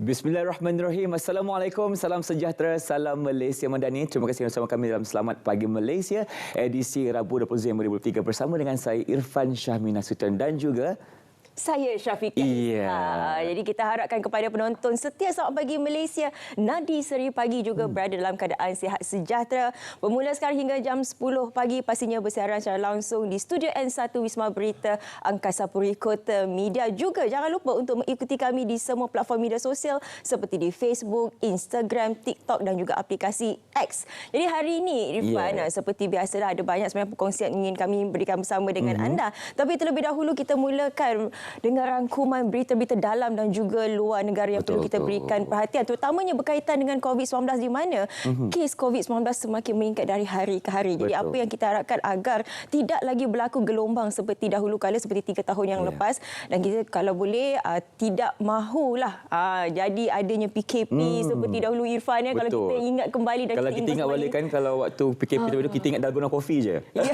Bismillahirrahmanirrahim. Assalamualaikum, salam sejahtera, salam Malaysia Madani. Terima kasih bersama kami dalam Selamat Pagi Malaysia, edisi Rabu 20 Disember 2023 bersama dengan saya Irfan Syahmi Nasution dan juga saya Syafiqah. Jadi kita harapkan kepada penonton setia Selamat Pagi Malaysia, nadi seri pagi juga berada dalam keadaan sihat sejahtera. Bermula sekarang hingga jam 10 pagi pastinya bersiaran secara langsung di Studio N1 Wisma Berita Angkasa Puri Kota Media. Juga jangan lupa untuk mengikuti kami di semua platform media sosial seperti di Facebook, Instagram, TikTok dan juga aplikasi X. Jadi hari ini Irfan, seperti biasalah ada banyak sebenarnya perkongsian ingin kami berikan bersama dengan anda. Tapi terlebih dahulu kita mulakan dengan rangkuman berita-berita dalam dan juga luar negara yang perlu kita berikan perhatian, terutamanya berkaitan dengan COVID-19 di mana kes COVID-19 semakin meningkat dari hari ke hari. Jadi apa yang kita harapkan agar tidak lagi berlaku gelombang seperti dahulu kala, seperti 3 tahun yang lepas, dan kita kalau boleh tidak mahulah jadi adanya PKP seperti dahulu Irfan, kalau kita ingat kembali dan kalau kita ingat balik kan, kalau waktu PKP itu kita ingat dalgona kopi je. Ya,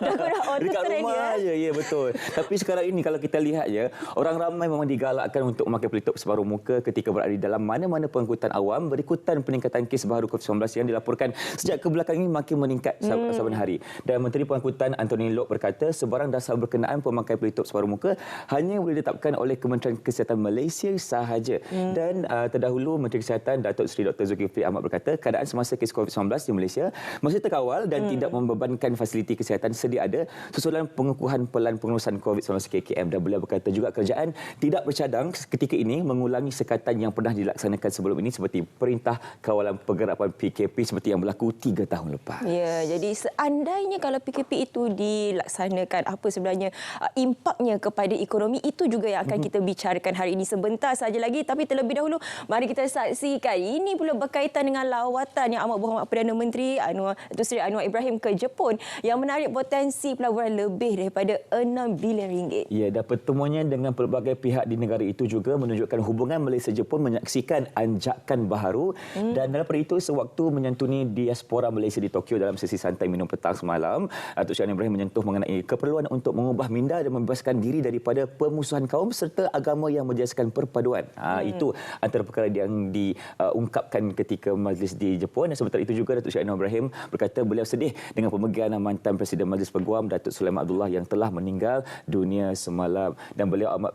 dalgona dekat rumah je. Ya, betul. Tapi sekarang ini kalau kita lihat ya, orang ramai memang digalakkan untuk memakai pelitup separuh muka ketika berada di dalam mana-mana pengangkutan awam berikutan peningkatan kes baru COVID-19 yang dilaporkan sejak ke belakang ini makin meningkat saban hari. Dan Menteri Pengangkutan Anthony Loke berkata sebarang dasar berkenaan pemakai pelitup separuh muka hanya boleh ditetapkan oleh Kementerian Kesihatan Malaysia sahaja. Dan terdahulu Menteri Kesihatan Datuk Seri Dr. Zulkifli Ahmad berkata keadaan semasa kes COVID-19 di Malaysia masih terkawal dan tidak membebankan fasiliti kesihatan sedia ada susulan pengukuhan pelan pengurusan COVID-19 KKM. Dan beliau berkata juga kerajaan tidak bercadang ketika ini mengulangi sekatan yang pernah dilaksanakan sebelum ini seperti Perintah Kawalan Pergerakan PKP seperti yang berlaku 3 tahun lepas. Ya, jadi seandainya kalau PKP itu dilaksanakan, apa sebenarnya impaknya kepada ekonomi, itu juga yang akan kita bicarakan hari ini sebentar saja lagi. Tapi terlebih dahulu mari kita saksikan ini pula berkaitan dengan lawatan yang amat berhormat Perdana Menteri Datuk Seri Anwar Ibrahim ke Jepun yang menarik potensi pelaburan lebih daripada 6 bilion ringgit. Ya, dan pertemuannya dengan pelbagai pihak di negara itu juga menunjukkan hubungan Malaysia-Jepun menyaksikan anjakan baharu. Dan dalam pada itu sewaktu menyantuni diaspora Malaysia di Tokyo dalam sesi santai minum petang semalam, Datuk Seri Ibrahim menyentuh mengenai keperluan untuk mengubah minda dan membebaskan diri daripada pemusuhan kaum serta agama yang menjadikan perpaduan. Itu antara perkara yang diungkapkan ketika majlis di Jepun. Dan sementara itu juga Datuk Seri Ibrahim berkata beliau sedih dengan pemergian mantan Presiden Majlis Peguam Datuk Sulaiman Abdullah yang telah meninggal dunia semalam. Dan beliau amat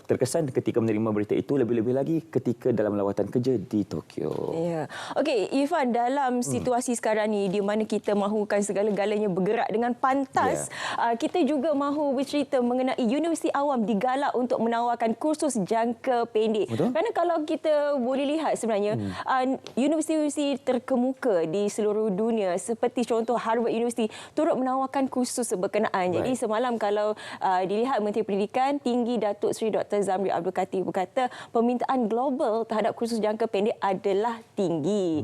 terkesan ketika menerima berita itu, lebih-lebih lagi ketika dalam lawatan kerja di Tokyo. Ya. Okey, Irfan, dalam situasi sekarang ni di mana kita mahukan segala-galanya bergerak dengan pantas, kita juga mahu bercerita mengenai Universiti Awam digalak untuk menawarkan kursus jangka pendek. Betul? Kerana kalau kita boleh lihat sebenarnya universiti-universiti terkemuka di seluruh dunia seperti contoh Harvard University turut menawarkan kursus berkenaan. Jadi semalam kalau dilihat Menteri Pendidikan Tinggi Datuk Seri Dr. Zamri Abdul Kadir berkata permintaan global terhadap kursus jangka pendek adalah tinggi.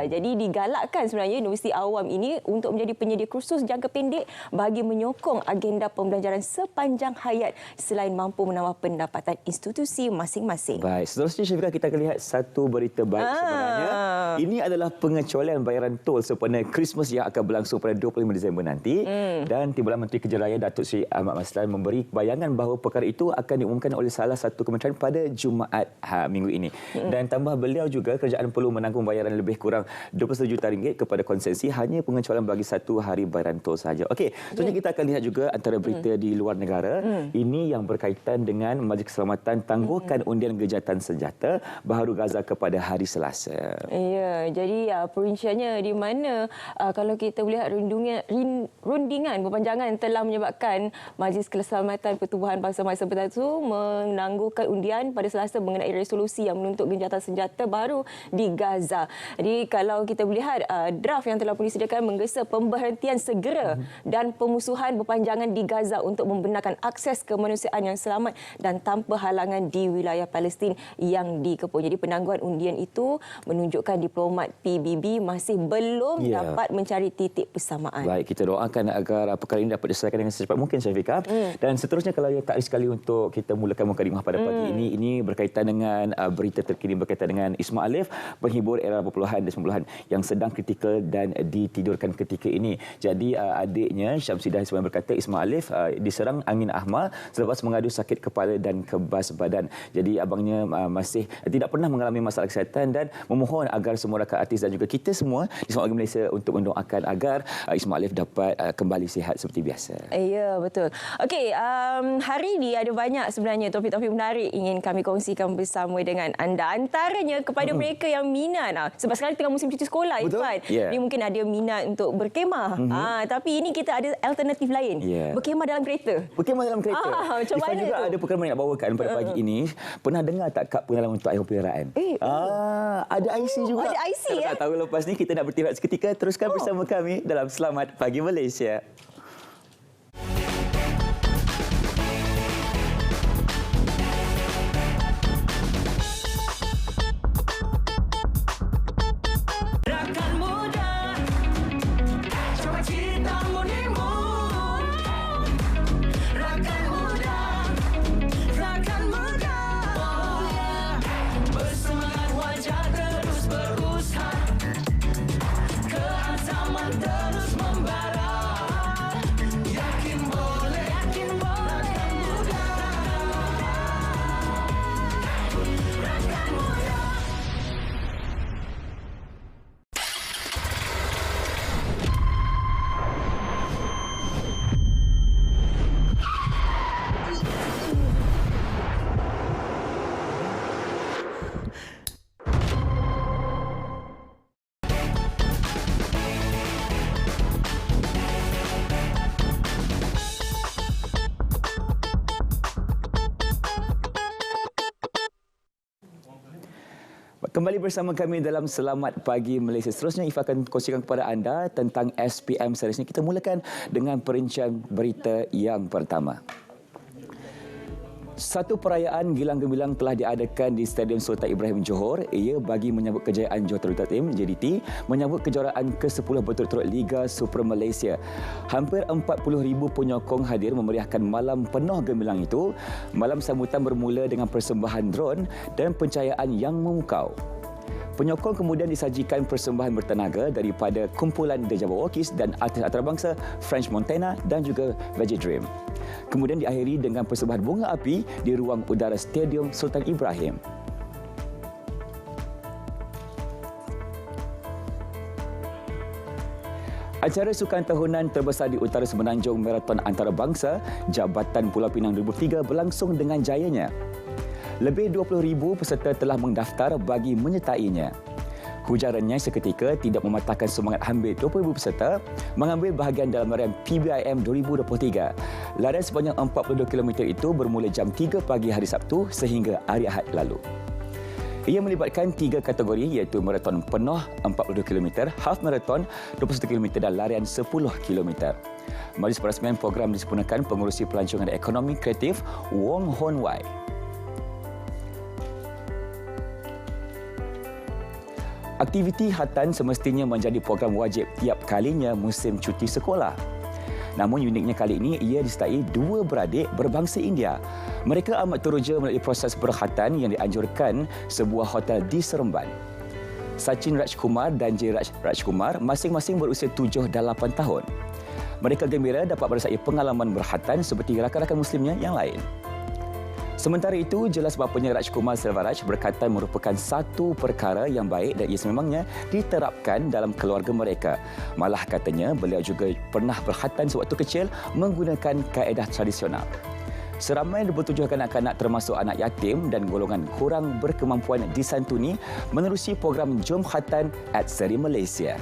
Jadi digalakkan sebenarnya Universiti Awam ini untuk menjadi penyedia kursus jangka pendek bagi menyokong agenda pembelajaran sepanjang hayat selain mampu menambah pendapatan institusi masing-masing. Baik, seterusnya Syafiqah, kita akan lihat satu berita baik sebenarnya. Ini adalah pengecualian bayaran tol sempena Christmas yang akan berlangsung pada 25 Disember nanti. Dan Timbalan Menteri Kerja Raya Datuk Seri Ahmad Maslan memberi bayangan bahawa perkara itu akan diumumkan oleh salah satu kementerian pada Jumaat minggu ini. Dan tambah beliau juga kerajaan perlu menanggung bayaran lebih kurang 21 juta ringgit kepada konsesi hanya pengecualian bagi 1 hari bayaran tol sahaja. Okey, seterusnya kita akan lihat juga antara berita di luar negara. Ini yang berkaitan dengan Majlis Keselamatan tangguhkan undian gejatan senjata baharu Gaza kepada hari Selasa. Ya, jadi perinciannya di mana kalau kita melihat rundingan berpanjangan telah menyebabkan Majlis Keselamatan Pertubuhan Bangsa-Bangsa Bersatu menangguhkan undian pada Selasa mengenai resolusi yang menuntut gencatan senjata baru di Gaza. Jadi kalau kita melihat draft yang telah disediakan menggesa pemberhentian segera dan pemusuhan berpanjangan di Gaza untuk membenarkan akses kemanusiaan yang selamat dan tanpa halangan di wilayah Palestin yang dikepung. Jadi penangguhan undian itu menunjukkan diplomat PBB masih belum dapat mencari titik persamaan. Baik, kita doakan agar perkara ini dapat diselesaikan dengan secepat mungkin, Syafiqah. Dan seterusnya kalau tak sekali untuk kita mulakan Mukadimah pada pagi ini. Ini berkaitan dengan berita terkini berkaitan dengan Isma Alif, penghibur era 80-an dan 90-an yang sedang kritikal dan ditidurkan ketika ini. Jadi adiknya Syamsidah sebenarnya berkata Isma Alif diserang angin ahma selepas mengadu sakit kepala dan kebas badan. Jadi abangnya masih tidak pernah mengalami masalah kesihatan dan memohon agar semua rakan artis dan juga kita semua di Selamat Pagi Malaysia untuk mendoakan agar Isma Alif dapat kembali sihat seperti biasa. Ya, betul. Okey, hari ini ada banyak sebenarnya topik-topik menarik ingin kami kongsikan bersama dengan anda. Antaranya kepada mereka yang minat. Sebab sekarang tengah musim cuti sekolah, Irfan. Yeah. Dia mungkin ada minat untuk berkemah. Tapi ini kita ada alternatif lain. Berkemah dalam kereta. Berkemah dalam kereta. Macam mana juga tu? ada perkara yang nak bawakan pada pagi ini. Pernah dengar tak kad pengalaman untuk air peliharaan? Ada IC juga. Ada IC, Kalau tak tahu lepas ni kita nak bertirahat seketika. Teruskan bersama kami dalam Selamat Pagi Malaysia. Kembali bersama kami dalam Selamat Pagi Malaysia. Seterusnya Ifah akan kongsikan kepada anda tentang SPM series ini. Kita mulakan dengan perincian berita yang pertama. Satu perayaan gilang gemilang telah diadakan di Stadium Sultan Ibrahim Johor. Ia bagi menyambut kejayaan Johor Darul Taklim JDT menyambut kejuaraan ke-10 berturut-turut Liga Super Malaysia. Hampir 40,000 penyokong hadir memeriahkan malam penuh gemilang itu. Malam sambutan bermula dengan persembahan drone dan pencahayaan yang memukau. Penyokong kemudian disajikan persembahan bertenaga daripada kumpulan The Jabberwockies dan artis antarabangsa French Montana dan juga Veggie Dream. Kemudian diakhiri dengan persembahan bunga api di ruang udara Stadium Sultan Ibrahim. Acara sukan tahunan terbesar di utara Semenanjung Marathon Antarabangsa Jabatan Pulau Pinang 2003 berlangsung dengan jayanya. Lebih 20,000 peserta telah mendaftar bagi menyertainya. Hujarannya seketika tidak mematahkan semangat hampir 20,000 peserta mengambil bahagian dalam larian PBIM 2023. Larian sepanjang 42 km itu bermula jam 3 pagi hari Sabtu sehingga hari Ahad lalu. Ia melibatkan 3 kategori iaitu maraton penuh 42 km, half marathon 21 km dan larian 10 km. Majlis Perasmian program disempurnakan Pengurusi Pelancongan Ekonomi Kreatif Wong Hon Wai. Aktiviti hatan semestinya menjadi program wajib tiap kalinya musim cuti sekolah. Namun uniknya kali ini ia disertai 2 beradik berbangsa India. Mereka amat teruja melalui proses berkhatan yang dianjurkan sebuah hotel di Seremban. Sachin Rajkumar dan Jay Rajkumar masing-masing berusia 7 dan 8 tahun. Mereka gembira dapat merasai pengalaman berkhatan seperti rakan-rakan muslimnya yang lain. Sementara itu, jelas bapanya Rajkumar Selvaraj berkata merupakan satu perkara yang baik dan ia sememangnya diterapkan dalam keluarga mereka. Malah katanya beliau juga pernah berkhatan sewaktu kecil menggunakan kaedah tradisional. Seramai 27 kanak-kanak termasuk anak yatim dan golongan kurang berkemampuan disantuni menerusi program Jom Khatan at Seri Malaysia.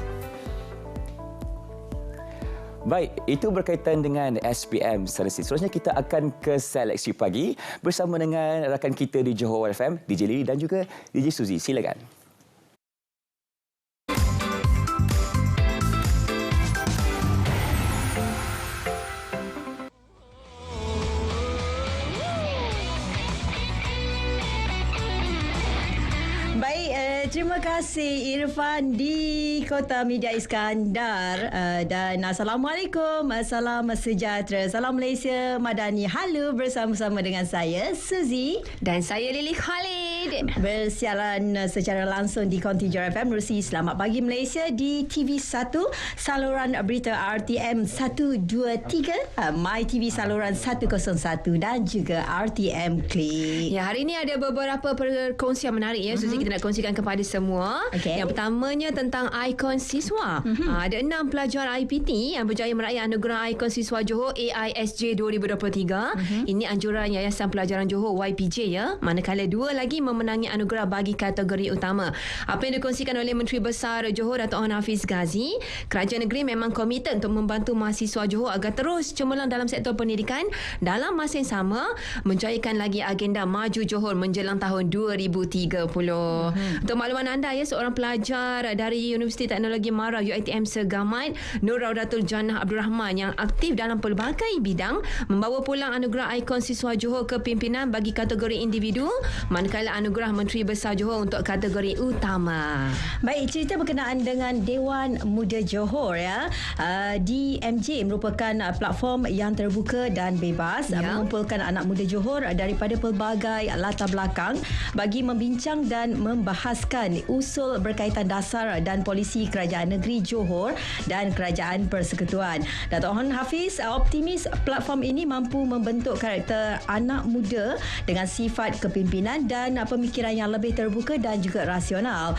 Baik, itu berkaitan dengan SPM Serasi. Seterusnya kita akan ke seleksi pagi bersama dengan rakan kita di Johor FM, DJ Lily dan juga DJ Suzy. Silakan. Terima kasih Irfan di Kota Media Iskandar. Dan Assalamualaikum, salam sejahtera, salam Malaysia Madani. Halo, bersama-sama dengan saya Suzy dan saya Lily Khalid. Bersiaran secara langsung di Konti Johor FM menerusi Selamat Pagi Malaysia di TV1, saluran berita RTM 123, My TV saluran 101 dan juga RTM Klik. Ya, hari ini ada beberapa perkongsian menarik ya, Suzy, kita nak kongsikan kepada semua. Okay. Yang pertamanya tentang ikon siswa. Ada 6 pelajar IPT yang berjaya meraih anugerah ikon siswa Johor AISJ 2023. Ini anjuran Yayasan Pelajaran Johor YPJ ya. Manakala 2 lagi memenangi anugerah bagi kategori utama. Apa yang dikongsikan oleh Menteri Besar Johor Dato' Onn Hafiz Ghazi, kerajaan negeri memang komited untuk membantu mahasiswa Johor agar terus cemerlang dalam sektor pendidikan, dalam masa yang sama menjayakan lagi agenda maju Johor menjelang tahun 2030. Untuk makluman anda ya, seorang pelajar dari Universiti Teknologi Mara UiTM Segamat, Nur Raudatul Jannah Abdul Rahman, yang aktif dalam pelbagai bidang, membawa pulang anugerah ikon siswa Johor kepimpinan bagi kategori individu, manakala anugerah Menteri Besar Johor untuk kategori utama. Baik, cerita berkenaan dengan Dewan Muda Johor ya. DMJ merupakan platform yang terbuka dan bebas, mengumpulkan anak muda Johor daripada pelbagai latar belakang bagi membincang dan membahaskan usul berkaitan dasar dan polisi Kerajaan Negeri Johor dan Kerajaan Persekutuan. Dato' Onn Hafiz optimis platform ini mampu membentuk karakter anak muda dengan sifat kepimpinan dan pemikiran yang lebih terbuka dan juga rasional.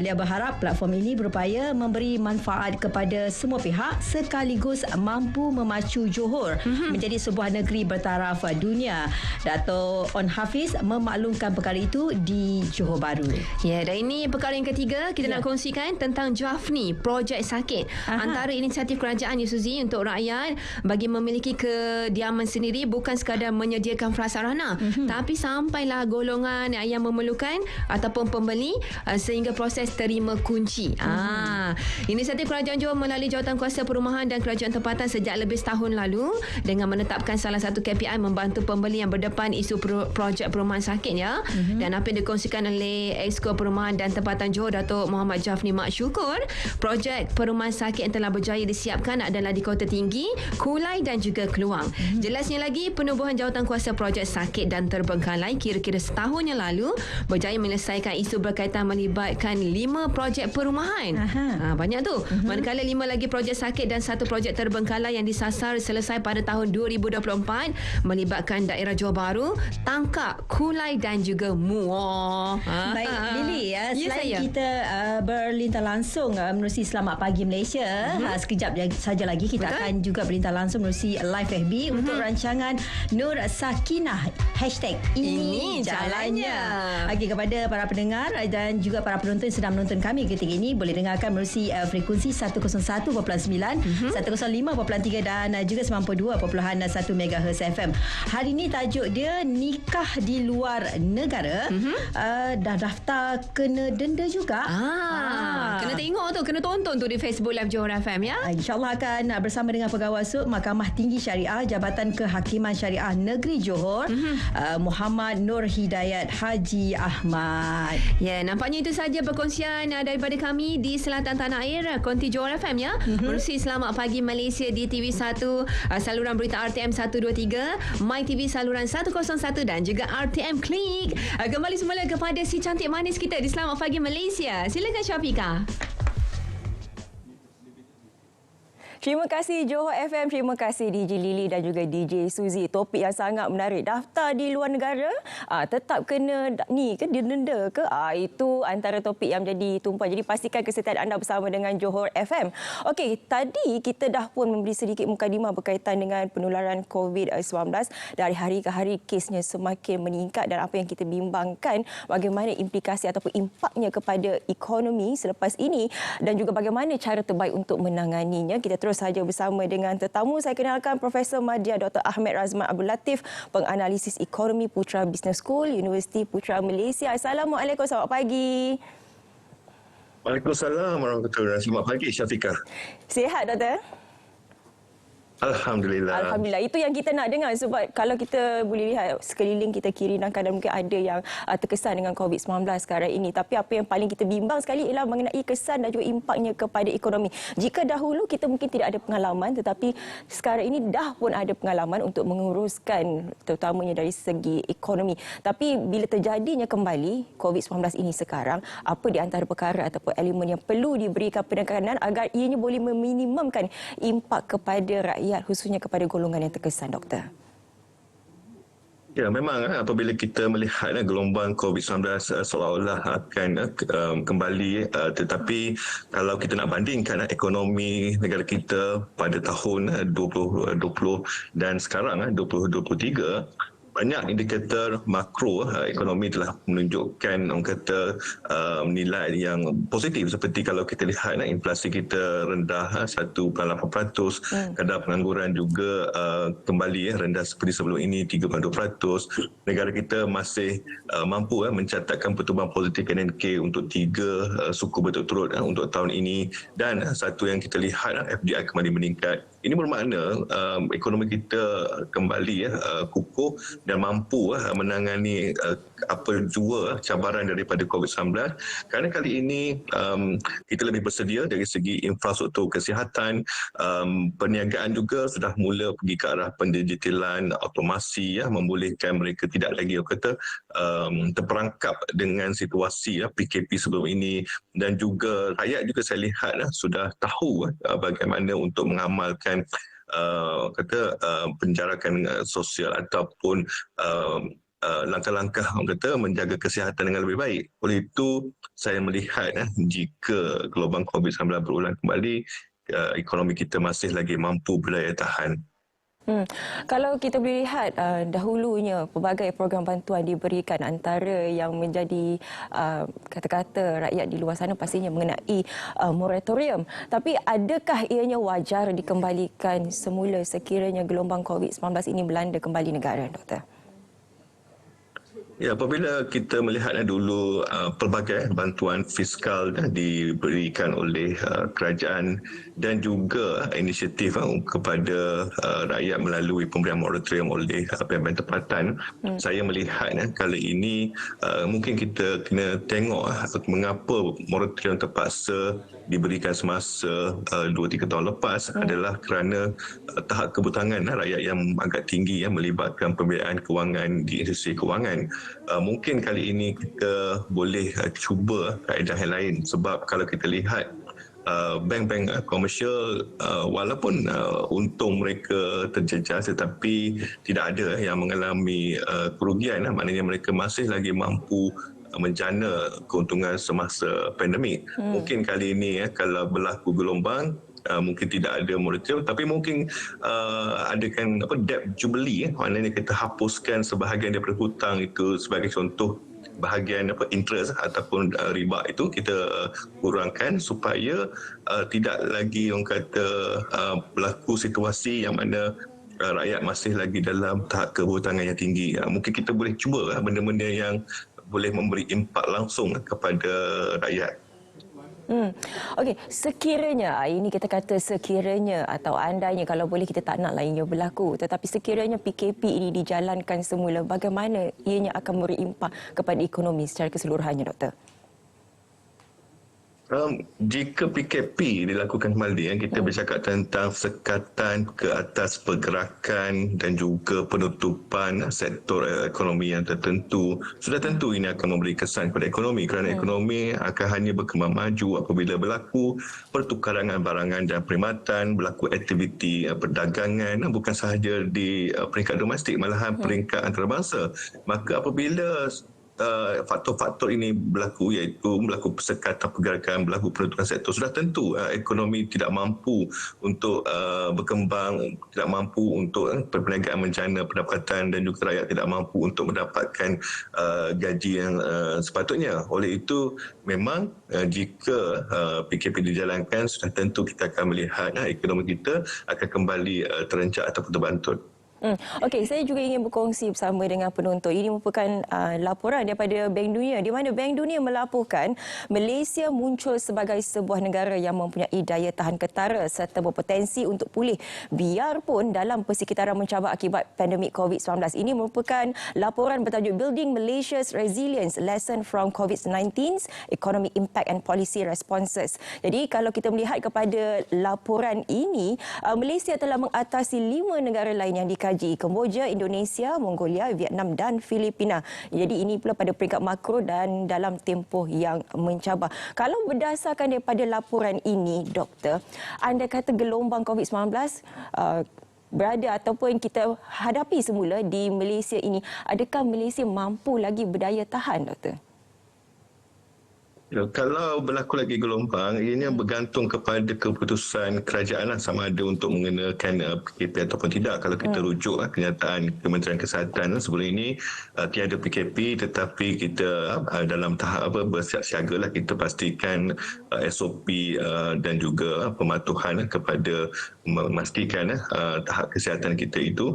Beliau berharap platform ini berupaya memberi manfaat kepada semua pihak sekaligus mampu memacu Johor menjadi sebuah negeri bertaraf dunia. Dato' Onn Hafiz memaklumkan perkara itu di Johor Bahru. Ya, dan ini perkara yang ketiga kita nak kongsikan tentang Jafni, projek sakit. Antara inisiatif kerajaan ya, Suzy, untuk rakyat bagi memiliki kediaman sendiri, bukan sekadar menyediakan prasarana, tapi sampailah golongan yang memerlukan ataupun pembeli sehingga proses terima kunci. Inisiatif kerajaan Johor melalui Jawatankuasa Perumahan dan Kerajaan Tempatan sejak lebih setahun lalu dengan menetapkan salah satu KPI membantu pembeli yang berdepan isu projek perumahan sakit ya. Dan apa yang dikongsikan oleh Exco Perumahan dan Tempatan Johor, Dato' Muhammad Jafni Mak Syukur, projek perumahan sakit yang telah berjaya disiapkan adalah di Kota Tinggi, Kulai dan juga Keluang. Jelasnya lagi, penubuhan Jawatankuasa projek sakit dan terbengkalai kira-kira setahun yang lalu berjaya menyelesaikan isu berkaitan melibatkan 5 projek perumahan. Banyak tu. Manakala 5 lagi projek sakit dan 1 projek terbengkalai yang disasar selesai pada tahun 2024 melibatkan daerah Johor Bahru, Tangkak, Kulai dan juga Muar. Baik, Lily ya, selain kita berlintah langsung menerusi Selamat Pagi Malaysia, sekejap saja lagi kita akan juga berlintah langsung menerusi live FB untuk rancangan Nur Sakinah #ini jalannya. Okey, kepada para pendengar dan juga para penonton yang sedang menonton kami ketika ini, boleh dengarkan menerusi frekuensi 101.9, 105.3 dan juga 92.1 MHz FM. Hari ini tajuk dia nikah di luar negara. Dah daftar kena denda juga. Kena tengok tu, kena tonton tu di Facebook Live Johor FM ya. InsyaAllah akan bersama dengan Pegawai Suk Mahkamah Tinggi Syariah Jabatan Kehakiman Syariah Negeri Johor, Muhammad Nur Hidayat Haji Ahmad. Ya, nampaknya itu saja perkongsian daripada kami di Selatan Tanah Air, Konti Johor FM ya. Menerusi Selamat Pagi Malaysia di TV1, saluran berita RTM 123, My TV saluran 101 dan juga RTM Klik. Kembali semula kepada si cantik manis kita di Selamat Pagi Malaysia. Silakan Syafiqah. Terima kasih Johor FM, terima kasih DJ Lily dan juga DJ Suzy. Topik yang sangat menarik. Daftar di luar negara, tetap kena ni ke denda ke? Itu antara topik yang menjadi tumpuan. Jadi pastikan kesetiaan anda bersama dengan Johor FM. Okey, tadi kita dah pun memberi sedikit mukadimah berkaitan dengan penularan COVID-19. Dari hari ke hari kesnya semakin meningkat dan apa yang kita bimbangkan bagaimana implikasi ataupun impaknya kepada ekonomi selepas ini dan juga bagaimana cara terbaik untuk menanganinya. Kita terus saja bersama dengan tetamu. Saya kenalkan Profesor Madya Dr. Ahmed Razman Abdul Latif, penganalisis ekonomi Putra Business School, Universiti Putra Malaysia. Assalamualaikum, selamat pagi. Waalaikumsalam warahmatullahi wabarakatuh. Selamat pagi Syafiqah. Sihat, Doktor? Alhamdulillah. Alhamdulillah. Itu yang kita nak dengar sebab kalau kita boleh lihat sekeliling kita kiri dan kanan mungkin ada yang terkesan dengan COVID-19 sekarang ini. Tapi apa yang paling kita bimbang sekali ialah mengenai kesan dan juga impaknya kepada ekonomi. Jika dahulu kita mungkin tidak ada pengalaman tetapi sekarang ini dah pun ada pengalaman untuk menguruskan terutamanya dari segi ekonomi. Tapi bila terjadinya kembali COVID-19 ini sekarang, apa di antara perkara ataupun elemen yang perlu diberikan penekanan agar ianya boleh meminimumkan impak kepada rakyat, khususnya kepada golongan yang terkesan, Doktor? Ya, memang apabila kita melihat gelombang COVID-19 seolah-olah akan kembali, tetapi kalau kita nak bandingkan ekonomi negara kita pada tahun 2020 dan sekarang 2023, banyak indikator makro ekonomi telah menunjukkan orang kata nilai yang positif, seperti kalau kita lihat inflasi kita rendah 1.8%, kadar pengangguran juga kembali rendah seperti sebelum ini 3.2%. Negara kita masih mampu mencatatkan pertumbuhan positif KNK untuk 3 suku berturut-turut untuk tahun ini, dan satu yang kita lihat FDI kembali meningkat. Ini bermakna ekonomi kita kembali kukuh dan mampu menangani apa jua cabaran daripada COVID-19. Kerana kali ini kita lebih bersedia dari segi infrastruktur kesihatan, perniagaan juga sudah mula pergi ke arah pendigitalan, automasi, membolehkan mereka tidak lagi terperangkap dengan situasi PKP sebelum ini, dan juga rakyat juga saya lihat sudah tahu bagaimana untuk mengamalkan penjarakan sosial ataupun langkah-langkah menjaga kesihatan dengan lebih baik. Oleh itu saya melihat jika gelombang COVID-19 berulang kembali, ekonomi kita masih lagi mampu berdaya tahan. Kalau kita boleh lihat dahulunya pelbagai program bantuan diberikan, antara yang menjadi kata-kata rakyat di luar sana pastinya mengenai moratorium. Tapi adakah ianya wajar dikembalikan semula sekiranya gelombang COVID-19 ini melanda kembali negara, Doktor? Ya, apabila kita melihat dulu pelbagai bantuan fiskal diberikan oleh kerajaan dan juga inisiatif kepada rakyat melalui pemberian moratorium oleh pihak tempatan, saya melihat kali ini mungkin kita kena tengok mengapa moratorium terpaksa diberikan semasa 2-3 tahun lepas adalah kerana tahap kebutangan rakyat yang agak tinggi melibatkan pembiayaan kewangan di industri kewangan. Mungkin kali ini kita boleh cuba kaedah yang lain, sebab kalau kita lihat bank-bank komersial walaupun untung mereka terjejas tetapi tidak ada yang mengalami kerugian, maknanya mereka masih lagi mampu menjana keuntungan semasa pandemik. Mungkin kali ini kalau berlaku gelombang mungkin tidak ada moratorium, tapi mungkin adakan debt jubilee, maknanya kita hapuskan sebahagian daripada hutang itu, sebagai contoh bahagian interest ataupun riba itu kita kurangkan supaya tidak lagi orang kata berlaku situasi yang mana rakyat masih lagi dalam tahap kehutangan yang tinggi. Mungkin kita boleh cuba benda-benda yang boleh memberi impak langsung kepada rakyat. Okey, sekiranya, ini kita kata sekiranya atau andainya, kalau boleh kita tak nak ianya berlaku, tetapi sekiranya PKP ini dijalankan semula, bagaimana ianya akan memberi impak kepada ekonomi secara keseluruhannya, Doktor? Jika PKP dilakukan kembali, kita bercakap tentang sekatan ke atas pergerakan dan juga penutupan sektor ekonomi yang tertentu. Sudah tentu ini akan memberi kesan kepada ekonomi, kerana ekonomi akan hanya berkembang maju apabila berlaku pertukaran barangan dan perkhidmatan, berlaku aktiviti perdagangan, bukan sahaja di peringkat domestik, malahan peringkat antarabangsa. Maka apabila faktor-faktor ini berlaku, iaitu berlaku persekatan pergerakan, berlaku penutupan sektor, sudah tentu ekonomi tidak mampu untuk berkembang, tidak mampu untuk perniagaan menjana pendapatan, dan juga rakyat tidak mampu untuk mendapatkan gaji yang sepatutnya. Oleh itu memang jika PKP dijalankan, sudah tentu kita akan melihat ekonomi kita akan kembali terencak ataupun terbantut. Okey, saya juga ingin berkongsi bersama dengan penonton. Ini merupakan laporan daripada Bank Dunia di mana Bank Dunia melaporkan Malaysia muncul sebagai sebuah negara yang mempunyai daya tahan ketara serta berpotensi untuk pulih biarpun dalam persekitaran mencabar akibat pandemik COVID-19. Ini merupakan laporan bertajuk Building Malaysia's Resilience Lesson from COVID-19's Economic Impact and Policy Responses. Jadi kalau kita melihat kepada laporan ini, Malaysia telah mengatasi 5 negara lain yang dikaji: Kemboja, Indonesia, Mongolia, Vietnam dan Filipina. Jadi ini pula pada peringkat makro dan dalam tempoh yang mencabar. Kalau berdasarkan daripada laporan ini, Doktor, anda kata gelombang COVID-19 berada ataupun kita hadapi semula di Malaysia ini, adakah Malaysia mampu lagi berdaya tahan, Doktor? Ya, kalau berlaku lagi gelombang, ini bergantung kepada keputusan kerajaan sama ada untuk mengenakan PKP ataupun tidak. Kalau kita rujuk kenyataan Kementerian Kesihatan sebelum ini tiada PKP, tetapi kita dalam tahap bersiap-siaga kita pastikan SOP dan juga pematuhan kepada memastikan tahap kesihatan kita itu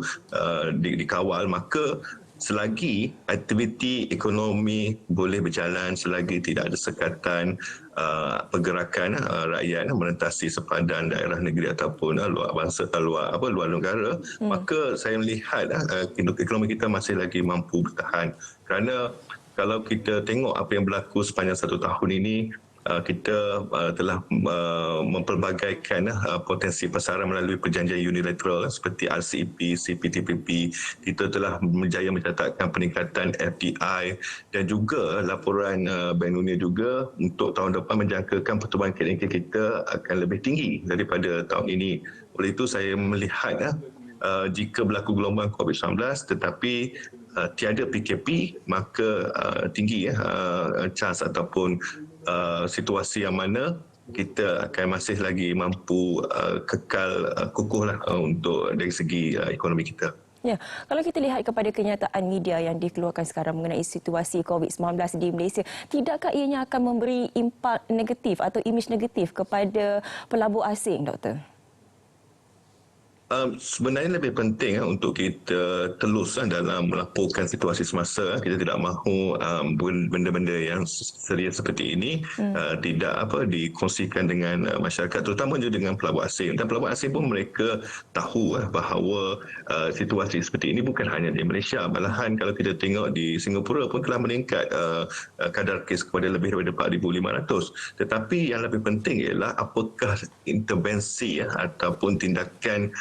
dikawal. Maka selagi aktiviti ekonomi boleh berjalan, selagi tidak ada sekatan pergerakan rakyat melintasi sepadan daerah negeri ataupun luar bangsa, luar negara, maka saya melihat ekonomi kita masih lagi mampu bertahan. Kerana kalau kita tengok apa yang berlaku sepanjang 1 tahun ini, kita telah mempelbagaikan potensi pasaran melalui perjanjian unilateral seperti RCEP, CPTPP. Kita telah berjaya mencatatkan peningkatan FDI dan juga laporan Bank Dunia juga untuk tahun depan menjangkakan pertumbuhan KNK kita akan lebih tinggi daripada tahun ini. Oleh itu saya melihat jika berlaku gelombang COVID-19 tetapi tiada PKP, maka tinggi chance ataupun situasi yang mana kita akan masih lagi mampu kekal kukuhlah untuk dari segi ekonomi kita. Ya, kalau kita lihat kepada kenyataan media yang dikeluarkan sekarang mengenai situasi COVID-19 di Malaysia, tidakkah ianya akan memberi impak negatif atau imej negatif kepada pelabur asing, Doktor? Sebenarnya lebih penting untuk kita telus dalam melaporkan situasi semasa. Kita tidak mahu benda-benda yang serius seperti ini tidak dikongsikan dengan masyarakat, terutama juga dengan pelabur asing. Dan pelabur asing pun mereka tahu bahawa situasi seperti ini bukan hanya di Malaysia. Malahan kalau kita tengok di Singapura pun telah meningkat kadar kes kepada lebih daripada 4,500. Tetapi yang lebih penting ialah apakah intervensi ataupun tindakan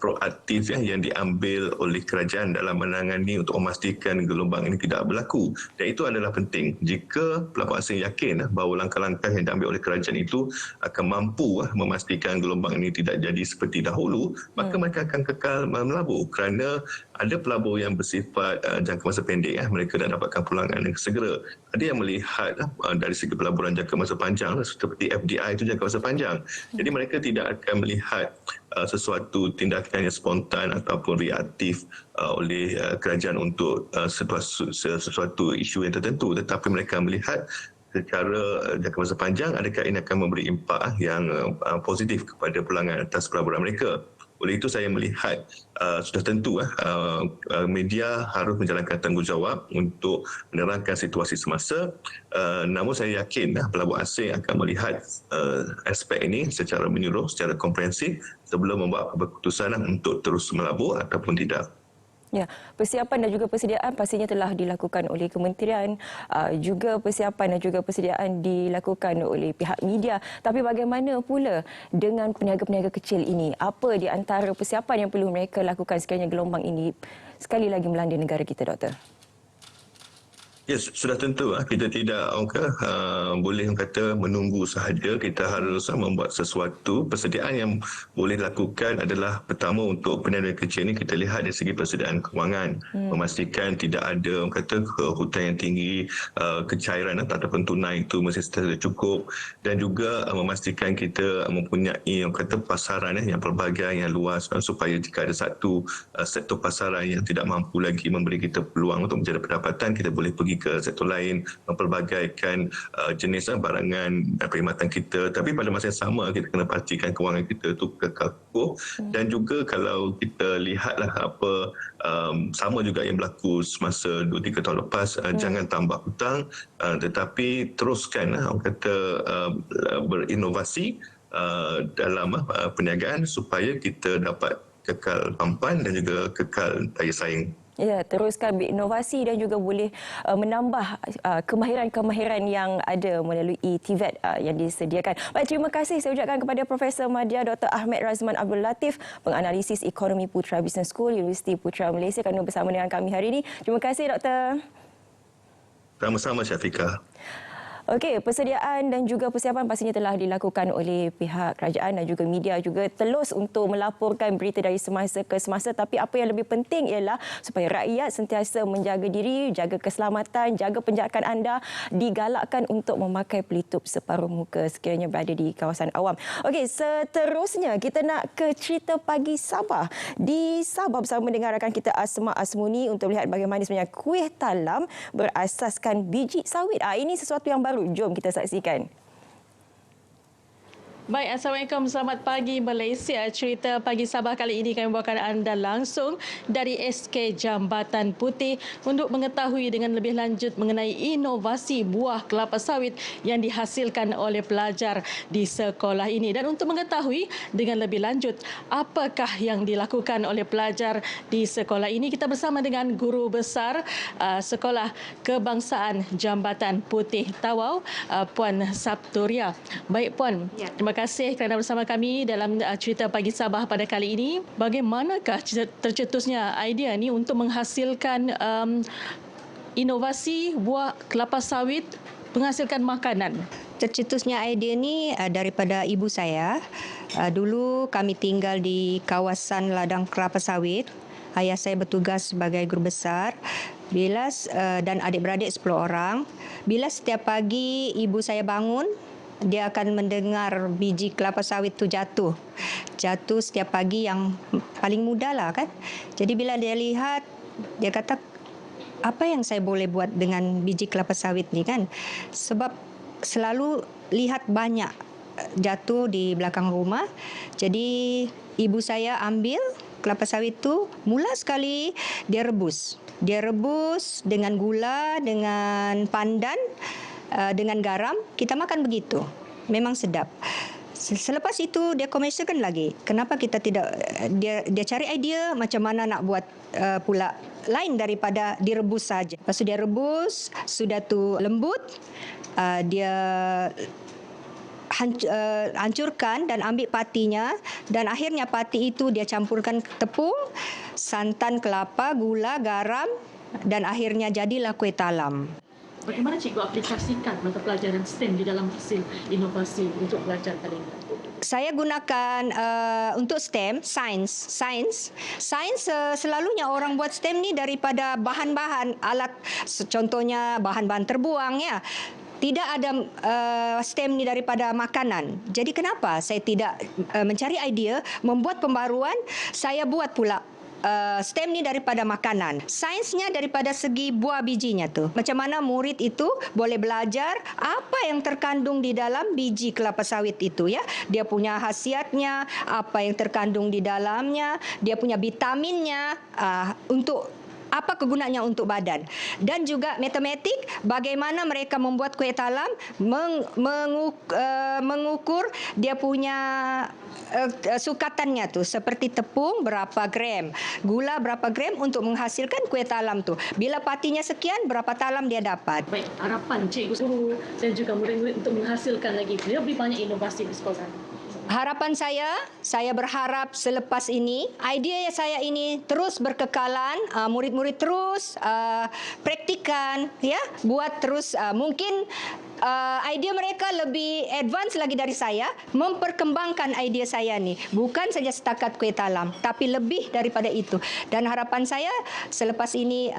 proaktif yang diambil oleh kerajaan dalam menangani untuk memastikan gelombang ini tidak berlaku. Dan itu adalah penting. Jika pelabur asing yakin bahawa langkah-langkah yang diambil oleh kerajaan itu akan mampu memastikan gelombang ini tidak jadi seperti dahulu, maka mereka akan kekal melabur. Kerana ada pelabur yang bersifat jangka masa pendek, mereka dah dapatkan pulangan yang segera. Ada yang melihat dari segi pelaburan jangka masa panjang, seperti FDI itu jangka masa panjang. Jadi mereka tidak akan melihat sesuatu tindakan yang spontan ataupun reaktif oleh kerajaan untuk sesuatu isu yang tertentu, tetapi mereka melihat secara jangka masa panjang adakah ini akan memberi impak yang positif kepada pulangan atas pelaburan mereka. Oleh itu saya melihat sudah tentu media harus menjalankan tanggungjawab untuk menerangkan situasi semasa. Namun saya yakin pelabur asing akan melihat aspek ini secara menyeluruh, secara komprehensif sebelum membuat keputusan untuk terus melabur ataupun tidak. Ya, persiapan dan juga persediaan pastinya telah dilakukan oleh kementerian, juga persiapan dan juga persediaan dilakukan oleh pihak media. Tapi bagaimana pula dengan peniaga-peniaga kecil ini? Apa di antara persiapan yang perlu mereka lakukan sekiranya gelombang ini sekali lagi melanda negara kita, Doktor? Ya, sudah tentu kita tidak boleh kata menunggu sahaja. Kita harus membuat sesuatu. Persediaan yang boleh dilakukan adalah pertama untuk peniaga kecil ini kita lihat dari segi persediaan kewangan, memastikan tidak ada hutang yang tinggi, kecairan ataupun tunai itu mesti secara cukup, dan juga memastikan kita mempunyai pasaran yang pelbagai, yang luas, supaya jika ada satu sektor pasaran yang tidak mampu lagi memberi kita peluang untuk menjadi pendapatan, kita boleh pergi ke sektor lain, mempelbagaikan jenis barangan dan perkhidmatan kita, tapi pada masa yang sama kita kena pastikan kewangan kita tu kekal kukuh. Dan juga kalau kita lihatlah apa sama juga yang berlaku semasa 2-3 tahun lepas, jangan tambah hutang, tetapi teruskan orang kata berinovasi dalam perniagaan supaya kita dapat kekal mampan dan juga kekal daya saing. Ya, teruskan berinovasi dan juga boleh menambah kemahiran-kemahiran yang ada melalui TVET yang disediakan. Baik, terima kasih saya ucapkan kepada Profesor Madya Dr. Ahmad Razman Abdul Latif, penganalisis ekonomi Putra Business School Universiti Putra Malaysia, kerana bersama dengan kami hari ini. Terima kasih, Doktor. Sama-sama, Syafiqah. Okey, persediaan dan juga persiapan pastinya telah dilakukan oleh pihak kerajaan dan juga media juga telus untuk melaporkan berita dari semasa ke semasa, tapi apa yang lebih penting ialah supaya rakyat sentiasa menjaga diri, jaga keselamatan, jaga penjagaan anda, digalakkan untuk memakai pelitup separuh muka sekiranya berada di kawasan awam. Okey, seterusnya kita nak ke cerita pagi Sabah. Di Sabah bersama dengan rakan kita Asma Asmuni untuk melihat bagaimana sebenarnya kuih talam berasaskan biji sawit. Ini sesuatu yang baru. Jom kita saksikan. Baik, Assalamualaikum. Selamat pagi Malaysia. Cerita pagi Sabah kali ini kami bawakan anda langsung dari SK Jambatan Putih untuk mengetahui dengan lebih lanjut mengenai inovasi buah kelapa sawit yang dihasilkan oleh pelajar di sekolah ini. Dan untuk mengetahui dengan lebih lanjut apakah yang dilakukan oleh pelajar di sekolah ini, kita bersama dengan Guru Besar Sekolah Kebangsaan Jambatan Putih Tawau, Puan Sapturia. Baik Puan, terima kasih kerana bersama kami dalam cerita pagi Sabah pada kali ini. Bagaimanakah tercetusnya idea ni untuk menghasilkan inovasi buah kelapa sawit menghasilkan makanan? Tercetusnya idea ni daripada ibu saya. Dulu kami tinggal di kawasan ladang kelapa sawit. Ayah saya bertugas sebagai guru besar. Dan adik-beradik 10 orang. Bila setiap pagi ibu saya bangun, dia akan mendengar biji kelapa sawit tu jatuh. Jatuh setiap pagi yang paling muda lah kan. Jadi bila dia lihat, dia kata, apa yang saya boleh buat dengan biji kelapa sawit ni kan? Sebab selalu lihat banyak jatuh di belakang rumah. Jadi ibu saya ambil kelapa sawit tu, mula sekali dia rebus. Dia rebus dengan gula, dengan pandan, dengan garam, kita makan begitu. Memang sedap. Selepas itu dia komersialkan lagi. Kenapa kita tidak, dia cari idea macam mana nak buat pula lain daripada direbus saja. Lepas tu dia rebus, sudah tu lembut, dia hancurkan dan ambil patinya, dan akhirnya pati itu dia campurkan tepung, santan kelapa, gula, garam, dan akhirnya jadilah kuih talam. Bagaimana cikgu aplikasikan mata pelajaran STEM di dalam hasil inovasi untuk pelajar kali ini? Saya gunakan untuk STEM, sains. Selalunya orang buat STEM ni daripada bahan-bahan alat, contohnya bahan-bahan terbuang ya. Tidak ada STEM ni daripada makanan. Jadi kenapa saya tidak mencari idea, membuat pembaruan, saya buat pula STEM ni daripada makanan. Sainsnya daripada segi buah bijinya tu. Macam mana murid itu boleh belajar apa yang terkandung di dalam biji kelapa sawit itu ya. Dia punya khasiatnya, apa yang terkandung di dalamnya, dia punya vitaminnya, untuk apa kegunaannya untuk badan. Dan juga matematik, bagaimana mereka membuat kuih talam, mengukur dia punya sukatannya tu, seperti tepung berapa gram, gula berapa gram untuk menghasilkan kuih talam tu. Bila patinya sekian, berapa talam dia dapat. Baik, harapan cikgu guru dan juga murid-murid untuk menghasilkan lagi lebih banyak inovasi di sekolah. Harapan saya berharap selepas ini, idea saya ini terus berkekalan, murid-murid terus praktikan, ya, buat terus. Mungkin idea mereka lebih advance lagi dari saya, memperkembangkan idea saya ni. Bukan saja setakat kuih talam, tapi lebih daripada itu. Dan harapan saya selepas ini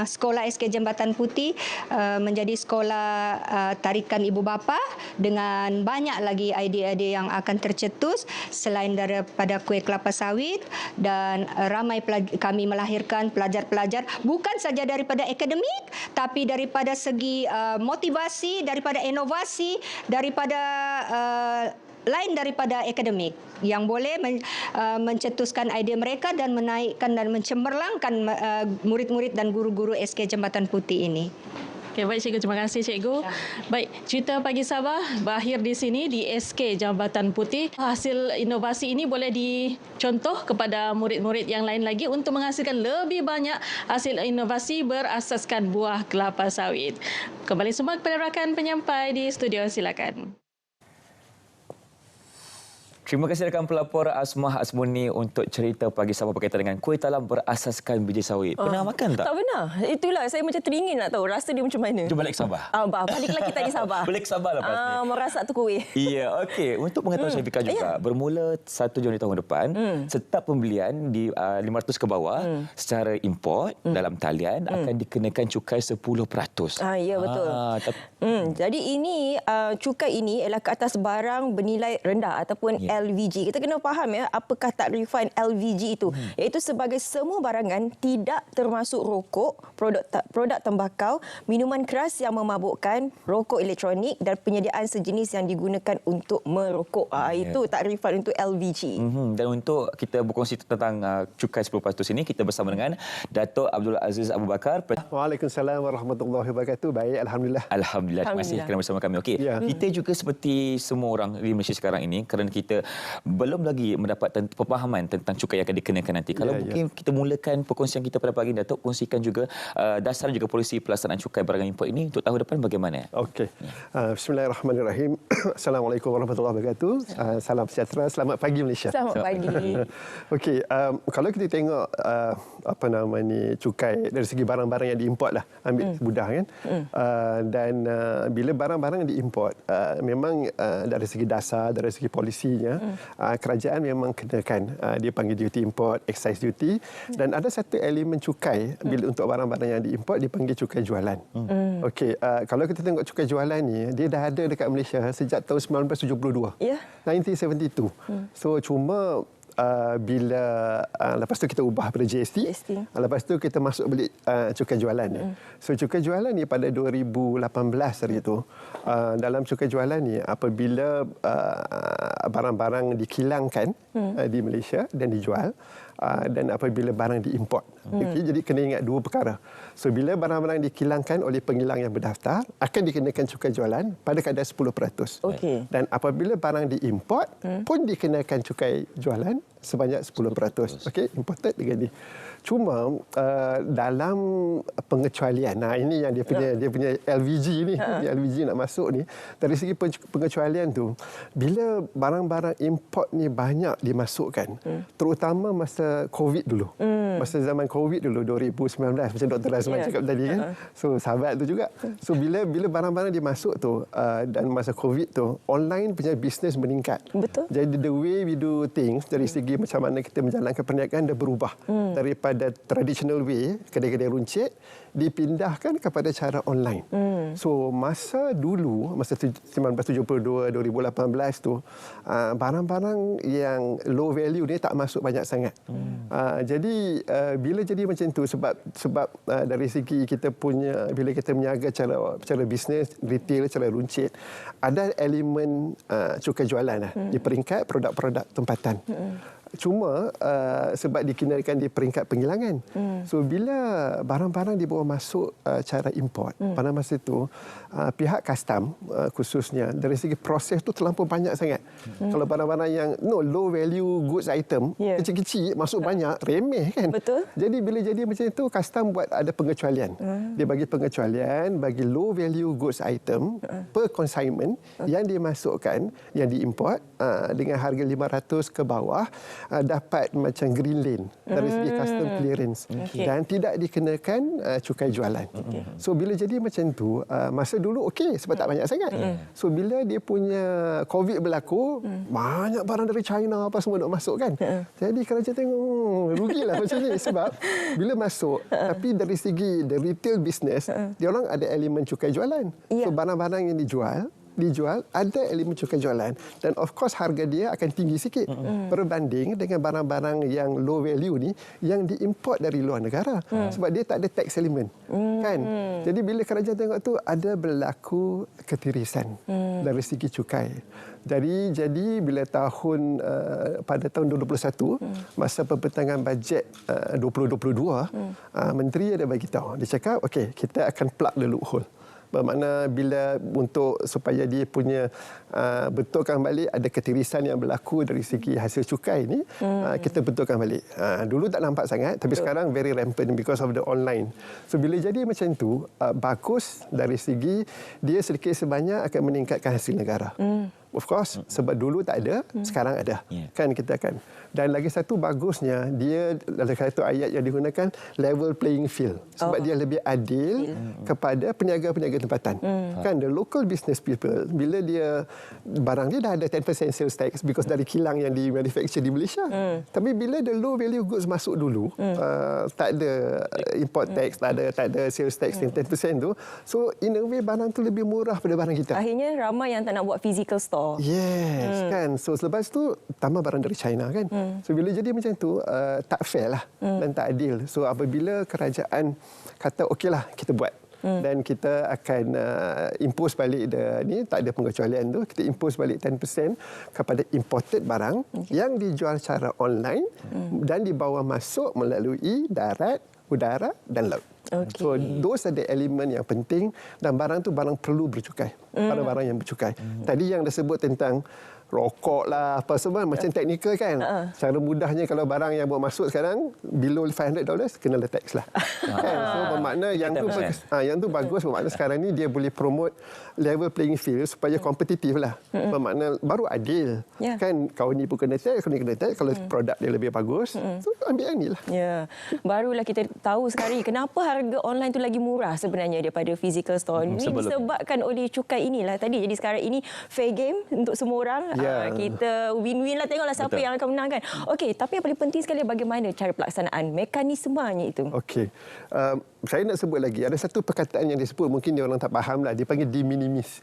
sekolah SK Jambatan Putih menjadi sekolah tarikan ibu bapa dengan banyak lagi idea-idea yang akan tercetus selain daripada kuih kelapa sawit, dan ramai kami melahirkan pelajar-pelajar bukan saja daripada akademik tapi daripada segi motivasi, daripada inovasi, daripada lain daripada akademik yang boleh mencetuskan idea mereka dan menaikkan dan mencemerlangkan murid-murid dan guru-guru SK Jambatan Putih ini. Okay, baik cikgu, terima kasih cikgu. Baik, cerita Pagi Sabah berakhir di sini di SK Jambatan Putih. Hasil inovasi ini boleh dicontoh kepada murid-murid yang lain lagi untuk menghasilkan lebih banyak hasil inovasi berasaskan buah kelapa sawit. Kembali semua kepada rakan penyampai di studio, silakan. Terima kasih rakan pelapor Asmah Azmuni untuk cerita Pagi Sabah berkaitan dengan kuih talam berasaskan biji sawit. Pernah makan tak? Tak pernah. Itulah saya macam teringin nak tahu rasa dia macam mana. Jom balik Sabah. Baliklah kita di Sabah. Balik Sabah lah pasti. Merasak tu kuih. Ya, okey. Untuk mengetahui Syafiqah juga, bermula 1 Jun tahun depan, setiap pembelian di 500 ke bawah secara import dalam talian akan dikenakan cukai 10%. Ya, betul. Jadi ini cukai ini ialah ke atas barang bernilai rendah ataupun LVG. Kita kena faham ya apakah takrifan LVG itu. Iaitu sebagai semua barangan tidak termasuk rokok, produk tembakau, minuman keras yang memabukkan, rokok elektronik dan penyediaan sejenis yang digunakan untuk merokok. Itu takrifan untuk LVG. Dan untuk kita berkongsi tentang cukai 10% ini, kita bersama dengan Dato' Abdul Aziz Abu Bakar. Waalaikumsalam warahmatullahi wabarakatuh. Baik, alhamdulillah. Alhamdulillah. Terima kasih kerana bersama kami. Okey. Kita juga seperti semua orang di Malaysia sekarang ini, kerana kita belum lagi mendapat pemahaman tentang cukai yang akan dikenakan nanti. Kalau mungkin kita mulakan perkongsian kita pada pagi ini, Datuk, kongsikan juga dasar juga polisi pelaksanaan cukai barangan import ini untuk tahun depan bagaimana? Okey. Bismillahirrahmanirrahim. Assalamualaikum warahmatullahi wabarakatuh. Salam sejahtera. Selamat pagi Malaysia. Selamat pagi. Okey, kalau kita tengok cukai dari segi barang-barang yang diimport lah, ambil mudah kan. Dan bila barang-barang yang diimport, memang dari segi dasar, dari segi polisinya, kerajaan memang kenakan, dia panggil duty import, excise duty, dan ada satu elemen cukai bila untuk barang-barang yang diimport dipanggil cukai jualan. Okey, kalau kita tengok cukai jualan ni, dia dah ada dekat Malaysia sejak tahun 1972. 1972. So cuma bila lepas tu kita ubah pada GST. Lepas tu kita masuk balik cukai jualan ni. So cukai jualan ni pada 2018 hari itu, dalam cukai jualan ni apabila barang-barang dikilangkan di Malaysia dan dijual, dan apabila barang diimport. Okay, jadi kena ingat dua perkara. So bila barang-barang dikilangkan oleh pengilang yang berdaftar, akan dikenakan cukai jualan pada kadar 10%. Dan apabila barang diimport pun dikenakan cukai jualan sebanyak 10%. Okey, imported dengan ni. Cuma dalam pengecualian, ini yang dia punya LVG ni, LVG nak masuk ni, dari segi pengecualian tu, bila barang-barang import ni banyak dimasukkan, terutama masa COVID dulu. Masa zaman COVID dulu 2019, macam Dr. Razman cakap tadi kan. So sahabat tu juga. So bila barang-barang dimasuk tu, dan masa COVID tu, online punya bisnes meningkat. Betul. Jadi the way we do things dari segi macam mana kita menjalankan perniagaan dah berubah. Daripada traditional way, kedai-kedai runcit, dipindahkan kepada cara online. So masa dulu, masa 1972, 2018 tu, barang-barang yang low value ni tak masuk banyak sangat. Jadi bila jadi macam tu, sebab dari segi kita punya, bila kita menjaga cara bisnes retail, cara runcit, ada elemen cukai jualan lah, di peringkat produk-produk tempatan. Cuma sebab dikenakan di peringkat penghilangan. So bila barang-barang dibawa masuk cara import, pada masa itu pihak custom khususnya dari segi proses tu terlampau banyak sangat. Kalau barang-barang yang low value goods item, kecil-kecil masuk banyak, remeh kan. Betul. Jadi bila jadi macam itu, custom buat ada pengecualian. Dia bagi pengecualian bagi low value goods item per consignment yang dimasukkan, yang diimport dengan harga 500 ke bawah, dapat macam green lane dari segi custom clearance dan tidak dikenakan cukai jualan. So bila jadi macam tu, masa dulu okey sebab tak banyak sangat. So bila dia punya COVID berlaku, banyak barang dari China apa semua nak masuk kan. Jadi kerajaan tengok rugilah macam ni sebab bila masuk tapi dari segi the retail business dia orang ada elemen cukai jualan. So barang-barang yang dijual ada elemen cukai jualan dan of course harga dia akan tinggi sikit berbanding dengan barang-barang yang low value ni yang diimport dari luar negara sebab dia tak ada tax element kan. Jadi bila kerajaan tengok tu ada berlaku ketirisan dari segi cukai. Jadi bila pada tahun 2021 masa pembentangan bajet 2022 menteri ada bagi tahu, dia cakap okey kita akan plug the loophole. Bermakna bila untuk supaya dia punya betulkan balik ada ketirisan yang berlaku dari segi hasil cukai ni, kita betulkan balik. Dulu tak nampak sangat tapi sekarang very rampant because of the online. So bila jadi macam tu, bagus dari segi dia sedikit sebanyak akan meningkatkan hasil negara. Of course, sebab dulu tak ada, sekarang ada. Kan kita akan. Dan lagi satu bagusnya, dia ada satu ayat yang digunakan level playing field. Sebab dia lebih adil kepada peniaga-peniaga tempatan. Kan the local business people, bila dia barang dia dah ada 10% sales tax because dari kilang yang di manufacture di Malaysia. Tapi bila the low value goods masuk dulu, tak ada import tax, tak ada sales tax yang 10% tu. So in a way barang tu lebih murah pada barang kita. Akhirnya ramai yang tak nak buat physical store. Yes, kan. So selepas tu tambah barang dari China kan. So bila jadi macam tu tak fair lah dan tak adil. So apabila kerajaan kata okeylah kita buat dan kita akan impose balik ni tak ada pengecualian tu, kita impose balik 10% kepada imported barang yang dijual secara online dan dibawa masuk melalui darat, udara dan laut. So those are the elemen yang penting dan barang tu barang perlu bercukai. Barang-barang yang bercukai. Tadi yang disebut tentang rokok lah apa semua macam teknikal kan. Cara mudahnya kalau barang yang bawa masuk sekarang below $500 kena le tax lah. Kan? So bermakna yang tu bagus bermakna sekarang ni dia boleh promote level playing field supaya kompetitif lah. Bermakna baru adil. Kan kau ni pun kena tax, kau ni kena tax kalau produk dia lebih bagus. So ambil yang ni lah. Barulah kita tahu sekarang kenapa harga online tu lagi murah sebenarnya daripada physical store. Ini disebabkan oleh cukai inilah tadi. Jadi sekarang ini fair game untuk semua orang. Kita win-win lah, tengoklah siapa yang akan menang kan. Okey, tapi yang paling penting sekali bagaimana cara pelaksanaan mekanismenya itu. Okey. Saya nak sebut lagi ada satu perkataan yang disebut mungkin dia orang tak faham lah, dia panggil de minimis.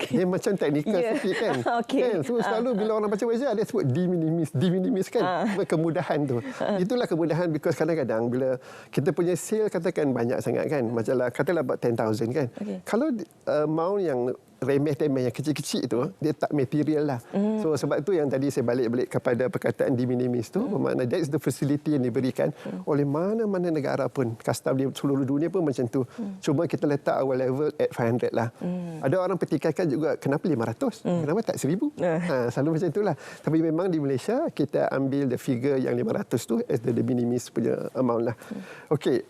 Dia macam teknikal sikit kan. Kan? So selalu bila orang baca wajah dia sebut de minimis kan. Kemudahan tu. Itulah kemudahan because kadang-kadang bila kita punya sale katakan banyak sangat kan. Macamlah katalah about 10,000 kan. Kalau amount yang remeh-temeh yang kecil-kecil itu dia tak material lah. So sebab itu yang tadi saya balik kepada perkataan de minimis tu, bermakna that is the facility yang diberikan oleh mana-mana negara pun. Custom di seluruh dunia pun macam tu. Cuma kita letak our level at 500 lah. Ada orang pertikaikan juga kenapa 500? Kenapa tak 1,000? Selalu macam itulah. Tapi memang di Malaysia kita ambil the figure yang 500 tu as the de minimis punya amount lah. Okey,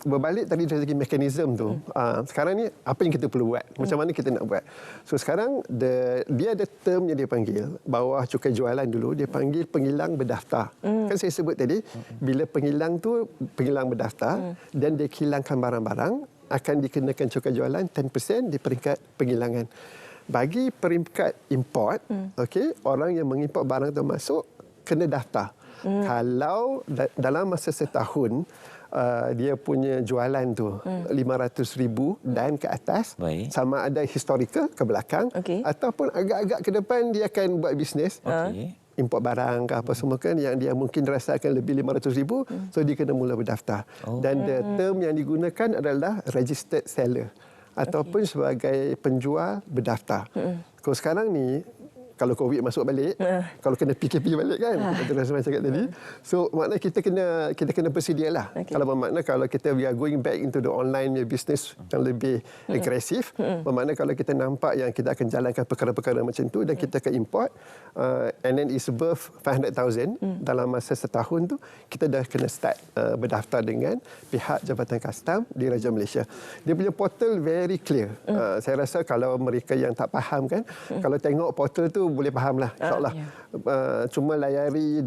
berbalik tadi dari segi mekanisme tu. Sekarang ni apa yang kita perlu buat? Macam mana kita nak buat? So sekarang dia ada term yang dia panggil bawah cukai jualan dulu dia panggil penghilang berdaftar. Kan saya sebut tadi bila penghilang berdaftar dan dia hilangkan barang-barang akan dikenakan cukai jualan 10% di peringkat penghilangan. Bagi peringkat import, okey, orang yang mengimport barang itu masuk kena daftar. Kalau dalam masa setahun dia punya jualan tu 500,000 dan ke atas, sama ada historical ke belakang ataupun agak-agak ke depan dia akan buat bisnes import barang ke apa semua kan yang dia mungkin rasakan lebih 500,000, so dia kena mula berdaftar. Dan the term yang digunakan adalah registered seller ataupun sebagai penjual berdaftar. Kalau sekarang ni kalau COVID masuk balik, kalau kena PKP balik kan, kita rasa macam tadi. So makna kita kena bersedialah. Kalau bermakna kalau kita we are going back into the online business yang lebih agresif, bermakna kalau kita nampak yang kita akan jalankan perkara-perkara macam tu dan kita akan import and then is above 500,000 dalam masa setahun tu, kita dah kena start berdaftar dengan pihak Jabatan Kastam di Raja Malaysia. Dia punya portal very clear. Saya rasa kalau mereka yang tak faham kan, kalau tengok portal tu tu boleh faham lah, insyaAllah. Cuma layari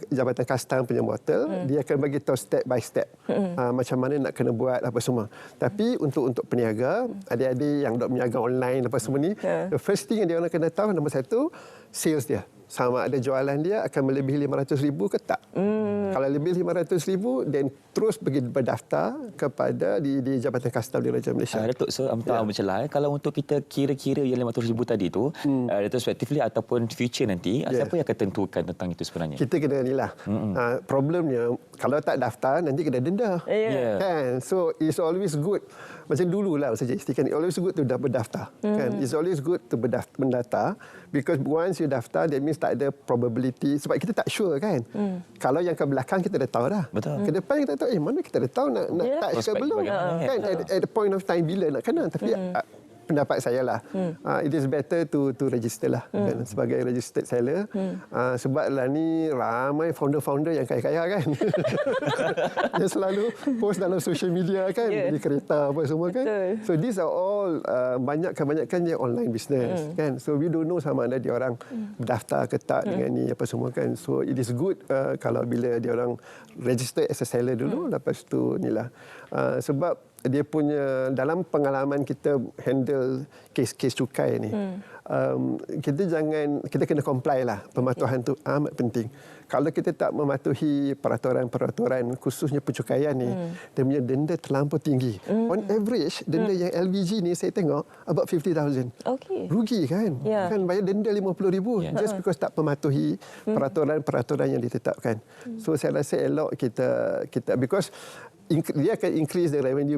Jabatan Kastam punya portal, dia akan bagi tahu step by step macam mana nak kena buat apa semua. Tapi untuk peniaga, adik-adik yang dok berniaga online apa semua ni, the first thing yang dia orang kena tahu, nombor satu, sales dia. Sama ada jualan dia akan melebihi 500,000 ke tak. Kalau lebih 500,000, then terus pergi berdaftar kepada di Jabatan Kastam di Raja Malaysia. Datuk, so bercelah. Kalau untuk kita kira-kira yang 500,000 tadi tu, retrospectively ataupun future nanti, siapa yang akan tentukan tentang itu sebenarnya? Kita kena inilah. Problemnya, kalau tak daftar, nanti kena denda. Kan? So, it's always good. Macam dululah saja istikan, it's always good to berdaftar. Kan? It's always good to mendaftar, because once you daftar, that means tak ada probability. Sebab kita tak sure kan. Kalau yang ke belakang kita dah tahu dah. Betul. Ke depan kita tahu, mana kita dah tahu nak touch ke belum. Kan? At the point of time bila nak kena. Tapi pendapat saya lah, it is better to register lah kan, sebagai registered seller. Sebab lah ni ramai founder-founder yang kaya-kaya kan. Yang selalu post dalam social media kan, di kereta apa semua kan. So these are all kebanyakan dia online business kan. So we don't know sama ada dia orang berdaftar ke tak dengan ni apa semua kan. So it is good kalau bila dia orang register as a seller dulu, lepas tu ni lah. Sebab dia punya, dalam pengalaman kita handle kes-kes cukai ni, kita kena comply lah. Pematuhan tu amat penting. Kalau kita tak mematuhi peraturan-peraturan khususnya pencukaian ni, dia punya denda terlampau tinggi. On average, denda yang LVG ni saya tengok about 50,000. Rugi kan? Kan bayar denda 50,000 just because tak mematuhi peraturan-peraturan yang ditetapkan. So saya rasa elok kita because dia akan increase the revenue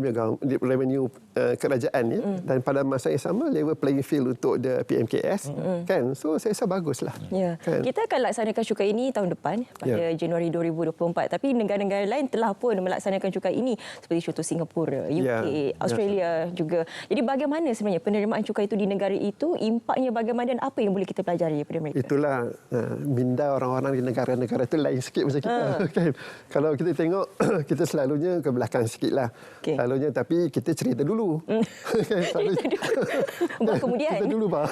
kerajaan ni, dan pada masa yang sama level playing field untuk the PMKS kan. So saya rasa baguslah. Kan? Kita akan laksanakan cukai ini tahun depan pada Januari 2024, tapi negara-negara lain telah pun melaksanakan cukai ini seperti contoh Singapura, UK, Australia juga. Jadi bagaimana sebenarnya penerimaan cukai itu di negara itu, impaknya bagaimana dan apa yang boleh kita pelajari daripada mereka? Itulah minda orang-orang di negara-negara itu lain sikit macam kita kan. Kalau kita tengok kita selalunya ke belakang sikitlah. Selalunya, tapi kita cerita dulu. Buat kemudian. Kita dulu Pak.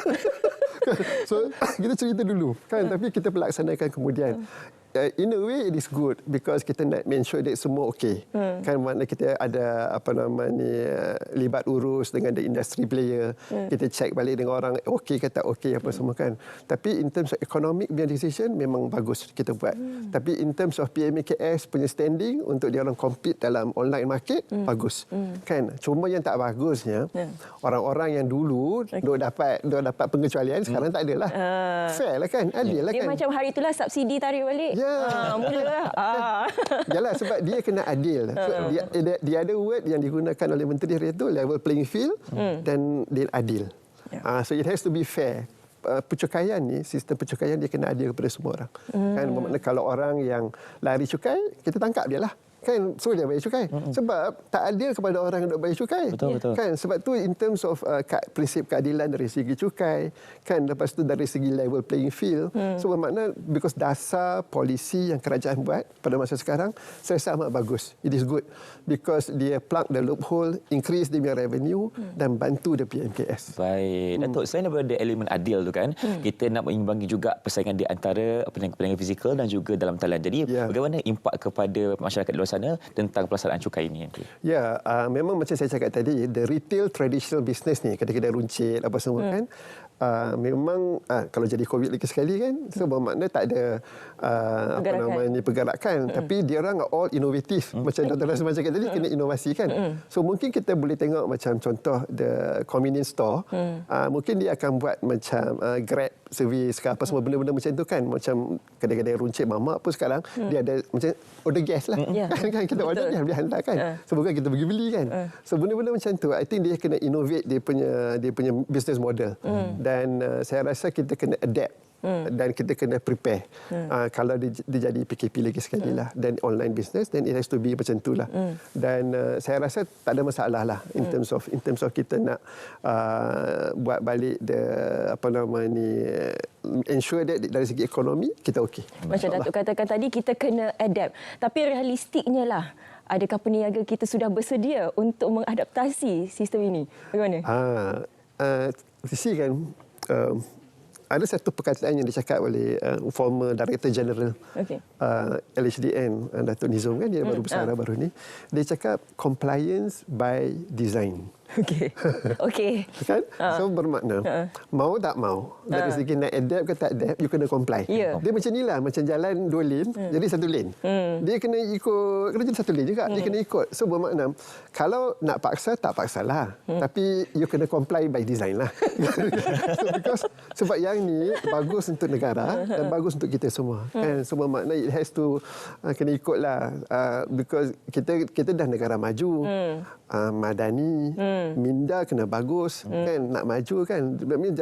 So kita cerita dulu kan, tapi kita pelaksanakan kemudian. In a way it is good because kita nak make sure that semua okey. Kan, makna kita ada libat urus dengan the industry player. Kita check balik dengan orang okey ke tak okey apa semua kan. Tapi in terms of economic punya decision memang bagus kita buat. Tapi in terms of PMKS punya standing untuk dia orang compete dalam online market bagus. Kan? Cuma yang tak bagusnya orang-orang yang dulu dok dapat pengecualian sekarang tak adalah. Fair lah kan? Adil lah kan? Dia macam hari itulah subsidi tarik balik. Mula. Yalah, sebab dia kena adil. So, dia ada word yang digunakan oleh Menteri hari itu, level playing field, dan dia adil. So it has to be fair. Pencukaian ni, sistem pencukaian dia kena adil kepada semua orang. Kan, bermakna kalau orang yang lari cukai, kita tangkap dia lah. Kan, so dia bayar cukai. Sebab tak adil kepada orang yang nak bayar cukai. Betul. Kan, sebab tu in terms of prinsip keadilan dari segi cukai, kan, lepas tu dari segi level playing field. So bermakna because dasar polisi yang kerajaan buat pada masa sekarang, saya rasa amat bagus. It is good because dia plug the loophole, increase dia punya revenue dan bantu the PMKS. Baik. Datuk, selain daripada elemen adil tu kan, kita nak mengimbangi juga persaingan di antara perniagaan fizikal dan juga dalam talian. Jadi bagaimana impak kepada masyarakat di luar sana tentang pelaksanaan cukai ini nanti? Ya, memang macam saya cakap tadi, the retail traditional business ni, kedai-kedai runcit apa semua kan, memang kalau jadi COVID lagi sekali kan, so bermakna tak ada pergerakan. Tapi dia orang all inovatif. Macam Dr. Rasman cakap tadi, kena inovasi kan. So mungkin kita boleh tengok macam contoh the convenience store, mungkin dia akan buat macam Grab service ke apa semua benda-benda macam tu kan. Macam kedai-kedai runcit mamak pun sekarang dia ada macam order gas lah. Kan kita order dia hantar kan. So bukan kita pergi beli kan. So benda-benda macam tu, I think dia kena innovate dia punya business model. Dan saya rasa kita kena adapt dan kita kena prepare. Kalau dia jadi PKP lagi sekali lah, dan online business, then it has to be macam tu lah. Dan saya rasa tak ada masalah lah in terms of kita nak buat balik ensure that dari segi ekonomi kita okey. Macam Datuk katakan tadi, kita kena adapt. Tapi realistiknya lah, adakah peniaga kita sudah bersedia untuk mengadaptasi sistem ini? Bagaimana? Sisi kan, ada satu perkataan yang dicakap oleh former Director General LHDN, Datuk Nizam kan, dia baru bersara baru ni. Dia cakap compliance by design. Okey. Kan? So bermakna mau tak mau dari segi nak adapt ke tak adapt, you kena comply. Dia macam ni lah, macam jalan 2 lane jadi 1 lane. Dia kena ikut, kena jadi 1 lane juga. Dia kena ikut. So bermakna kalau nak paksa tak paksalah. Tapi you kena comply by design lah. Sebab yang ni bagus untuk negara dan bagus untuk kita semua. Kan? So bermakna it has to kena ikutlah because kita dah negara maju. Madani, minda kena bagus kan, nak maju kan.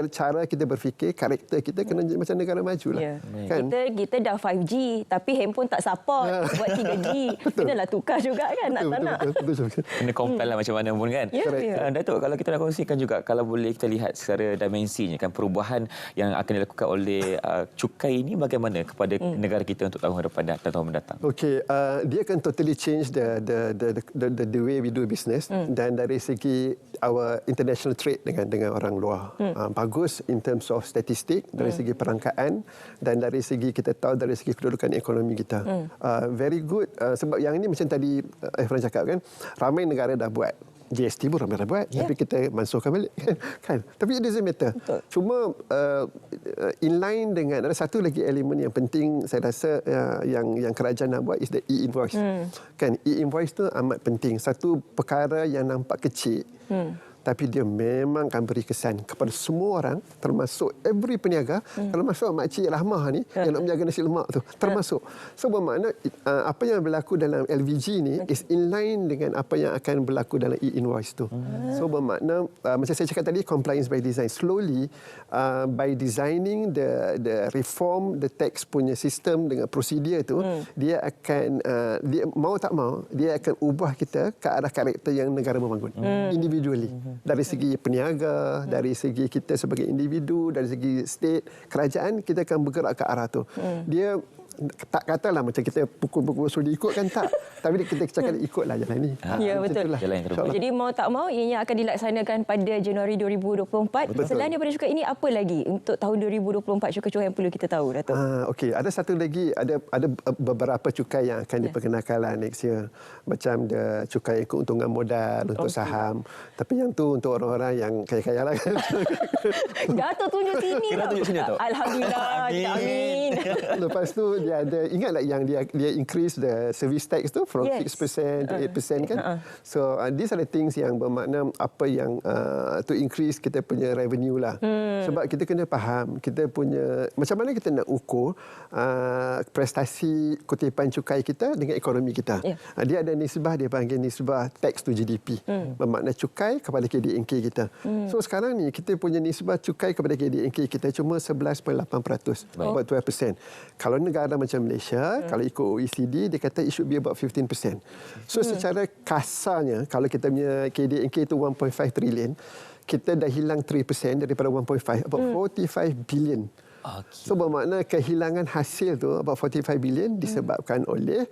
Cara kita berfikir, karakter kita kena macam negara maju lah. Kan? Kita dah 5G tapi handphone tak support buat 3G. Kenalah tukar juga kan, nak. Betul. Kena comply lah macam mana pun kan. Datuk, kalau kita nak kongsikan juga, kalau boleh kita lihat secara dimensinya kan, perubahan yang akan dilakukan oleh cukai ini bagaimana kepada negara kita untuk tahun depan dan tahun mendatang. Okey, dia akan totally change the way we do business. Dan dari segi our international trade dengan orang luar, bagus in terms of statistik, dari segi perangkaan dan dari segi kita tahu dari segi kedudukan ekonomi kita. Very good, sebab yang ini macam tadi Efran cakap kan, ramai negara dah buat. GST pun ramai dah buat, tapi kita mansuhkan balik kan. Tapi it doesn't matter. Cuma in line dengan ada satu lagi elemen yang penting saya rasa yang kerajaan nak buat is the e-invoice. Kan, e-invoice tu amat penting. Satu perkara yang nampak kecil, tapi dia memang akan beri kesan kepada semua orang, termasuk every peniaga, termasuk makcik Rahmah ni yang nak menjaga nasi lemak tu, termasuk. So bermakna apa yang berlaku dalam LVG ni is in line dengan apa yang akan berlaku dalam e-invoice tu. So bermakna macam saya cakap tadi, compliance by design. Slowly by designing the reform the tax punya sistem dengan prosedur tu, dia akan dia mau tak mau dia akan ubah kita ke arah karakter yang negara membangun individually. Dari segi peniaga, dari segi kita sebagai individu, dari segi state, kerajaan, kita akan bergerak ke arah tu. Dia tak katalah macam kita pukul-pukul suruh diikutkan, tak. Tapi kita cakap ikutlah jalan ni. Ya, betul. Jadi mau tak mau ianya akan dilaksanakan pada Januari 2024. Selain daripada cukai ini, apa lagi untuk tahun 2024 cukai-cukai yang perlu kita tahu, Datuk? Okey, ada satu lagi, ada beberapa cukai yang akan diperkenalkan lah next year. Macam the cukai keuntungan modal untuk saham. Tapi yang tu untuk orang-orang yang kaya-kaya lah kan. Datuk tunjuk sini. Alhamdulillah. Amin. Lepas tu dia ada, ingatlah yang dia increase the service tax tu from 6% to 8% kan. So these are the things yang bermakna apa yang to increase kita punya revenue lah. Sebab kita kena faham kita punya macam mana kita nak ukur prestasi kutipan cukai kita dengan ekonomi kita. Dia ada nisbah, dia panggil nisbah tax to GDP. Bermakna cukai kepada KDNK kita. So sekarang ni kita punya nisbah cukai kepada KDNK kita cuma 11.8%, about 12%. Kalau negara macam Malaysia, kalau ikut OECD, dia kata it should be about 15%. So secara kasarnya, kalau kita punya KDNK itu 1.5 trilion, kita dah hilang 3% daripada 1.5, about 45 billion. So bermakna kehilangan hasil tu about 45 billion disebabkan oleh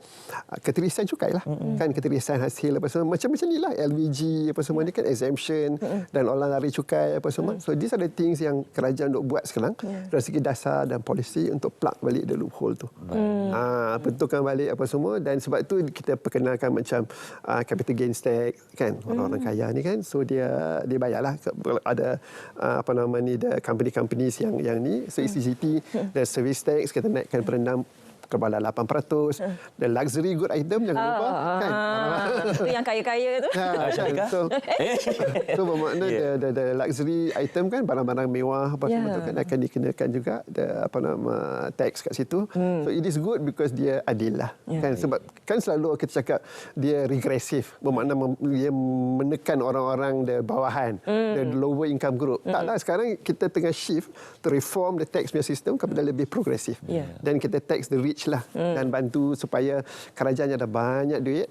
ketirisan cukai lah. Kan ketirisan hasil apa semua macam-macam ni lah, LVG apa semua ni kan, exemption dan orang lari cukai apa semua. So these are the things yang kerajaan nak buat sekarang dari segi dasar dan polisi untuk plug balik the loophole tu. Betulkan balik apa semua, dan sebab tu kita perkenalkan macam capital gains tax kan, orang-orang kaya ni kan, so dia bayarlah ada apa nama ni, the companies yang ni. So CGT dan service tax kita naikkan pada 6 kepada 8%. Dan luxury good item jangan lupa kan. Itu yang kaya-kaya tu. So bermakna the luxury item kan, barang-barang mewah apa semua tu kan akan dikenakan juga apa nama tax kat situ. So it is good because dia adil lah kan, sebab kan selalu kita cakap dia regresif, bermakna dia menekan orang-orang the bawahan, the lower income group. Taklah, sekarang kita tengah shift to reform the tax punya system kepada lebih progresif. Dan kita tax the rich reach lah dan bantu supaya kerajaan ada banyak duit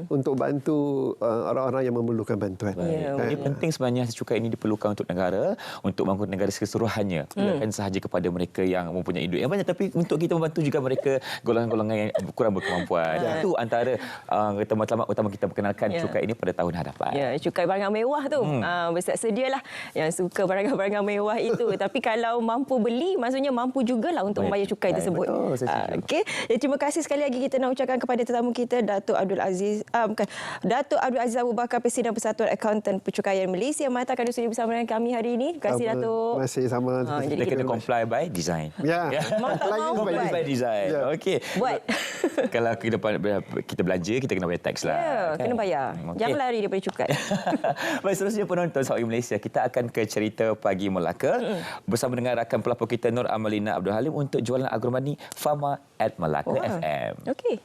untuk bantu orang-orang yang memerlukan bantuan. Ini penting sebenarnya cukai ini diperlukan untuk negara, untuk membangun negara keseluruhannya. Bukan sahaja kepada mereka yang mempunyai duit yang banyak, tapi untuk kita membantu juga mereka golongan-golongan yang kurang berkemampuan. Itu antara matlamat utama kita perkenalkan cukai ini pada tahun hadapan. Ya, cukai barang mewah tu. Bersedia sedialah yang suka barang-barang mewah itu. Tapi kalau mampu beli, maksudnya mampu jugalah untuk membayar cukai tersebut. Okey. Terima kasih sekali lagi kita nak ucapkan kepada tetamu kita, Datuk Abdul Aziz Abu Bakar, Presiden Persatuan Akaunten Percukaian Malaysia, mengatakan sudah bersama dengan kami hari ini. Terima kasih, Datuk. Terima kasih, sama. Jadi kita comply by design. Comply by design. Okey. Buat. Kalau kita belanja, kita kena bayar tax lah. Ya, kena bayar. Jangan lari daripada cukai. Baik, seterusnya penonton Sahabat Malaysia, kita akan ke cerita Pagi Melaka bersama dengan rakan pelapor kita Nur Amalina Abdul Halim untuk jualan agromani Fama at Melaka FM. Okey.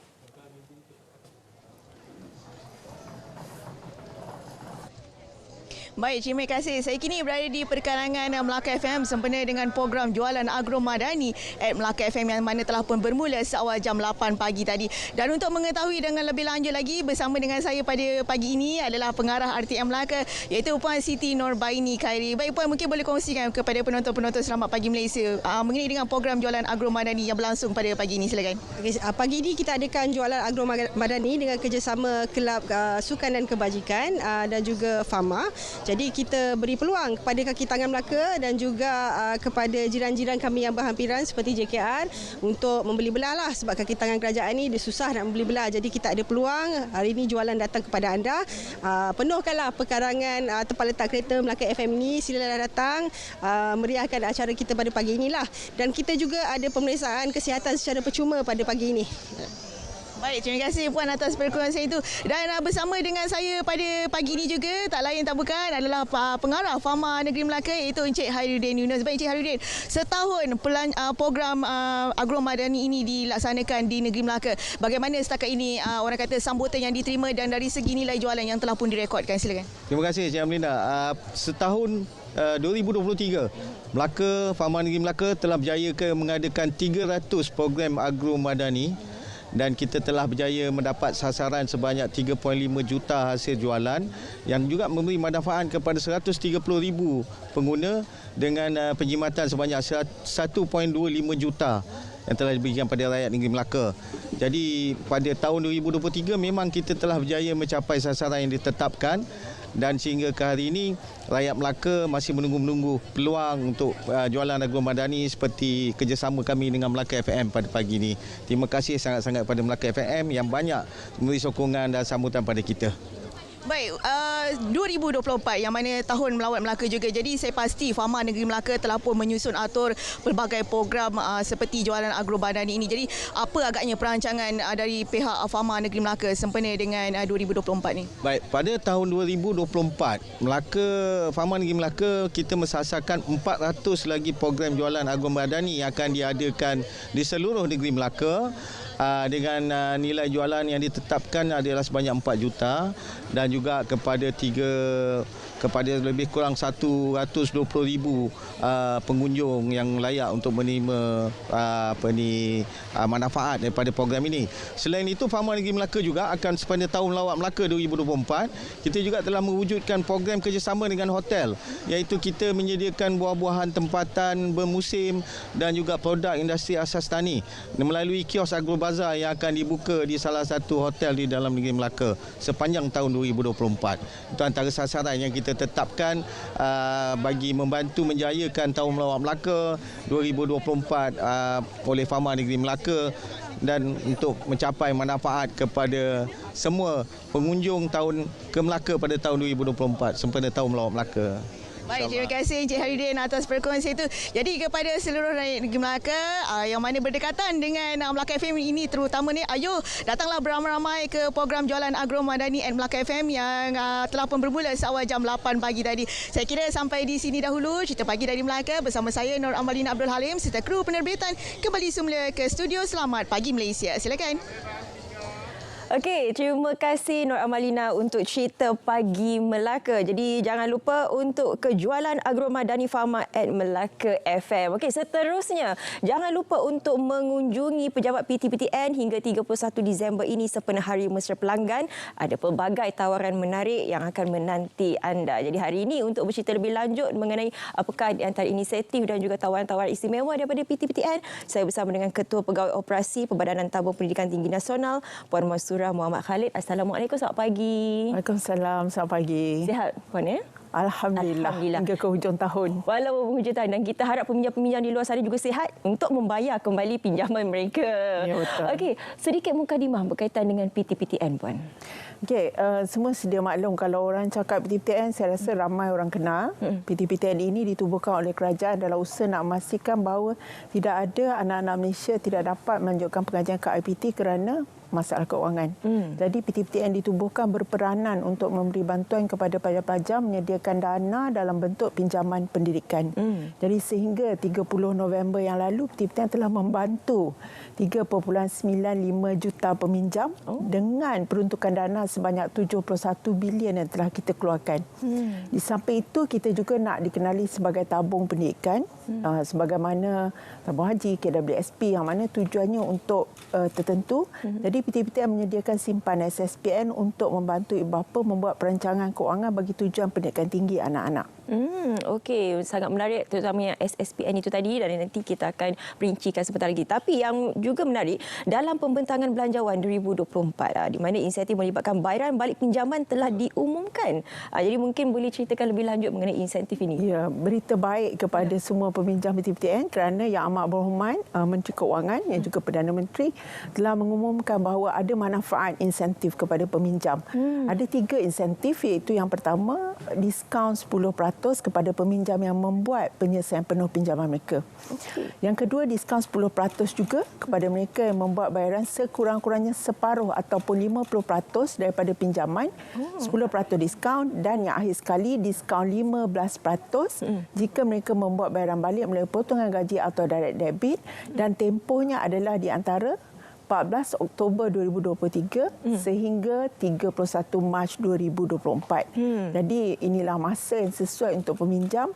Baik, terima kasih. Saya kini berada di perkarangan Melaka FM sempena dengan program jualan Agro Madani at Melaka FM yang mana telah pun bermula seawal jam 8 pagi tadi. Dan untuk mengetahui dengan lebih lanjut lagi, bersama dengan saya pada pagi ini adalah pengarah RTM Melaka, iaitu Puan Siti Norbaini Khairi. Baik Puan, mungkin boleh kongsikan kepada penonton-penonton Selamat Pagi Malaysia mengenai dengan program jualan Agro Madani yang berlangsung pada pagi ini. Silakan. Pagi ini kita adakan jualan Agro Madani dengan kerjasama Kelab Sukan dan Kebajikan dan juga Fama. Jadi kita beri peluang kepada kaki tangan Melaka dan juga kepada jiran-jiran kami yang berhampiran seperti JKR untuk membeli belah lah, sebab kaki tangan kerajaan ni dia susah nak membeli belah. Jadi kita ada peluang hari ini jualan datang kepada anda. Penuhkanlah perkarangan tempat letak kereta Melaka FM ini. Silalah datang meriahkan acara kita pada pagi inilah. Dan kita juga ada pemeriksaan kesihatan secara percuma pada pagi ini. Baik, terima kasih Puan atas perkongsian itu. Dan bersama dengan saya pada pagi ini juga, tak lain tak bukan adalah pengarah Fama Negeri Melaka, iaitu Encik Hairudin Yunus. Baik Encik Hairudin, setahun program Agro Madani ini dilaksanakan di Negeri Melaka. Bagaimana setakat ini orang kata sambutan yang diterima dan dari segi nilai jualan yang telah pun direkodkan? Silakan. Terima kasih Cik Amelinda. Setahun 2023, Melaka, Fama Negeri Melaka telah berjaya mengadakan 300 program Agro Madani. Dan kita telah berjaya mendapat sasaran sebanyak 3.5 juta hasil jualan yang juga memberi manfaat kepada 130,000 pengguna dengan penjimatan sebanyak 1.25 juta yang telah diberikan pada rakyat negeri Melaka. Jadi pada tahun 2023 memang kita telah berjaya mencapai sasaran yang ditetapkan, dan sehingga ke hari ini rakyat Melaka masih menunggu peluang untuk jualan Agro Madani seperti kerjasama kami dengan Melaka FM pada pagi ini. Terima kasih sangat-sangat kepada Melaka FM yang banyak memberi sokongan dan sambutan pada kita. Baik, 2024 yang mana tahun melawat Melaka juga. Jadi saya pasti Fama Negeri Melaka telah pun menyusun atur pelbagai program seperti jualan Agro Madani ini. Jadi apa agaknya perancangan dari pihak Fama Negeri Melaka sempena dengan 2024 ni? Baik, pada tahun 2024 Fama Negeri Melaka kita mensasarkan 400 lagi program jualan Agro Madani yang akan diadakan di seluruh negeri Melaka. Dengan nilai jualan yang ditetapkan adalah sebanyak 4 juta dan juga kepada lebih kurang 120,000 pengunjung yang layak untuk menerima manfaat daripada program ini. Selain itu, Fama Negeri Melaka juga akan sepanjang tahun Lawak Melaka 2024, kita juga telah mewujudkan program kerjasama dengan hotel, iaitu kita menyediakan buah-buahan tempatan bermusim dan juga produk industri asas tani melalui kios Agrobazar yang akan dibuka di salah satu hotel di dalam negeri Melaka sepanjang tahun 2024. Itu antara sasaran yang kita tetapkan bagi membantu menjayakan Tahun Melawat Melaka 2024 oleh Fama Negeri Melaka, dan untuk mencapai manfaat kepada semua pengunjung tahun ke Melaka pada tahun 2024 sempena Tahun Melawat Melaka. Baik, terima kasih Encik Hairudin atas perkongsian itu. Jadi kepada seluruh rakyat negeri Melaka yang mana berdekatan dengan Melaka FM ini terutama ni, ayo datanglah beramai-ramai ke program jualan Agro Madani at Melaka FM yang telah pun bermula seawal jam 8 pagi tadi. Saya kira sampai di sini dahulu cerita pagi dari Melaka bersama saya Nur Amalina Abdul Halim serta kru penerbitan kembali semula ke studio Selamat Pagi Malaysia. Silakan. Okey, terima kasih Nur Amalina untuk cerita Pagi Melaka. Jadi jangan lupa untuk kejualan Agromadani Pharma at Melaka FM. Okey, seterusnya jangan lupa untuk mengunjungi pejabat PTPTN hingga 31 Disember ini sempena Hari Mesra Pelanggan. Ada pelbagai tawaran menarik yang akan menanti anda. Jadi hari ini untuk bercerita lebih lanjut mengenai apakah di antara inisiatif dan juga tawaran-tawaran istimewa daripada PTPTN, saya bersama dengan Ketua Pegawai Operasi Perbadanan Tabung Pendidikan Tinggi Nasional, Puan Masura Muhammad Khalid. Assalamualaikum, selamat pagi. Waalaikumsalam, selamat pagi. Sihat, Puan ya? Alhamdulillah. Hingga ke hujung tahun. Walaupun hujung tahun, dan kita harap peminjam-peminjam di luar sana juga sihat untuk membayar kembali pinjaman mereka. Ya, betul. Okey, sedikit mukadimah berkaitan dengan PTPTN, Puan. Okey, semua sedia maklum kalau orang cakap PTPTN, saya rasa ramai orang kenal. PTPTN ini ditubuhkan oleh kerajaan dalam usaha nak memastikan bahawa tidak ada anak-anak Malaysia tidak dapat melanjutkan pengajian ke IPT kerana masalah keuangan. Jadi PTPTN ditubuhkan berperanan untuk memberi bantuan kepada pelajar-pelajar menyediakan dana dalam bentuk pinjaman pendidikan. Jadi sehingga 30 November yang lalu PTPTN telah membantu 3.95 juta peminjam dengan peruntukan dana sebanyak 71 bilion yang telah kita keluarkan. Di samping itu kita juga nak dikenali sebagai tabung pendidikan sebagaimana tabung haji, KWSP yang mana tujuannya untuk tertentu. Jadi PTPTN menyediakan simpan SSPN untuk membantu ibu bapa membuat perancangan keuangan bagi tujuan pendidikan tinggi anak-anak. Okey, sangat menarik terutamanya SSPN itu tadi, dan nanti kita akan perincikan sebentar lagi. Tapi yang juga menarik dalam pembentangan belanjawan 2024 di mana insentif melibatkan bayaran balik pinjaman telah diumumkan. Jadi mungkin boleh ceritakan lebih lanjut mengenai insentif ini. Ya, berita baik kepada semua peminjam PTPTN kerana Yang Amat Berhormat Menteri Keuangan yang juga Perdana Menteri telah mengumumkan bahawa ada manfaat insentif kepada peminjam. Ada 3 insentif, iaitu yang pertama diskaun 10% kepada peminjam yang membuat penyelesaian penuh pinjaman mereka. Yang kedua diskaun 10% juga kepada mereka yang membuat bayaran sekurang-kurangnya separuh ataupun 50% daripada pinjaman. 10% diskaun, dan yang akhir sekali diskaun 15% jika mereka membuat bayaran balik melalui potongan gaji atau direct debit, dan tempohnya adalah di antara 14 Oktober 2023 sehingga 31 Mac 2024. Jadi inilah masa yang sesuai untuk peminjam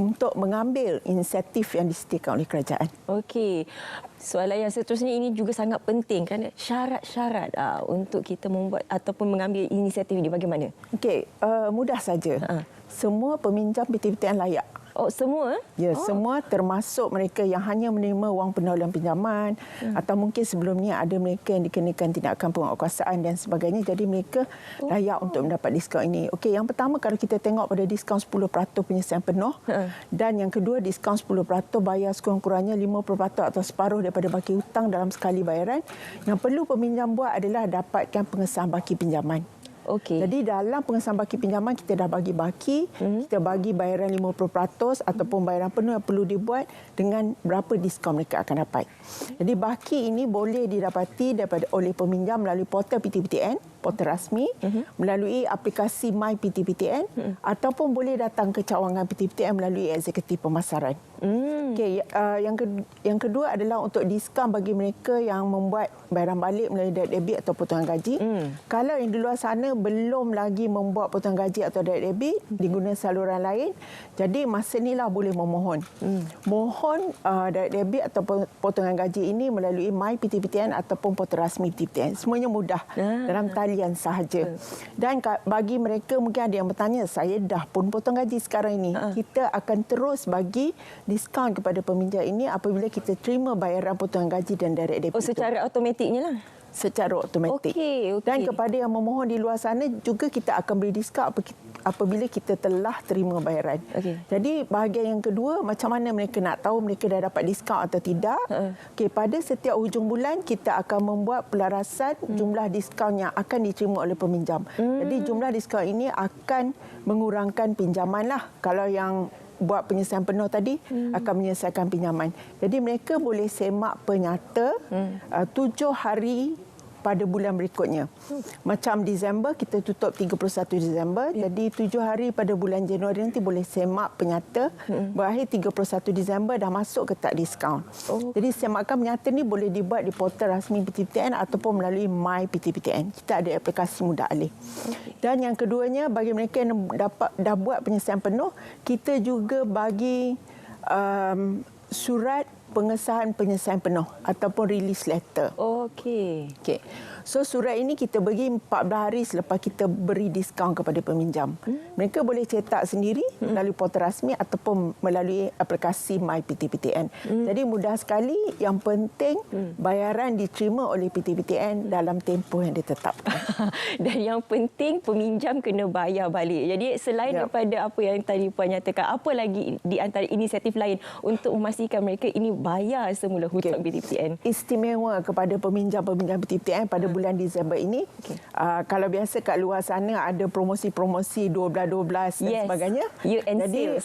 untuk mengambil insentif yang disediakan oleh kerajaan. Okey. Soalan yang seterusnya ini juga sangat penting kerana syarat-syarat untuk kita membuat ataupun mengambil inisiatif ini bagaimana? Okey, mudah saja. Semua peminjam PTPTN layak. Oh, semua? Ya, semua termasuk mereka yang hanya menerima wang pendahuluan pinjaman atau mungkin sebelumnya ada mereka yang dikenakan tindakan penguatkuasaan dan sebagainya. Jadi mereka layak untuk mendapat diskaun ini. Okey, yang pertama kalau kita tengok pada diskaun 10% penyelesaian penuh dan yang kedua diskaun 10% bayar sekurang-kurangnya 50% atau separuh daripada baki hutang dalam sekali bayaran. Yang perlu peminjam buat adalah dapatkan pengesahan baki pinjaman. Okey. Jadi dalam pengesahan baki pinjaman kita dah bagi baki, kita bagi bayaran 50% ataupun bayaran penuh yang perlu dibuat dengan berapa diskaun mereka akan dapat. Jadi baki ini boleh didapati daripada oleh peminjam melalui portal PTPTN, portal rasmi, melalui aplikasi My PTPTN ataupun boleh datang ke cawangan PTPTN melalui eksekutif pemasaran. Okey, yang kedua adalah untuk diskaun bagi mereka yang membuat bayaran balik melalui direct debit atau potongan gaji. Kalau yang di luar sana belum lagi membuat potongan gaji atau direct debit, digunakan saluran lain, jadi masa inilah boleh memohon. Mohon direct debit atau potongan gaji ini melalui My PTPTN ataupun portal rasmi PTPTN. Semuanya mudah dalam talian sahaja. Dan bagi mereka mungkin ada yang bertanya, saya dah pun potong gaji sekarang ini. Kita akan terus bagi diskaun kepada peminjam ini apabila kita terima bayaran potongan gaji dan direct debit. Oh, secara automatiknya lah. Secara automatik. Okey. Dan kepada yang memohon di luar sana juga kita akan beri diskaun apabila kita telah terima bayaran. Jadi bahagian yang kedua, macam mana mereka nak tahu mereka dah dapat diskaun atau tidak? Okey, pada setiap hujung bulan kita akan membuat pelarasan jumlah diskaun yang akan diterima oleh peminjam. Jadi jumlah diskaun ini akan mengurangkan pinjaman lah. Kalau yang buat penyelesaian penuh tadi akan menyelesaikan pinjaman. Jadi mereka boleh semak penyata 7 hari pada bulan berikutnya. Macam Disember kita tutup 31 Disember. Jadi 7 hari pada bulan Januari nanti boleh semak penyata. Berakhir 31 Disember dah masuk ke tak diskaun. Jadi semakan penyata ni boleh dibuat di portal rasmi PTPTN ataupun melalui My PTPTN. Kita ada aplikasi mudah alih. Dan yang keduanya bagi mereka yang dah buat penyelesaian penuh, kita juga bagi surat pengesahan penyelesaian penuh ataupun release letter. Okey. So surat ini kita bagi 14 hari selepas kita beri diskaun kepada peminjam. Mereka boleh cetak sendiri melalui portal rasmi ataupun melalui aplikasi My PTPTN. Jadi mudah sekali, yang penting bayaran diterima oleh PTPTN dalam tempoh yang ditetapkan. Dan yang penting peminjam kena bayar balik. Jadi selain daripada apa yang tadi Puan nyatakan, apa lagi di antara inisiatif lain untuk memastikan mereka ini bayar semula hutang PTPTN? Istimewa kepada peminjam-peminjam PTPTN pada bulan Disember ini. Kalau biasa kat luar sana ada promosi-promosi 12-12 dan sebagainya. Jadi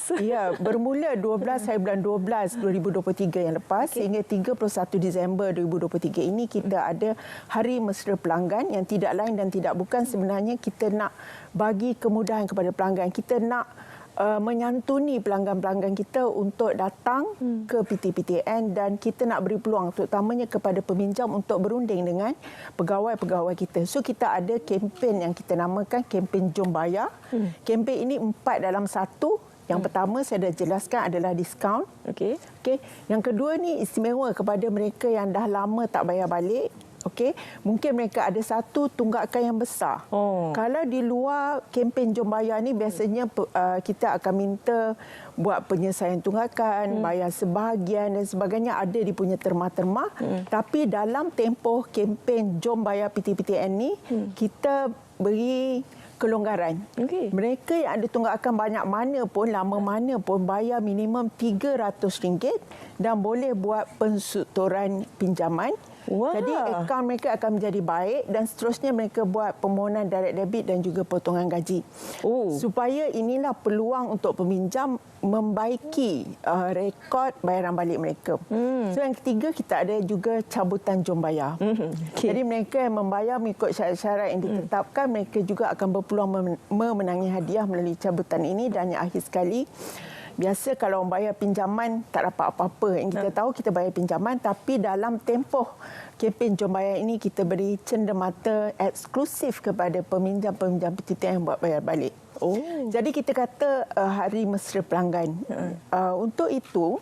bermula 12 hari bulan 12 2023 yang lepas sehingga 31 Disember 2023 ini kita ada Hari Mesra Pelanggan yang tidak lain dan tidak bukan sebenarnya kita nak bagi kemudahan kepada pelanggan. Kita nak menyantuni pelanggan-pelanggan kita untuk datang ke PTPTN dan kita nak beri peluang terutamanya kepada peminjam untuk berunding dengan pegawai-pegawai kita. So kita ada kempen yang kita namakan kempen Jom Bayar. Kempen ini 4 dalam 1. Yang pertama saya dah jelaskan adalah diskaun. Okey. Yang kedua ni istimewa kepada mereka yang dah lama tak bayar balik. Mungkin mereka ada satu tunggakan yang besar. Kalau di luar kempen Jom Bayar ni biasanya kita akan minta buat penyelesaian tunggakan, bayar sebahagian dan sebagainya, ada di punya terma-terma. Tapi dalam tempoh kempen Jom Bayar PTPTN ni kita beri kelonggaran. Mereka yang ada tunggakan banyak mana pun, lama mana pun, bayar minimum RM300 dan boleh buat pensutoran pinjaman. Jadi akaun mereka akan menjadi baik dan seterusnya mereka buat permohonan direct debit dan juga potongan gaji. Supaya inilah peluang untuk peminjam membaiki rekod bayaran balik mereka. So yang ketiga kita ada juga cabutan Jom Bayar. Jadi mereka yang membayar mengikut syarat-syarat yang ditetapkan, mereka juga akan berpeluang memenangi hadiah melalui cabutan ini. Dan yang akhir sekali, biasa kalau membayar pinjaman tak dapat apa-apa. Yang kita tahu kita bayar pinjaman, tapi dalam tempoh kempen Jom Bayar ini kita beri cenderamata eksklusif kepada peminjam-peminjam PTPTN yang buat bayar balik. Jadi kita kata Hari Mesra Pelanggan. Untuk itu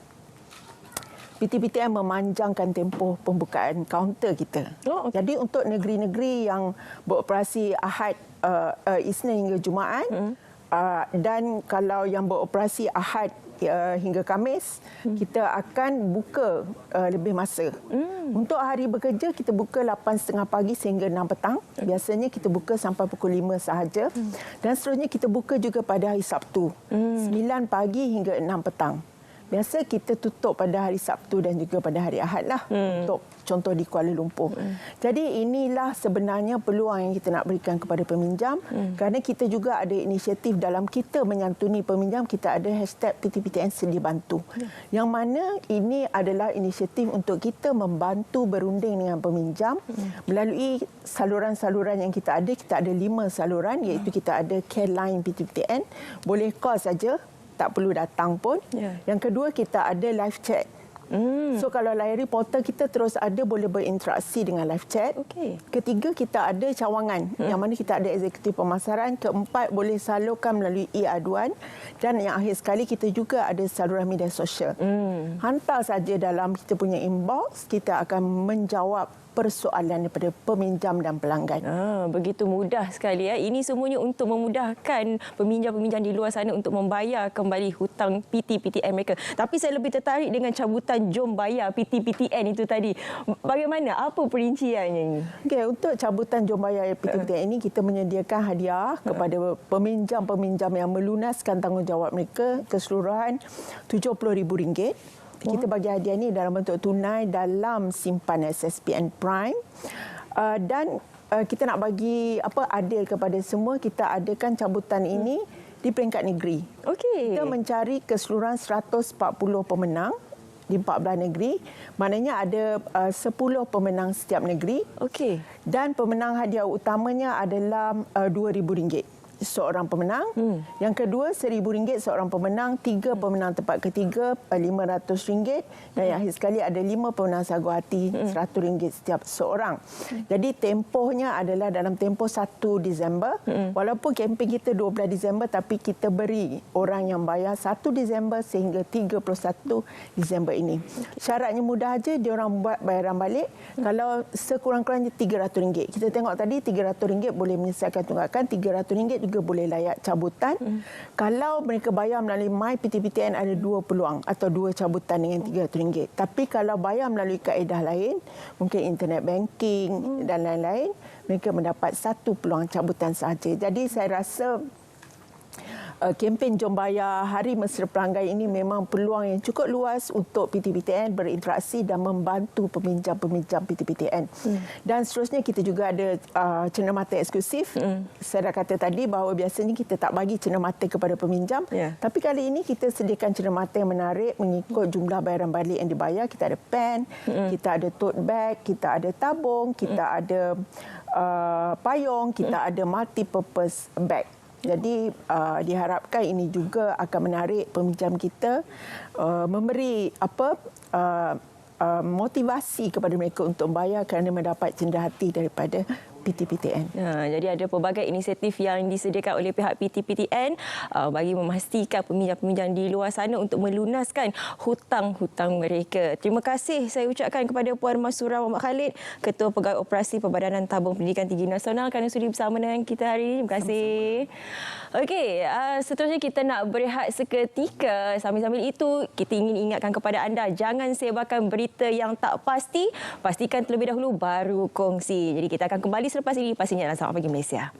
PTPTN memanjangkan tempoh pembukaan kaunter kita. Jadi untuk negeri-negeri yang beroperasi Ahad, Isnin hingga Jumaat, dan kalau yang beroperasi Ahad hingga Khamis, kita akan buka lebih masa. Untuk hari bekerja kita buka 8.30 pagi sehingga 6 petang. Biasanya kita buka sampai pukul 5 sahaja. Dan seterusnya kita buka juga pada hari Sabtu 9 pagi hingga 6 petang. Biasa kita tutup pada hari Sabtu dan juga pada hari Ahad lah, untuk contoh di Kuala Lumpur. Jadi inilah sebenarnya peluang yang kita nak berikan kepada peminjam, kerana kita juga ada inisiatif dalam kita menyantuni peminjam. Kita ada hashtag PTPTN Sedia Bantu, yang mana ini adalah inisiatif untuk kita membantu berunding dengan peminjam melalui saluran-saluran yang kita ada. Kita ada 5 saluran, iaitu kita ada Care Line PTPTN, boleh call saja, tak perlu datang pun. Yang kedua, kita ada live chat. So kalau layari portal kita terus ada, boleh berinteraksi dengan live chat. Ketiga, kita ada cawangan, yang mana kita ada eksekutif pemasaran. Keempat, boleh salurkan melalui e-aduan. Dan yang akhir sekali, kita juga ada saluran media sosial. Hantar saja dalam kita punya inbox, kita akan menjawab persoalan daripada peminjam dan pelanggan. Begitu mudah sekali ya. Ini semuanya untuk memudahkan peminjam-peminjam di luar sana untuk membayar kembali hutang PTPTN mereka. Tapi saya lebih tertarik dengan cabutan Jom Bayar PTPTN itu tadi. Bagaimana? Apa perinciannya ini? Untuk cabutan Jom Bayar PTPTN ini, kita menyediakan hadiah kepada peminjam-peminjam yang melunaskan tanggungjawab mereka keseluruhan RM70,000. Kita bagi hadiah ini dalam bentuk tunai dalam simpanan SSPN Prime. Dan kita nak bagi adil kepada semua, kita adakan cabutan ini di peringkat negeri. Kita mencari keseluruhan 140 pemenang di 14 negeri. Maknanya ada 10 pemenang setiap negeri. Okey. Dan pemenang hadiah utamanya adalah RM2,000 seorang pemenang. Yang kedua RM1,000 seorang pemenang, 3 pemenang tempat ketiga RM500 dan yang akhir sekali ada 5 pemenang sagu hati RM100 setiap seorang. Jadi tempohnya adalah dalam tempoh 1 Disember. Walaupun kempen kita 12 Disember tapi kita beri orang yang bayar 1 Disember sehingga 31 Disember ini. Syaratnya mudah aja, dia orang buat bayaran balik. Kalau sekurang-kurangnya RM300. Kita tengok tadi RM300 boleh menyelesaikan tunggakan, RM300 juga boleh layak cabutan. Kalau mereka bayar melalui MyPTPTN ada 2 peluang atau 2 cabutan dengan RM300. Tapi kalau bayar melalui kaedah lain, mungkin internet banking dan lain-lain, mereka mendapat 1 peluang cabutan sahaja. Jadi saya rasa kempen Jom Bayar Hari Mesra Pelanggan ini memang peluang yang cukup luas untuk PTPTN berinteraksi dan membantu peminjam-peminjam PTPTN. Dan seterusnya kita juga ada cenderamata eksklusif. Saya dah kata tadi bahawa biasanya kita tak bagi cenderamata kepada peminjam. Tapi kali ini kita sediakan cenderamata yang menarik mengikut jumlah bayaran balik yang dibayar. Kita ada pen, kita ada tote bag, kita ada tabung, kita ada payung, kita ada multi-purpose bag. Jadi diharapkan ini juga akan menarik peminjam kita, memberi motivasi kepada mereka untuk membayar kerana mendapat cenderahati daripada PTPTN. Jadi ada pelbagai inisiatif yang disediakan oleh pihak PTPTN bagi memastikan peminjam-peminjam di luar sana untuk melunaskan hutang-hutang mereka. Terima kasih saya ucapkan kepada Puan Masura Muhammad Khalid, Ketua Pegawai Operasi Perbadanan Tabung Pendidikan Tinggi Nasional kerana sudi bersama dengan kita hari ini. Terima kasih. Okey, seterusnya kita nak berehat seketika. Sambil-sambil itu, kita ingin ingatkan kepada anda, jangan sebarkan berita yang tak pasti. Pastikan terlebih dahulu baru kongsi. Jadi kita akan kembali selepas ini. Pastinya dalam Selamat Pagi Malaysia.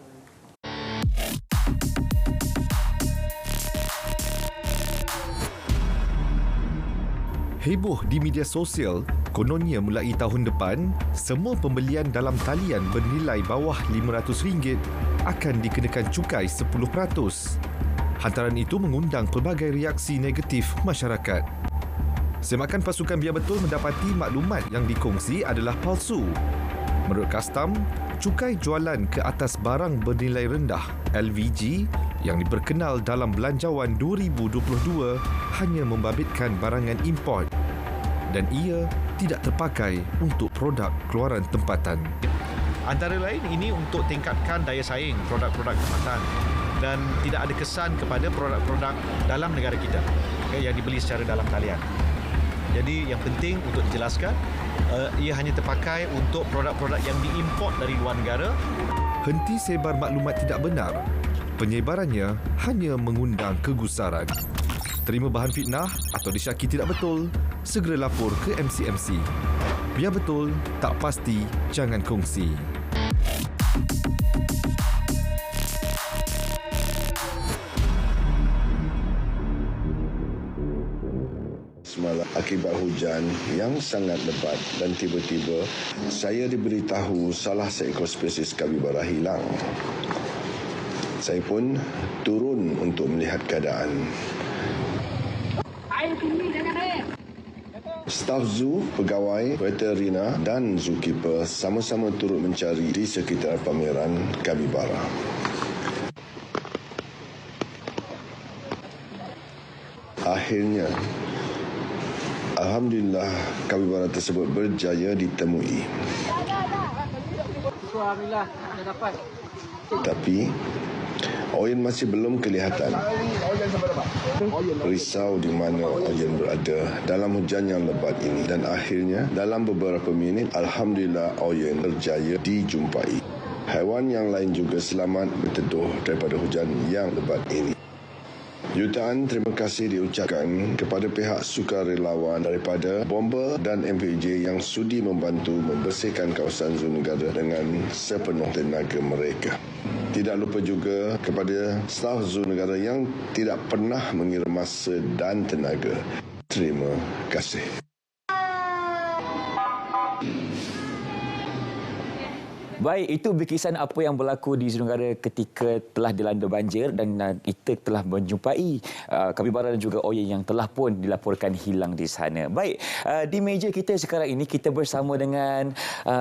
Heboh di media sosial, kononnya mulai tahun depan, semua pembelian dalam talian bernilai bawah RM500 akan dikenakan cukai 10%. Hantaran itu mengundang pelbagai reaksi negatif masyarakat. Semakan pasukan Biar Betul mendapati maklumat yang dikongsi adalah palsu. Menurut Kastam, cukai jualan ke atas barang bernilai rendah (LVG) yang diperkenal dalam Belanjawan 2022 hanya membabitkan barangan import dan ia tidak terpakai untuk produk keluaran tempatan. Antara lain ini untuk tingkatkan daya saing produk-produk tempatan dan tidak ada kesan kepada produk-produk dalam negara kita yang dibeli secara dalam talian. Jadi yang penting untuk dijelaskan, ia hanya terpakai untuk produk-produk yang diimport dari luar negara. Henti sebar maklumat tidak benar. Penyebarannya hanya mengundang kegusaran. Terima bahan fitnah atau disyaki tidak betul, segera lapor ke MCMC. Biar betul, tak pasti, jangan kongsi. Semalam akibat hujan yang sangat lebat dan tiba-tiba saya diberitahu salah seekor spesies kapibara hilang. Saya pun turun untuk melihat keadaan. Staf zoo, pegawai, veterina dan zookeeper sama-sama turut mencari di sekitar pameran kapibara. Akhirnya, alhamdulillah, kapibara tersebut berjaya ditemui. Alhamdulillah, dah dapat. Tapi Oyen masih belum kelihatan. Risau di mana Oyen berada dalam hujan yang lebat ini. Dan akhirnya dalam beberapa minit, alhamdulillah Oyen berjaya dijumpai. Haiwan yang lain juga selamat berteduh daripada hujan yang lebat ini. Jutaan terima kasih diucapkan kepada pihak sukarelawan daripada Bomber dan MPJ yang sudi membantu membersihkan kawasan zoo negara dengan sepenuh tenaga mereka. Tidak lupa juga kepada staf zoo negara yang tidak pernah mengira masa dan tenaga. Terima kasih. Baik, itu berkisah apa yang berlaku di Seluruh Negara ketika telah dilanda banjir dan kita telah menjumpai kapibara dan juga oyeng yang telah pun dilaporkan hilang di sana. Baik, di meja kita sekarang ini kita bersama dengan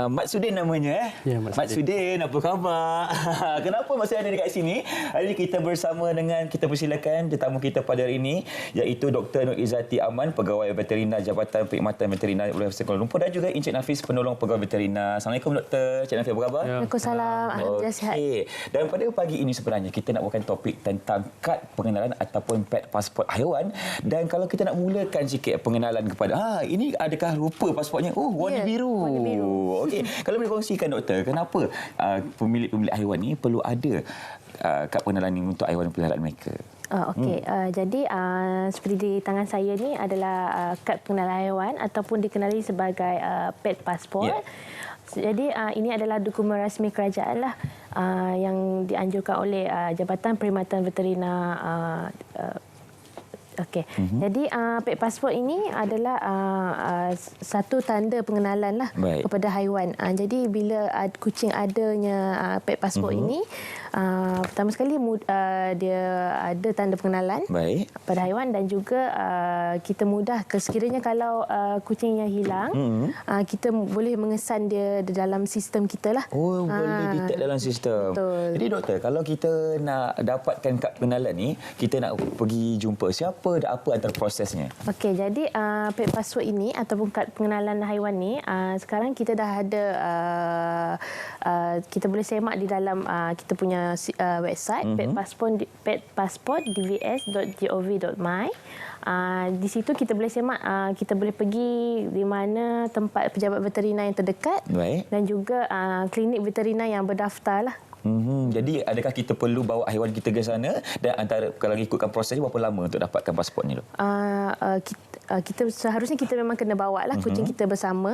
Mat Sudin namanya. Ya, Mat Sudin, apa khabar? Kenapa masih ada dekat sini? Hari ini kita bersama dengan, kita persilakan tetamu kita pada hari ini iaitu Dr. Nur Izzati Aman, Pegawai Veterina Jabatan Perkhidmatan Veterina Universiti Kuala Lumpur dan juga Encik Nafis, Penolong Pegawai Veterina. Assalamualaikum Dr. Encik Nafis, apa khabar? Waalaikumsalam. Alhamdulillah sihat. Dan pada pagi ini sebenarnya kita nak buatkan topik tentang kad pengenalan ataupun pet pasport haiwan. Dan kalau kita nak mulakan sikit pengenalan kepada ini adakah rupa pasportnya? Warna biru. Warna biru. Okey, kalau boleh kongsikan doktor, kenapa pemilik-pemilik haiwan ni perlu ada kad pengenalan ini untuk haiwan peliharaan mereka? Okey, jadi seperti di tangan saya ni adalah kad pengenalan haiwan ataupun dikenali sebagai pet passport. Yeah. Jadi ini adalah dokumen rasmi kerajaan lah yang dianjurkan oleh Jabatan Perkhidmatan Veterina. Okey. Jadi pet passport ini adalah satu tanda pengenalan lah kepada haiwan. Jadi bila kucing adanya pet passport ini, pertama sekali dia ada tanda pengenalan pada haiwan dan juga kita mudah sekiranya kalau kucingnya hilang, kita boleh mengesan dia di dalam sistem kita lah. Boleh detect dalam sistem. Betul. Jadi doktor, kalau kita nak dapatkan kad pengenalan ni, kita nak pergi jumpa siapa dan apa antara prosesnya? Okey, jadi pet passport ini ataupun kad pengenalan haiwan ni sekarang kita dah ada kita boleh semak di dalam kita punya website petpassport.dvs.gov.my. Di situ kita boleh semak, kita boleh pergi di mana tempat pejabat veterina yang terdekat dan juga klinik veterina yang berdaftar lah. Jadi adakah kita perlu bawa haiwan kita ke sana dan antara kalau ikutkan proses berapa lama untuk dapatkan pasport ni? Kita seharusnya kita memang kena bawa lah kucing kita bersama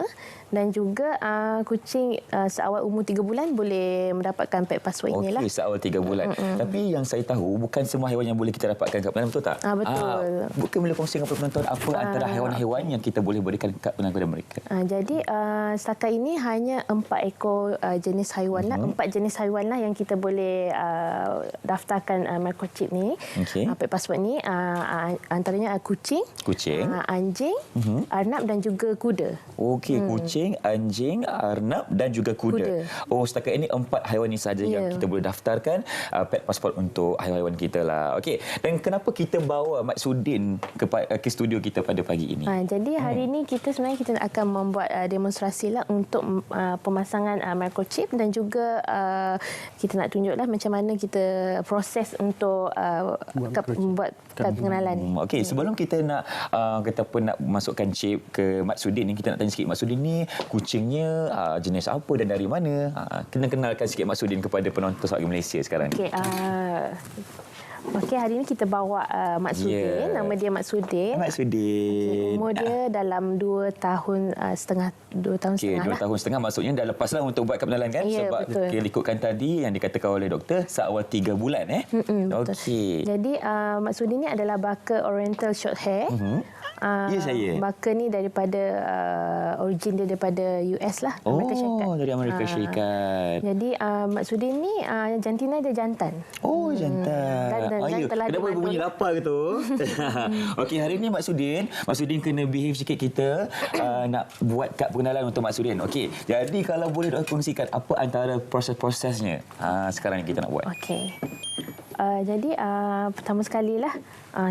dan juga kucing seawal umur 3 bulan boleh mendapatkan pet passport ini lah. Okey, seawal 3 bulan. Tapi yang saya tahu bukan semua haiwan yang boleh kita dapatkan kad pengenalan, betul tak? Betul. Mungkin boleh kongsi dengan penonton apa antara haiwan-haiwan yang kita boleh berikan kad pengenalan kepada mereka? Jadi setakat ini hanya 4 ekor jenis haiwan lah, 4 jenis haiwan lah yang kita boleh daftarkan microchip ni, pet passport ni. Antaranya kucing, anjing, arnab dan juga kuda. Okey, kucing, anjing, arnab dan juga kuda. Setakat ini 4 haiwan ini sahaja yang kita boleh daftarkan pet passport untuk haiwan-haiwan kita lah. Okey, dan kenapa kita bawa Mat Sudin ke studio kita pada pagi ini? Jadi hari ini kita sebenarnya kita akan membuat demonstrasi lah untuk pemasangan microchip dan juga kita nak tunjuklah macam mana kita proses untuk membuat kad pengenalan ni. Okey, sebelum kita nak kita pun nak masukkan chip ke Mat Sudin ni, kita nak tanya sikit Mat Sudin ni kucingnya jenis apa dan dari mana? Kena kenalkan sikit Mat Sudin kepada penonton Suara Malaysia sekarang. Okey, hari ini kita bawa Mat Sudin. Nama dia Mat Sudin. Mat Sudin. Umur dia dalam 2 tahun setengah. 2 tahun setengah lah. 2 tahun setengah maksudnya dah lepaslah untuk buat kad pengenalan kan? Sebab ikutkan tadi yang dikatakan oleh doktor seawal 3 bulan. Okey. Jadi Mat Sudin ni adalah baka Oriental Shorthair. Ya, saya. Baka ni daripada origin dia daripada US lah. Amerika Syarikat. Dari Amerika Syarikat. Jadi Mat Sudin ni jantina dia jantan. Jantan. Kenapa bunyi lapar ke tu? Okey, hari ni Mat Sudin kena behave sikit kita nak buat kad pengenalan untuk Mat Sudin. Okey, jadi kalau boleh kongsikan apa antara proses-prosesnya sekarang yang kita nak buat. Okey. Jadi pertama sekali lah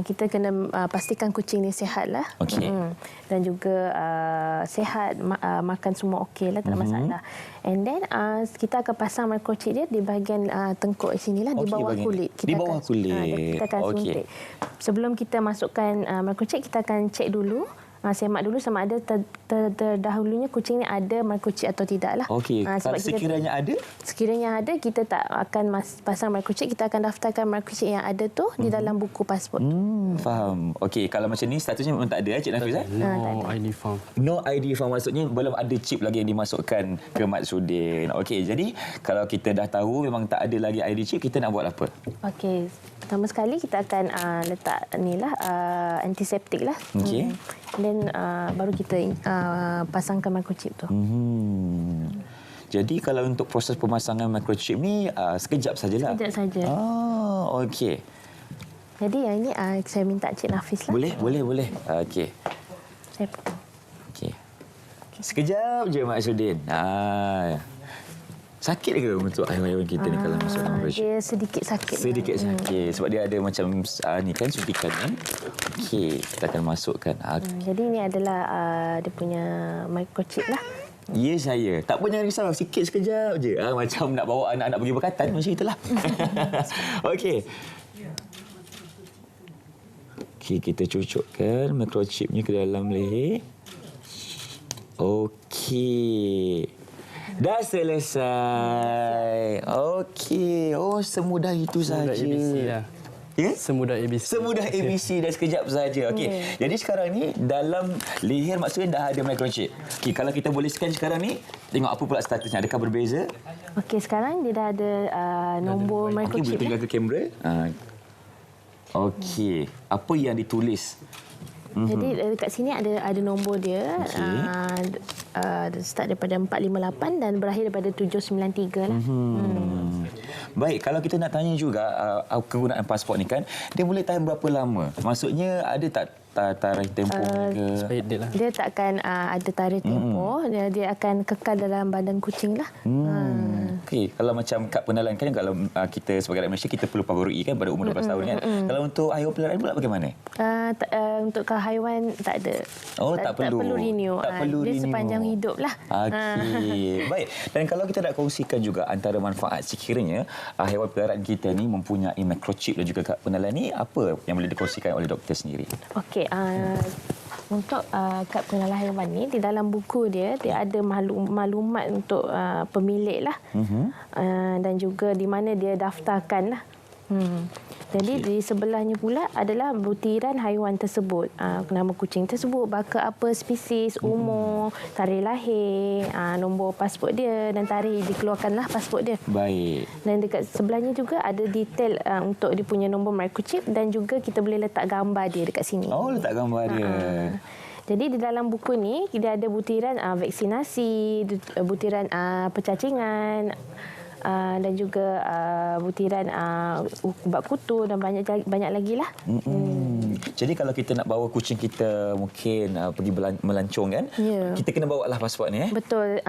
kita kena pastikan kucing ni sihat lah. Dan juga sihat, makan semua okey lah, tak ada masalah. And then kita akan pasang microchip dia di bahagian tengkuk sini lah, di bawah kulit. Di bawah kulit. Kita akan suntik. Sebelum kita masukkan microchip, kita akan cek dulu. Semak dulu sama ada terdahulunya kucing ni ada microchip atau tidak lah. Okey, sekiranya ada? Sekiranya ada, kita tak akan pasang microchip, kita akan daftarkan microchip yang ada tu di dalam buku pasport. Faham. Okey, kalau macam ni statusnya memang tak ada Cik Nafis? No ID form. No ID form, maksudnya belum ada chip lagi yang dimasukkan ke Mat Sudin. Okey, jadi kalau kita dah tahu memang tak ada lagi ID chip, kita nak buat apa? Okey, pertama sekali kita akan letak ni lah antiseptik lah. Dan baru kita pasangkan microchip tu. Jadi kalau untuk proses pemasangan microchip ni sekejap sajalah. Sekejap saja. Oh, okey. Jadi yang ini saya minta Cik Nafis lah. Boleh. Okey. Saya potong. Okey. Sekejap je Mak Sudin. Sakit ke untuk haiwan kita ni kalau masuk dalam microchip? Dia sedikit sakit. Sedikit sakit. Sebab dia ada macam ni kan suntikan kan. Okey, kita akan masukkan. Jadi ini adalah dia punya microchip lah. Ya saya. Tak pun jangan risau. Sikit sekejap je. Macam nak bawa anak-anak pergi berkatan. Macam itulah. Okey. Okey, kita cucukkan microchipnya ke dalam leher. Okey. Dah selesai. Okey. Oh, semudah itu saja. Ya? Semudah ABC. Semudah ABC dan sekejap saja. Okey. Jadi sekarang ni dalam leher maksudnya dah ada microchip. Okey, kalau kita boleh scan sekarang ni, tengok apa pula statusnya. Adakah berbeza? Okey, sekarang dia dah ada nombor microchip. Okey, boleh tinggal ke kamera. Okey. Apa yang ditulis? Jadi dekat sini ada nombor dia. Start daripada 458 dan berakhir daripada 793 lah. Baik, kalau kita nak tanya juga kegunaan pasport ni kan, dia boleh tahan berapa lama? Maksudnya ada tak tarikh tempoh ke? Dia takkan ada tarikh tempoh. Dia akan kekal dalam badan kucing lah. Okey, kalau macam kad pengenalan kan, kalau kita sebagai rakyat Malaysia kita perlu pagarui kan pada umur 12 tahun kan. Kalau untuk haiwan peliharaan pula bagaimana? Untuk haiwan tak ada. Oh, tak perlu renew. Tak perlu dia renew. Sepanjang hidup lah. Okey. Baik. Dan kalau kita nak kongsikan juga antara manfaat sekiranya haiwan peliharaan kita ni mempunyai microchip dan juga kad pengenalan ni, apa yang boleh dikongsikan oleh doktor sendiri? Okey, untuk kad pengenalan haiwan ni, di dalam buku dia ada maklumat untuk pemilik lah. Dan juga di mana dia daftarkan lah. Jadi di sebelahnya pula adalah butiran haiwan tersebut. Nama kucing tersebut, baka apa spesies, umur, tarikh lahir, nombor pasport dia dan tarikh dikeluarkanlah pasport dia. Baik. Dan dekat sebelahnya juga ada detail untuk dia punya nombor microchip dan juga kita boleh letak gambar dia dekat sini. Oh, letak gambar dia. Jadi di dalam buku ni dia ada butiran vaksinasi, butiran percacingan, dan juga butiran ubat kutu dan banyak lagi lah. Jadi kalau kita nak bawa kucing kita mungkin pergi melancong kan, kita kena bawa lah pasport ni. Betul.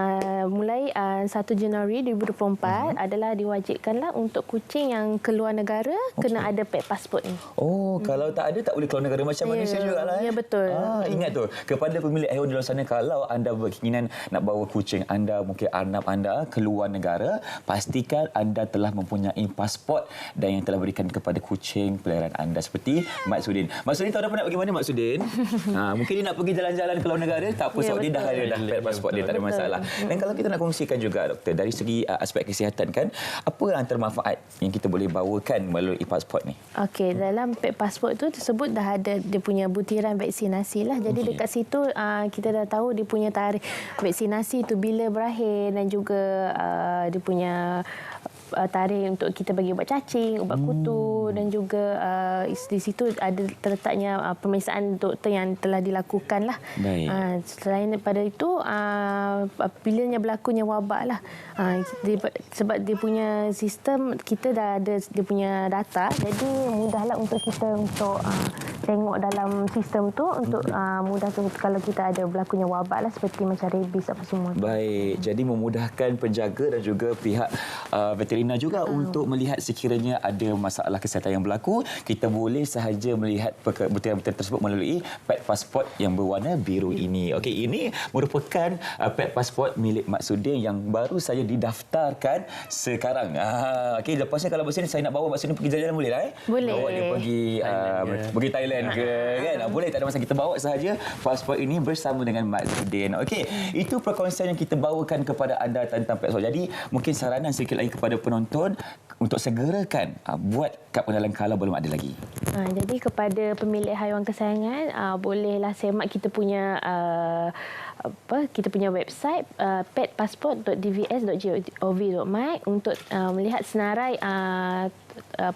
Mulai 1 Januari 2024 adalah diwajibkanlah untuk kucing yang keluar negara kena ada pet pasport ni. Oh, kalau tak ada tak boleh keluar negara macam Malaysia jugalah. Ya, betul. Ingat tu, kepada pemilik haiwan di luar sana, kalau anda berkeinginan nak bawa kucing anda, mungkin anak anda keluar negara, pastikan anda telah mempunyai pasport dan yang telah berikan kepada kucing peliharaan anda seperti Mak Sudin. Mak Sudin tahu dah nak pergi mana Mak Sudin? Mungkin dia nak pergi jalan-jalan ke luar negara, tak apa sebab dia dah ada pet pasport dia, tak ada masalah. Dan kalau kita nak kongsikan juga doktor dari segi aspek kesihatan kan, apa antara manfaat yang kita boleh bawakan melalui pasport ni? Okey, dalam pet pasport tu tersebut dah ada dia punya butiran vaksinasi lah. Jadi dekat situ kita dah tahu dia punya tarikh vaksinasi tu bila berakhir dan juga dia punya tarikh untuk kita bagi ubat cacing, ubat kutu dan juga di situ ada terletaknya pemeriksaan doktor yang telah dilakukan lah. Selain daripada itu, bilanya berlakunya wabak lah. Sebab dia punya sistem, kita dah ada dia punya data, jadi mudahlah untuk kita untuk tengok dalam sistem tu untuk mudah kalau kita ada berlakunya wabak lah seperti macam rabies apa semua. Baik, jadi memudahkan penjaga dan juga pihak veteriner juga untuk melihat sekiranya ada masalah kesihatan yang berlaku, kita boleh sahaja melihat butiran-butiran tersebut melalui pet pasport yang berwarna biru ini. Okey, ini merupakan pet pasport milik Mak Sudin yang baru saja didaftarkan sekarang. Okey, lepasnya kalau bersedia saya nak bawa Mak Sudin pergi jalan-jalan boleh lah Boleh. Bawa dia pergi Thailand ke kan? Boleh, tak ada masalah, kita bawa sahaja pasport ini bersama dengan Mak Sudin. Okey, itu perkongsian yang kita bawakan kepada anda tentang pet pasport. Jadi mungkin saranan sedikit lagi kepada penonton untuk segerakan buat kad pengenalan kalau belum ada lagi. Jadi kepada pemilik haiwan kesayangan, bolehlah semak kita punya kita punya website petpassport.dvs.gov.my untuk melihat senarai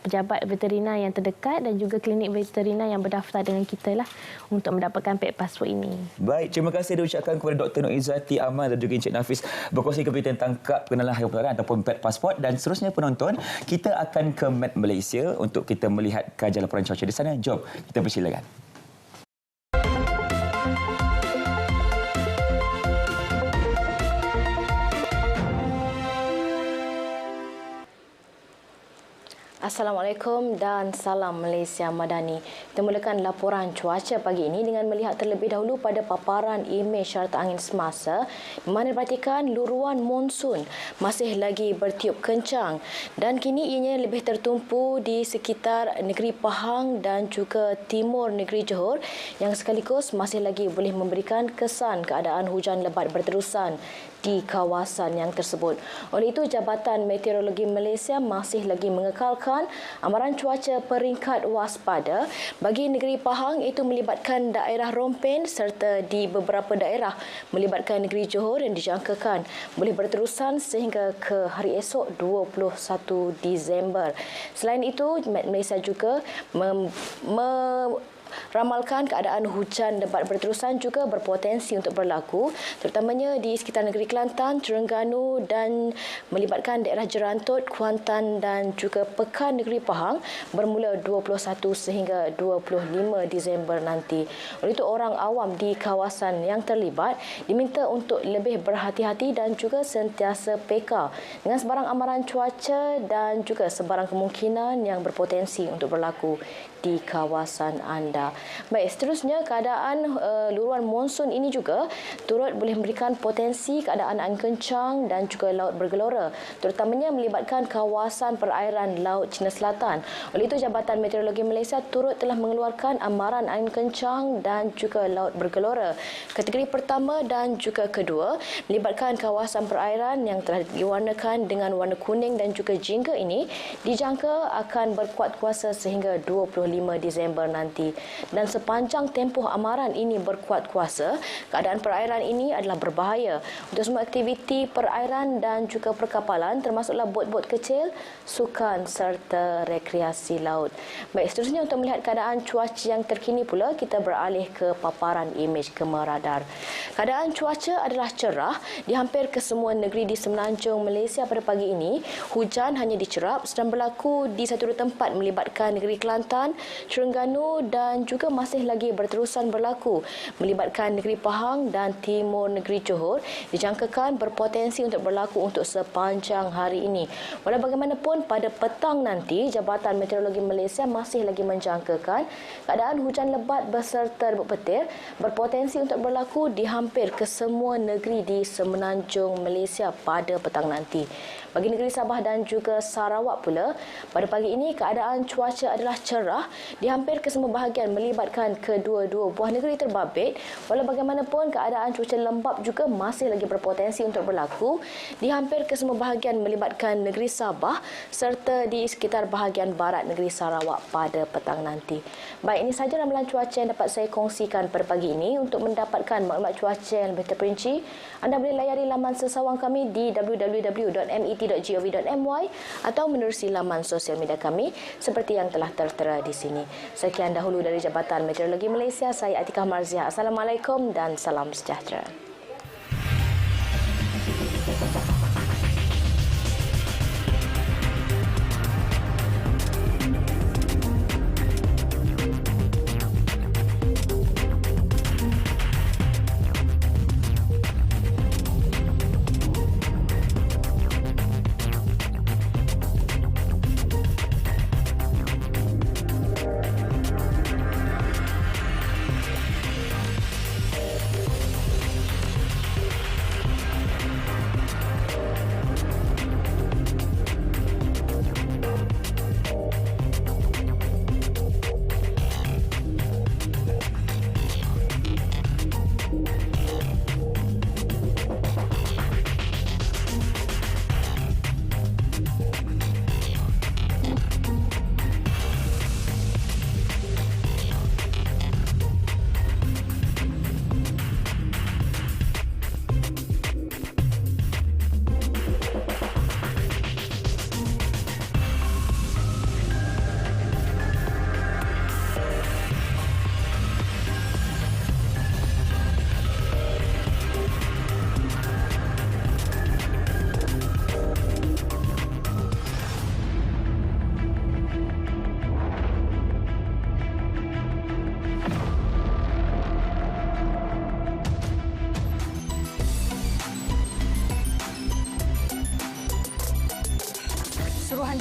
pejabat veterina yang terdekat dan juga klinik veterina yang berdaftar dengan kita lah untuk mendapatkan pet passport ini. Baik, terima kasih diucapkan kepada Dr. Nur Izzati Aman dan juga Encik Nafis berkongsi kepada tentang kad pengenalan haiwan peliharaan ataupun pet passport. Dan seterusnya penonton, kita akan ke Met Malaysia untuk kita melihat kajian laporan cuaca di sana. Jom kita persilakan. Assalamualaikum dan salam Malaysia Madani. Kita mulakan laporan cuaca pagi ini dengan melihat terlebih dahulu pada paparan imej syarata angin semasa, di mana diperhatikan luruan monsun masih lagi bertiup kencang dan kini ianya lebih tertumpu di sekitar negeri Pahang dan juga timur negeri Johor yang sekaligus masih lagi boleh memberikan kesan keadaan hujan lebat berterusan di kawasan yang tersebut. Oleh itu, Jabatan Meteorologi Malaysia masih lagi mengekalkan amaran cuaca peringkat waspada bagi negeri Pahang, itu melibatkan daerah Rompen serta di beberapa daerah melibatkan negeri Johor yang dijangkakan boleh berterusan sehingga ke hari esok 21 Disember. Selain itu, Malaysia juga ramalkan keadaan hujan lebat berterusan juga berpotensi untuk berlaku, terutamanya di sekitar negeri Kelantan, Terengganu dan melibatkan daerah Jerantut, Kuantan dan juga Pekan Negeri Pahang bermula 21 sehingga 25 Disember nanti. Oleh itu, orang awam di kawasan yang terlibat diminta untuk lebih berhati-hati dan juga sentiasa peka dengan sebarang amaran cuaca dan juga sebarang kemungkinan yang berpotensi untuk berlaku di kawasan anda. Baik, seterusnya keadaan luruan monsun ini juga turut boleh memberikan potensi keadaan angin kencang dan juga laut bergelora, terutamanya melibatkan kawasan perairan Laut Cina Selatan. Oleh itu, Jabatan Meteorologi Malaysia turut telah mengeluarkan amaran angin kencang dan juga laut bergelora. Kategori pertama dan juga kedua melibatkan kawasan perairan yang telah diwarnakan dengan warna kuning dan juga jingga ini dijangka akan berkuat kuasa sehingga 25 Disember nanti. Dan sepanjang tempoh amaran ini berkuat kuasa, keadaan perairan ini adalah berbahaya untuk semua aktiviti perairan dan juga perkapalan, termasuklah bot-bot kecil, sukan serta rekreasi laut. Baik, seterusnya untuk melihat keadaan cuaca yang terkini pula, kita beralih ke paparan imej gemarradar. Keadaan cuaca adalah cerah di hampir kesemua negeri di semenanjung Malaysia pada pagi ini. Hujan hanya dicerap sedang berlaku di satu dua tempat melibatkan negeri Kelantan, Terengganu dan juga masih lagi berterusan berlaku melibatkan negeri Pahang dan timur negeri Johor, dijangkakan berpotensi untuk berlaku untuk sepanjang hari ini. Walau bagaimanapun, pada petang nanti Jabatan Meteorologi Malaysia masih lagi menjangkakan keadaan hujan lebat beserta rebut petir berpotensi untuk berlaku di hampir kesemua negeri di semenanjung Malaysia pada petang nanti. Bagi negeri Sabah dan juga Sarawak pula, pada pagi ini keadaan cuaca adalah cerah di hampir kesemua bahagian melibatkan kedua-dua buah negeri terbabit. Walau bagaimanapun, keadaan cuaca lembap juga masih lagi berpotensi untuk berlaku di hampir kesemua bahagian melibatkan negeri Sabah serta di sekitar bahagian barat negeri Sarawak pada petang nanti. Baik, ini sahaja ramalan cuaca yang dapat saya kongsikan pada pagi ini. Untuk mendapatkan maklumat cuaca yang lebih terperinci, anda boleh layari laman sesawang kami di www.met.gov.my atau menerusi laman sosial media kami seperti yang telah tertera di sini. Sekian dahulu dari Jabatan Meteorologi Malaysia, saya Atikah Marziah. Assalamualaikum dan salam sejahtera.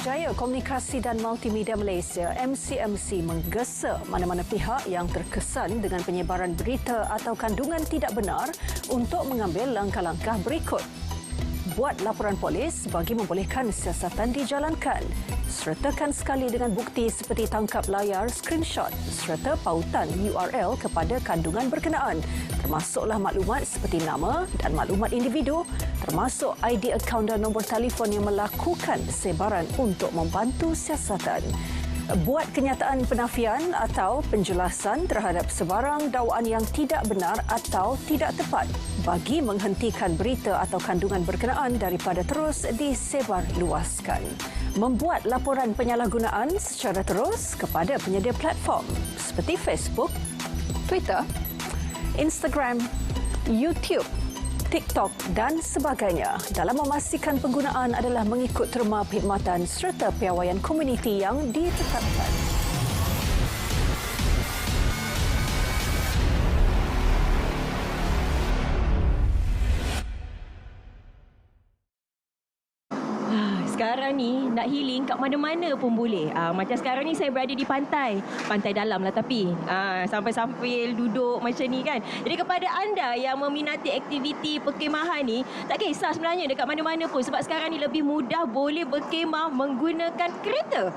Suruhanjaya Komunikasi dan Multimedia Malaysia MCMC menggesa mana-mana pihak yang terkesan dengan penyebaran berita atau kandungan tidak benar untuk mengambil langkah-langkah berikut. Buat laporan polis bagi membolehkan siasatan dijalankan. Sertakan sekali dengan bukti seperti tangkap layar, screenshot serta pautan URL kepada kandungan berkenaan, termasuklah maklumat seperti nama dan maklumat individu, termasuk ID akaun dan nombor telefon yang melakukan sebaran untuk membantu siasatan. Buat kenyataan penafian atau penjelasan terhadap sebarang dakwaan yang tidak benar atau tidak tepat bagi menghentikan berita atau kandungan berkenaan daripada terus disebarluaskan. Membuat laporan penyalahgunaan secara terus kepada penyedia platform seperti Facebook, Twitter, Instagram, YouTube, TikTok dan sebagainya dalam memastikan penggunaan adalah mengikut terma perkhidmatan serta piawaian komuniti yang ditetapkan. Sekarang ni nak healing kat mana-mana pun boleh. Macam sekarang ni saya berada di pantai dalam lah tapi sambil duduk macam ni kan. Jadi kepada anda yang meminati aktiviti perkemahan ni, tak kisah sebenarnya dekat mana-mana pun sebab sekarang ni lebih mudah boleh berkemah menggunakan kereta.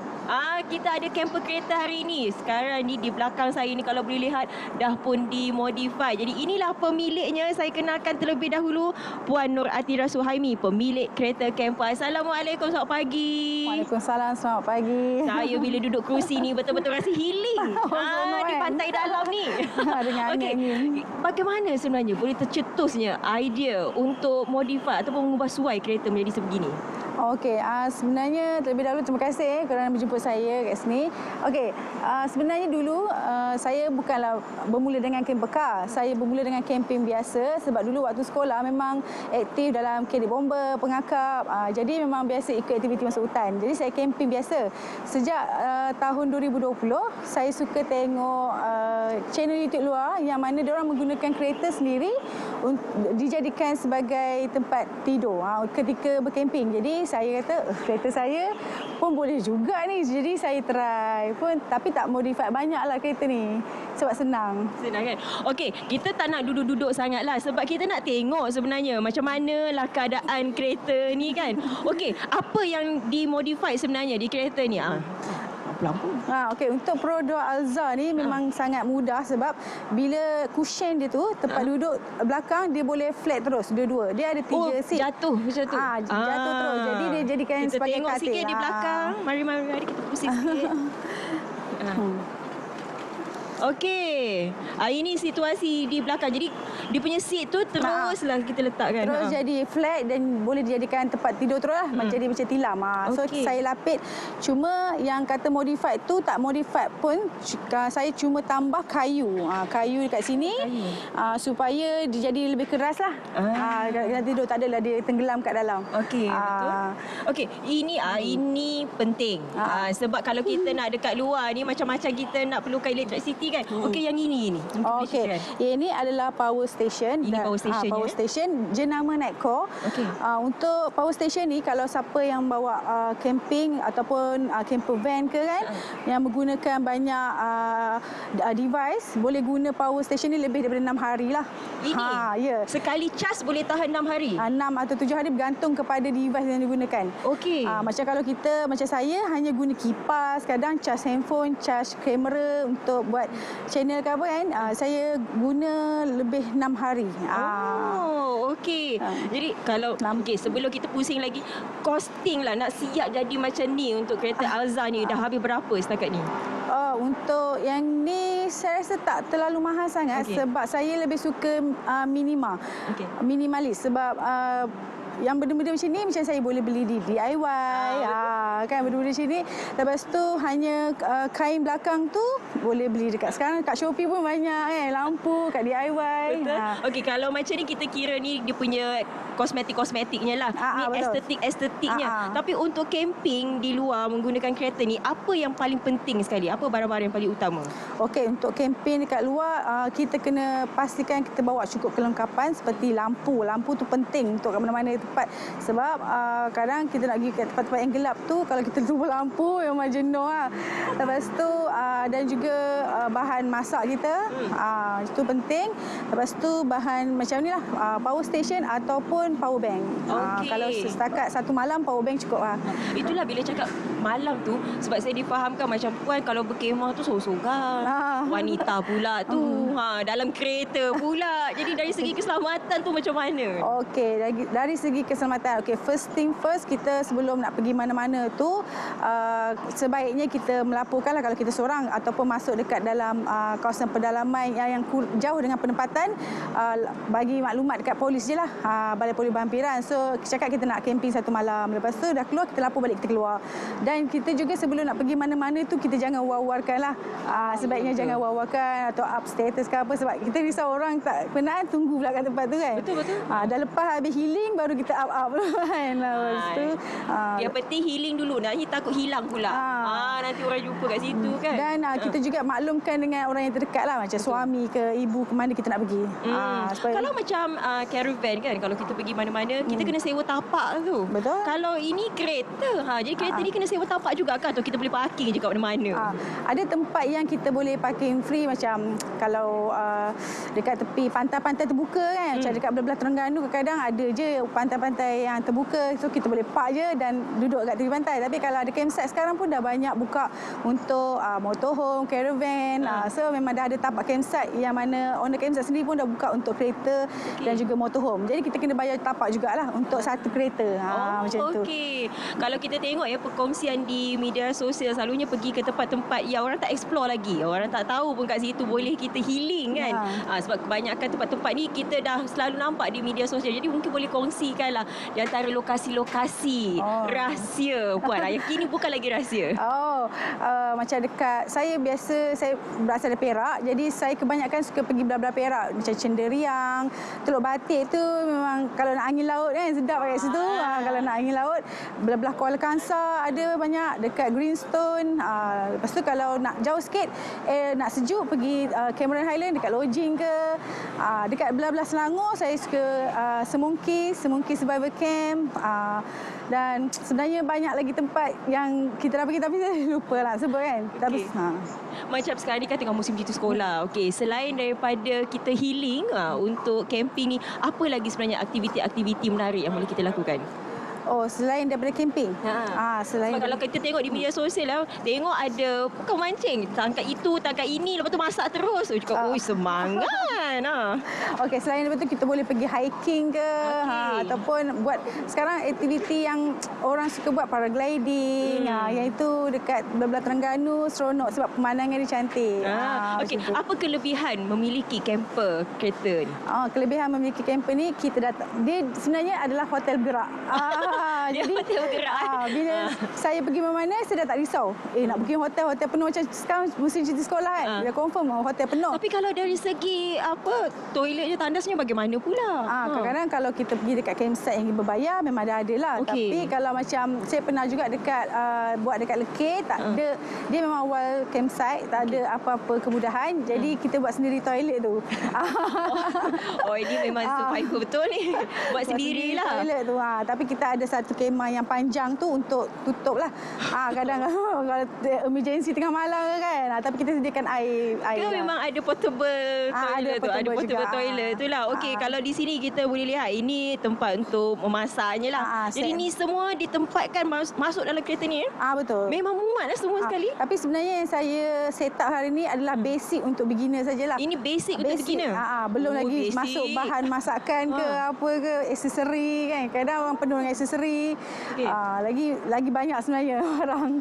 Kita ada camper kereta hari ini. Sekarang ni di belakang saya ni kalau boleh lihat dah pun dimodify. Jadi inilah pemiliknya. Saya kenalkan terlebih dahulu Puan Nur Atira Suhaimi, pemilik kereta camper. Assalamualaikum, selamat pagi. Waalaikumsalam, selamat pagi. Saya bila duduk kerusi ni betul-betul rasa healing. Di pantai dalam ni. Dengan angin ni. Bagaimana sebenarnya boleh tercetusnya idea untuk modify ataupun mengubah suai kereta menjadi sebegini? Okey, sebenarnya terlebih dahulu terima kasih kerana menjemput saya kat sini. Okey, sebenarnya dulu saya bukanlah bermula dengan camper car. Saya bermula dengan camping biasa sebab dulu waktu sekolah memang aktif dalam kadet bomber, pengakap. Jadi memang biasa ikut aktiviti masuk hutan. Jadi saya camping biasa. Sejak tahun 2020, saya suka tengok channel YouTube luar yang mana diorang menggunakan kereta sendiri dijadikan sebagai tempat tidur ketika bercamping. Jadi saya kata kereta saya pun boleh juga ni. Jadi saya try pun tapi tak modify banyaklah kereta ni sebab senang. Senang kan? Okey, kita tak nak duduk-duduk sangatlah sebab kita nak tengok sebenarnya macam manalah keadaan kereta ni kan. Okey, apa yang dimodify sebenarnya di kereta ni? Okey, untuk produk Alza ni memang sangat mudah sebab bila cushion dia tu tempat duduk belakang dia boleh flat terus dua-dua. Dia ada 3 seat. Jatuh macam tu. Jatuh terus. Jadi dia jadikan kita sebagai tengok katil. Sikit di belakang. Mari kita pusing sikit. Okey. Ini situasi di belakang. Jadi dia punya seat tu teruslah kita letakkan. Terus jadi flat dan boleh dijadikan tempat tidur terus lah. Jadi macam tilam. So saya lapit. Cuma yang kata modified tu tak modified pun. Saya cuma tambah kayu. Kayu dekat sini. Supaya dia jadi lebih keras lah. Dia tidur tak adalah dia tenggelam kat dalam. Okey, betul. Okey, ini penting. Sebab kalau kita nak dekat luar ni macam-macam kita nak perlukan elektrisiti kan. Okey, yang ini. Okey. Ini adalah power station. Ini power station. Power station jenama Nightcore. Untuk power station ni kalau siapa yang bawa camping ataupun camper van ke kan yang menggunakan banyak device boleh guna power station ni lebih daripada 6 hari lah. Ini sekali cas boleh tahan 6 hari. 6 atau 7 hari bergantung kepada device yang digunakan. Okey. Macam kalau kita macam saya hanya guna kipas, kadang cas handphone, cas kamera untuk buat channel ke apa kan, saya guna lebih 6 hari. Okey. Jadi kalau sebelum kita pusing lagi, costing lah nak siap jadi macam ni untuk kereta Alza ni dah habis berapa setakat ni? Untuk yang ni saya rasa tak terlalu mahal sangat sebab saya lebih suka minimalis sebab yang benda-benda macam ni macam saya boleh beli di DIY kan benda-benda macam ni. Lepas tu hanya kain belakang tu boleh beli dekat sekarang kat Shopee pun banyak lampu kat DIY. Betul. Okey, kalau macam ni kita kira ni dia punya kosmetik-kosmetiknya lah. Ni estetiknya. Tapi untuk camping di luar menggunakan kereta ni apa yang paling penting sekali? Apa barang-barang yang paling utama? Okey, untuk camping dekat luar kita kena pastikan kita bawa cukup kelengkapan seperti lampu. Lampu tu penting untuk kat mana-mana tepat. Sebab kadang kita nak pergi ke tempat-tempat yang gelap tu, kalau kita lupa lampu memang jenuh lah. Lepas tu dan juga bahan masak kita, itu penting. Lepas tu bahan macam ni lah, power station ataupun power bank. Kalau setakat satu malam, power bank cukup lah. Itulah bila cakap malam tu, sebab saya difahamkan macam puan kalau berkemah tu sorang-sorang. Wanita pula tu, dalam kereta pula. Jadi dari segi keselamatan tu macam mana? Okey, dari segi keselamatan, first thing first, kita sebelum nak pergi mana-mana tu, sebaiknya kita melaporkanlah kalau kita seorang ataupun masuk dekat dalam kawasan pedalaman yang jauh dengan penempatan, bagi maklumat dekat polis je lah, Balai Polis Berhampiran. So cakap kita nak camping satu malam, lepas tu dah keluar, kita lapor balik, kita keluar. Dan kita juga sebelum nak pergi mana-mana tu, kita jangan war-warkan lah. Sebaiknya jangan war-warkan atau up status ke apa, sebab kita risau orang tak penat tunggu pula kat tempat tu kan. Betul-betul. Dah lepas habis healing baru kita up kan. Lepas tu yang penting healing dulu, nanti takut hilang pula. Nanti orang jumpa kat situ kan. Dan kita juga maklumkan dengan orang yang terdekat lah, macam suami ke ibu, ke mana kita nak pergi. Kalau macam caravan kan, kalau kita pergi mana-mana, kita kena sewa tapak tu. Betul. Kalau ini kereta, jadi kereta ni kena sewa tapak juga kan, atau kita boleh parking je kat mana-mana? Ada tempat yang kita boleh parking free, macam kalau dekat tepi pantai-pantai terbuka kan, macam dekat belah-belah Terengganu kadang-kadang ada je pantai-pantai yang terbuka, so kita boleh park je dan duduk kat tepi pantai. Tapi kalau ada campsite sekarang pun dah banyak buka untuk motorhome, caravan. So memang dah ada tapak campsite yang mana owner campsite sendiri pun dah buka untuk kereta dan juga motorhome. Jadi kita kena bayar tapak jugalah untuk satu kereta. Macam tu. Kalau kita tengok perkongsian di media sosial, selalunya pergi ke tempat-tempat yang orang tak explore lagi. Orang tak tahu pun kat situ boleh kita healing kan. Sebab kebanyakan tempat-tempat ni kita dah selalu nampak di media sosial. Jadi mungkin boleh kongsikanlah di antara lokasi-lokasi rahsia puan. Yang kini bukan lagi rahsia. Macam dekat saya berasal dari Perak. Jadi saya kebanyakan suka pergi belah-belah Perak, macam Cenderiang, Teluk Batik tu memang kalau nak angin laut kan sedap kat situ. Kalau nak angin laut, belah-belah Kuala Kangsar ada banyak, dekat Greenstone. Lepas tu kalau nak jauh sikit, nak sejuk, pergi Cameron Highland dekat lodging ke. Dekat belah-belah Selangor saya suka Semongki Survival Camp. Dan sebenarnya banyak lagi tempat yang kita dah pergi tapi saya lupa lah sebut kan. Macam sekarang ni kan tengah musim cuti sekolah. Selain daripada kita healing untuk camping ni, apa lagi sebenarnya aktiviti-aktiviti menarik yang boleh kita lakukan? Selain daripada camping. Sebab kalau kita tengok di media sosial lah, tengok ada bukan mancing, tangkap itu, tangkap ini, lepas tu masak terus. Cakap, semangat. Selain daripada tu kita boleh pergi hiking ke, ataupun buat sekarang aktiviti yang orang suka buat, paragliding. Yang itu dekat belah-belah Terengganu seronok sebab pemandangan dia cantik. Apa kelebihan memiliki camper kereta ni? Kelebihan memiliki camper ni, dia sebenarnya adalah hotel gerak. Jadi bila saya pergi mana-mana, saya dah tak risau. Nak booking hotel penuh, macam sekarang musim cuti sekolah kan. Dia confirm hotel penuh. Tapi kalau dari segi toiletnya, tandasnya bagaimana pula? Kadang-kadang kalau kita pergi dekat campsite yang berbayar memang dah ada lah. Tapi kalau macam saya pernah juga buat dekat Lekir, tak ada, dia memang awal campsite, tak ada apa-apa kemudahan. Jadi kita buat sendiri toilet tu. Ini memang survival betul ni. Buat sendirilah. Toilet tu. Tapi kita ada satu kemah yang panjang tu untuk tutup lah. Kadang kalau emergency tengah malam kan. Tapi kita sediakan air lah. Memang ada portable toilet tu. Ada portable toilet tu lah. Kalau di sini kita boleh lihat, ini tempat untuk memasaknya lah. Jadi ni semua ditempatkan masuk dalam kereta ni. Betul. Memang muat lah semua sekali. Tapi sebenarnya yang saya set up hari ni adalah basic untuk beginner sajalah. Ini basic untuk beginner? Belum lagi basic. Masuk bahan masakan ke apa ke, aksesori kan. Kadang orang penuh dengan aksesori. Lagi banyak sebenarnya barang.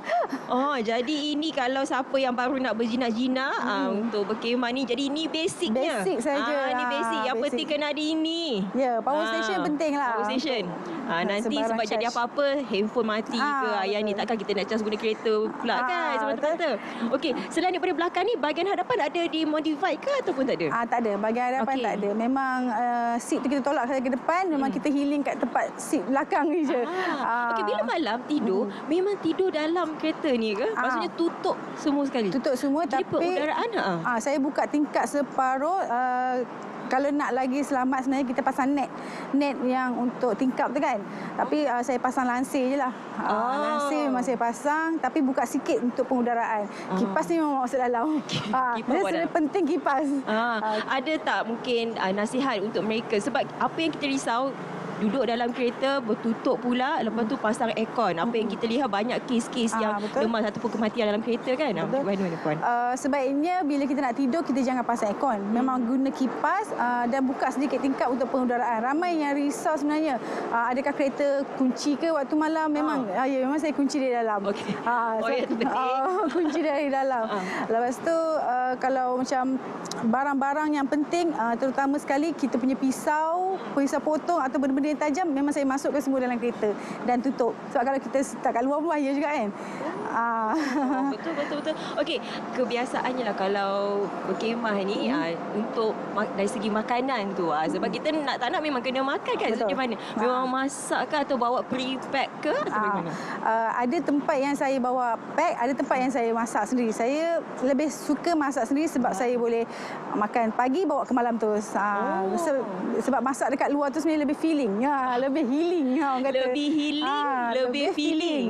Jadi ini kalau siapa yang baru nak berjinak-jinak untuk berkemah ni, jadi ini basicnya. Basic saja. Ini basic. Yang penting kena ada ini. Power station penting lah. Power station. Nanti sebab jadi apa-apa, handphone mati ke ayah ni, takkan kita nak charge guna kereta pula kan semata-mata. Selain daripada belakang ni, bahagian hadapan ada dimodify ke ataupun tak ada? Tak ada. Bahagian hadapan tak ada. Memang seat tu kita tolak ke depan, memang kita healing kat tempat seat belakang ni je. Bila malam tidur, memang tidur dalam kereta ni ke? Maksudnya tutup semua sekali? Tutup semua. Jadi tapi perudaraan? Saya buka tingkat separuh. kalau nak lagi selamat sebenarnya kita pasang net yang untuk tingkap tu kan. Tapi saya pasang lansir je lah. Lansir memang saya pasang, tapi buka sikit untuk pengudaraan. Kipas ni memang masuk dalam. Dia sebenarnya penting kipas. Ada tak mungkin nasihat untuk mereka, sebab apa yang kita risau, duduk dalam kereta bertutup pula, lepas tu pasang aircon. Apa yang kita lihat banyak kes-kes yang lemas ataupun kematian dalam kereta kan. Bagaimana Puan? Sebaiknya bila kita nak tidur kita jangan pasang aircon. Memang guna kipas dan buka sedikit tingkap untuk pengudaraan. Ramai yang risau sebenarnya, adakah kereta kunci ke waktu malam? Memang ya, memang saya kunci di dalam. Kunci dari dalam. Lepas tu kalau macam barang-barang yang penting, terutama sekali kita punya pisau potong atau benda-benda yang tajam, memang saya masukkan semua dalam kereta dan tutup. Sebab kalau kita letak kat luar bahaya juga kan. Betul. Okey, kebiasaannya lah kalau berkemah ni untuk dari segi makanan tu, sebab kita tak nak memang kena makan kan. Macam mana? Memang masak ke atau bawa pre-pack ke atau bagaimana? Ada tempat yang saya bawa pack, ada tempat yang saya masak sendiri. Saya lebih suka masak sendiri sebab saya boleh makan pagi bawa ke malam terus. Sebab masak dekat luar tu sebenarnya lebih feeling. Lebih healing orang kata. Lebih healing, lebih feeling.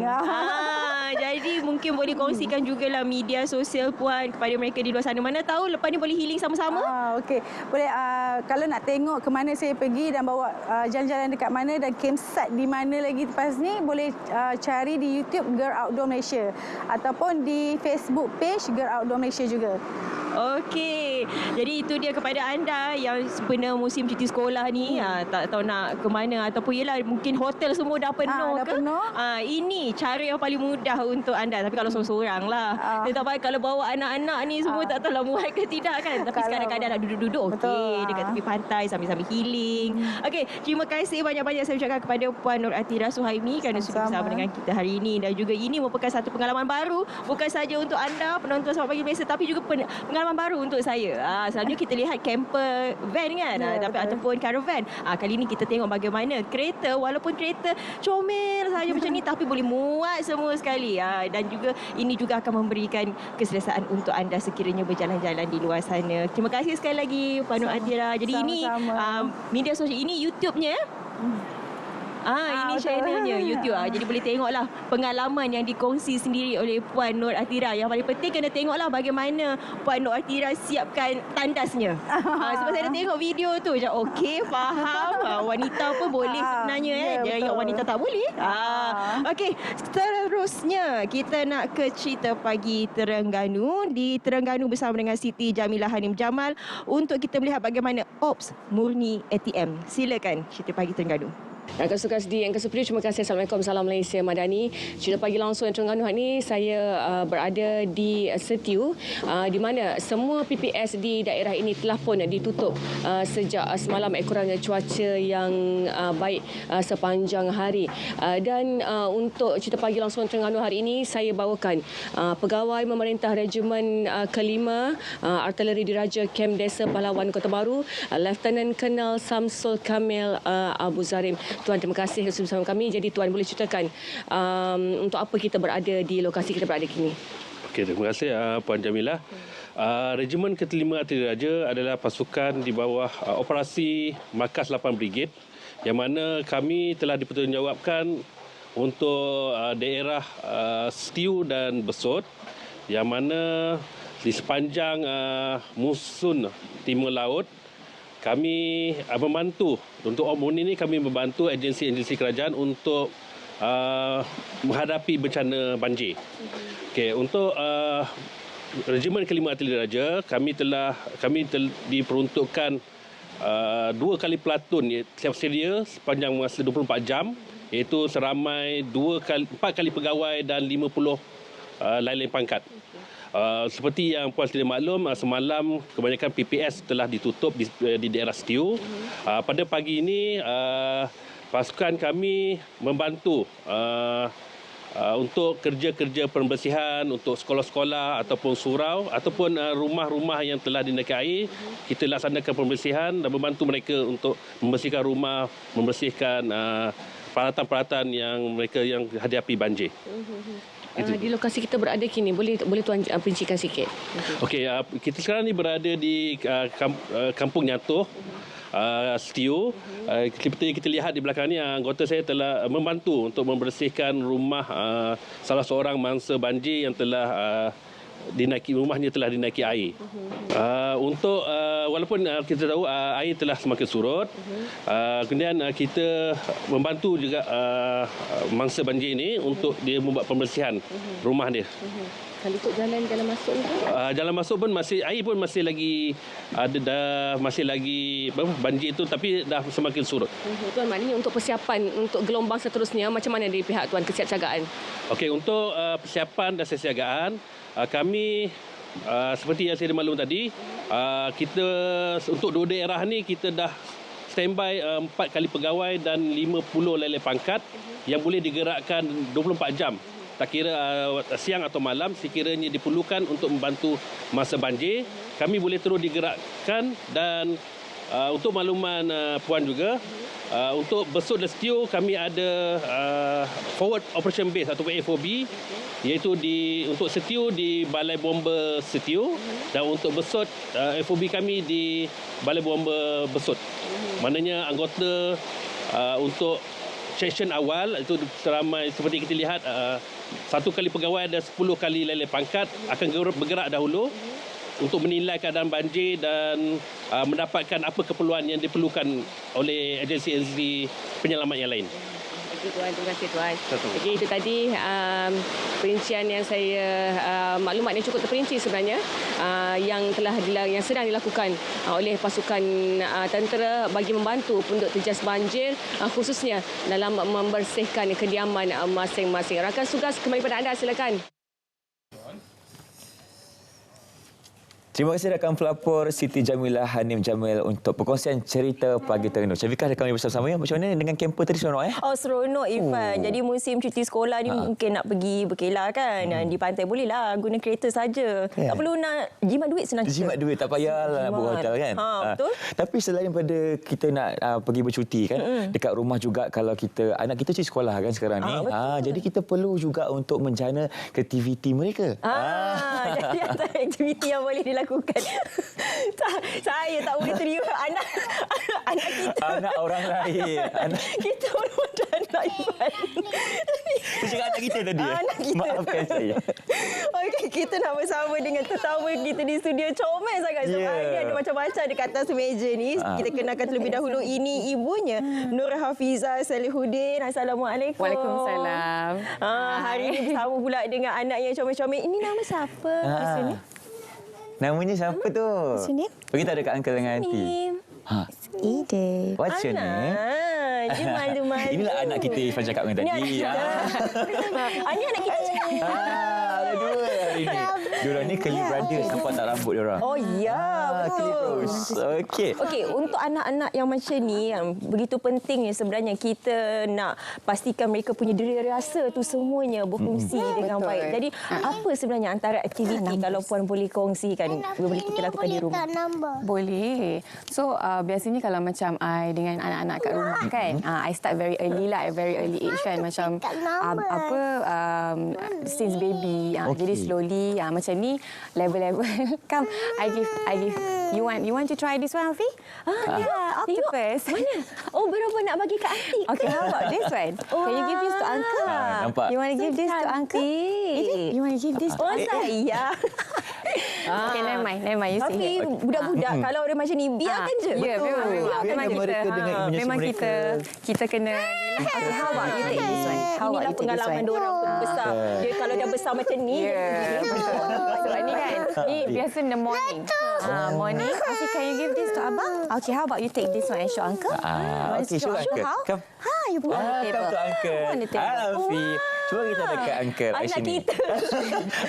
Jadi mungkin boleh kongsikan jugalah media sosial Puan kepada mereka di luar sana. Mana tahu lepas ni boleh healing sama-sama. Okey. Boleh kalau nak tengok ke mana saya pergi dan bawa jalan-jalan dekat mana dan campsite di mana lagi lepas ni, boleh cari di YouTube Girl Outdoor Malaysia ataupun di Facebook page Girl Outdoor Malaysia juga. Okey. Jadi itu dia kepada anda yang sempena musim cuti sekolah ni, tak tahu nak ke mana ataupun yelah mungkin hotel semua dah penuh ke. Ini cara yang paling mudah untuk anda. Tapi kalau seorang-seorang lah. Dia tak baik kalau bawa anak-anak ni semua tak tahu lah muat ke tidak kan. Tapi kadang-kadang nak duduk-duduk okey dekat tepi pantai sambil-sambil healing. Okey, terima kasih banyak-banyak saya ucapkan kepada Puan Nur Atira Suhaimi kerana sudah bersama dengan kita hari ini, dan juga ini merupakan satu pengalaman baru bukan saja untuk anda penonton Selamat Pagi Malaysia, tapi juga pengalaman baru untuk saya. Selalunya kita lihat camper van kan, ataupun caravan. Kali ini kita tengok bagaimana kereta, walaupun kereta comel saja macam ni, tapi boleh muat semua sekali. Dan juga ini juga akan memberikan keselesaan untuk anda sekiranya berjalan-jalan di luar sana. Terima kasih sekali lagi Puan Nur Atira. Jadi ini media sosial, ini YouTube-nya. Ini channelnya YouTube. Jadi boleh tengoklah pengalaman yang dikongsi sendiri oleh Puan Nur Atira. Yang paling penting kena tengoklah bagaimana Puan Nur Atira siapkan tandasnya. Sebab saya dah tengok video tu, macam okey, faham. Wanita pun boleh sebenarnya. Jangan ingat wanita tak boleh. Okey, seterusnya kita nak ke cerita pagi Terengganu. Di Terengganu bersama dengan Siti Jamilah Hanim Jamal untuk kita melihat bagaimana Ops Murni ATM. Silakan cerita pagi Terengganu. Rakan suka di Anchor Superior, terima kasih. Assalamualaikum, salam Malaysia Madani. Cerita pagi langsung Terengganu hari ini, saya berada di Setiu, di mana semua PPS di daerah ini telah pun ditutup sejak semalam kurangnya cuaca yang baik sepanjang hari. Dan untuk cerita pagi langsung Terengganu hari ini, saya bawakan pegawai memerintah Regimen kelima Artileri Diraja Kem Desa Pahlawan Kota Baru, Lieutenant Colonel Samsul Kamil Abu Zarim. Tuan, terima kasih sudah bersama kami. Jadi Tuan boleh ceritakan untuk apa kita berada di lokasi kita berada kini? Okey, terima kasih Puan Jamilah. Regimen ke-5 Artileri Diraja adalah pasukan di bawah operasi Markas 8 Brigade, yang mana kami telah dipertanggungjawabkan untuk daerah Setiu dan Besut, yang mana di sepanjang musun timur laut kami membantu untuk Omni ini, kami membantu agensi-agensi kerajaan untuk menghadapi bencana banjir. Okey, untuk Regimen ke-5 Artileri Diraja, kami diperuntukkan 2 kali pelatun siap sedia sepanjang masa 24 jam, iaitu seramai 4 kali pegawai dan 50 lain-lain pangkat. Seperti yang Puan sedia maklum, semalam kebanyakan PPS telah ditutup di daerah Setiu. Pada pagi ini, pasukan kami membantu untuk kerja-kerja pembersihan untuk sekolah-sekolah ataupun surau ataupun rumah-rumah yang telah dinaiki air. Kita laksanakan pembersihan dan membantu mereka untuk membersihkan rumah, membersihkan peralatan-peralatan yang mereka yang hadapi banjir. di lokasi kita berada kini, boleh tuan perincikan sikit? Okey, kita sekarang ni berada di Kampung Nyatuh, Setiu. Seperti kita lihat di belakang ni, anggota saya telah membantu untuk membersihkan rumah salah seorang mangsa banjir yang telah rumahnya telah dinaiki air. Untuk walaupun kita tahu air telah semakin surut, kemudian kita membantu juga mangsa banjir ini untuk dia membuat pembersihan rumah dia. Kalau ikut jalan masuk ni? Jalan masuk pun air pun masih lagi masih lagi banjir itu, tapi dah semakin surut. Tuan, maknanya untuk persiapan untuk gelombang seterusnya, macam mana dari pihak tuan kesiapsiagaan? Okey, untuk persiapan dan kesiapsiagaan, kami seperti yang saya maklum tadi, kita untuk 2 daerah ni kita dah standby 4 kali pegawai dan 50 leleh pangkat yang boleh digerakkan 24 jam. Tak kira siang atau malam, sekiranya diperlukan untuk membantu masa banjir, kami boleh terus digerakkan. Dan untuk makluman puan juga, untuk Besut dan Setiu kami ada Forward Operation Base atau FOB, iaitu untuk Setiu di Balai Bomba Setiu, dan untuk Besut FOB kami di Balai Bomba Besut. Maknanya anggota untuk session awal itu seramai seperti kita lihat, 1 kali pegawai ada 10 kali leleh pangkat akan bergerak dahulu untuk menilai keadaan banjir dan mendapatkan apa keperluan yang diperlukan oleh agensi-agensi penyelamat yang lain. Tuan, terima kasih Tuan. Okey, itu tadi perincian yang saya maklumat yang cukup terperinci sebenarnya yang sedang dilakukan oleh pasukan tentera bagi membantu untuk terjejas banjir, khususnya dalam membersihkan kediaman masing-masing. Rakan tugas kembali pada anda, silakan. Terima kasih rakan pelapor Siti Jamilah Hanim Jamil untuk perkongsian cerita pagi Terengganu. Syafiqah, rakan kami bersama-sama ya. Macam mana dengan kempen tadi, seronok Oh, seronok Irfan. Jadi musim cuti sekolah ni mungkin nak pergi berkelah kan. Di pantai bolehlah guna kereta saja. Tak perlu nak jimat duit, senang cerita. Jimat duit, tak payahlah nak buat hotel kan. Betul. Tapi selain pada kita nak pergi bercuti kan, dekat rumah juga kalau anak kita cuti sekolah kan sekarang ni. Jadi kita perlu juga untuk menjana aktiviti mereka. Jadi antara aktiviti yang boleh dilakukan, saya tak boleh terima anak kita. Anak orang lain. Kita baru ada anak Irfan. Saya cakap anak kita tadi. Anak kita. Maafkan saya. Okey, kita nak bersama dengan tetamu kita di studio. Comel sangat. Sebab dia ada macam-macam dekat atas meja ni. Kita kenalkan terlebih dahulu. Ini ibunya, Nur Hafizah Salihuddin. Assalamualaikum. Waalaikumsalam. Hari ini bersama pula dengan anak yang comel-comel. Ini nama siapa di sini? Namanya siapa tu? Sini. Beritahu dekat uncle dengan aunty. Ide. What's your name? Dia malu-malu. Inilah anak kita Irfan cakap dengan tadi. Ini anak kita. Ada 2 hari ni. Diorang ni Kelly Brothers. Nampak tak rambut diorang? Oh ya, betul. Okey. Okey, untuk anak-anak yang macam ni, yang begitu pentingnya sebenarnya kita nak pastikan mereka punya diri rasa tu semuanya berfungsi dengan Betul. baik. Jadi apa sebenarnya antara aktiviti kalau puan boleh kongsikan, boleh kita lakukan di rumah? Boleh. So biasanya kalau macam I dengan anak-anak kat rumah kan, I start very early lah, very early age kan, macam since baby. Jadi slowly macam ni level-level. Come, I give. You want to try this one, Afi? Octopus. Mana? Oh, berapa nak bagi kat aunty? Okay, how about this one? Can you give this to uncle? Nampak? You want to give this to uncle? You want to give this to uncle? Saya. Okay, never mind. You sit Tapi here. budak-budak kalau orang macam ni biarkan je. Ya, memang mereka dengan imunisasi memang mereka. kita kena. Okay, how about you take this one? How about Inilah you take this pengalaman one? diorang besar. Dia kalau dah besar macam ni, Sebab ni kan, ni biasa in the morning. Morning. Afi, can you give this to abang? Okay, how about you take this one and show uncle? Okay, show uncle. Come. You put on the table. Come to uncle. Put on the table. Afi. Cuba kita dekat uncle. Anak kita.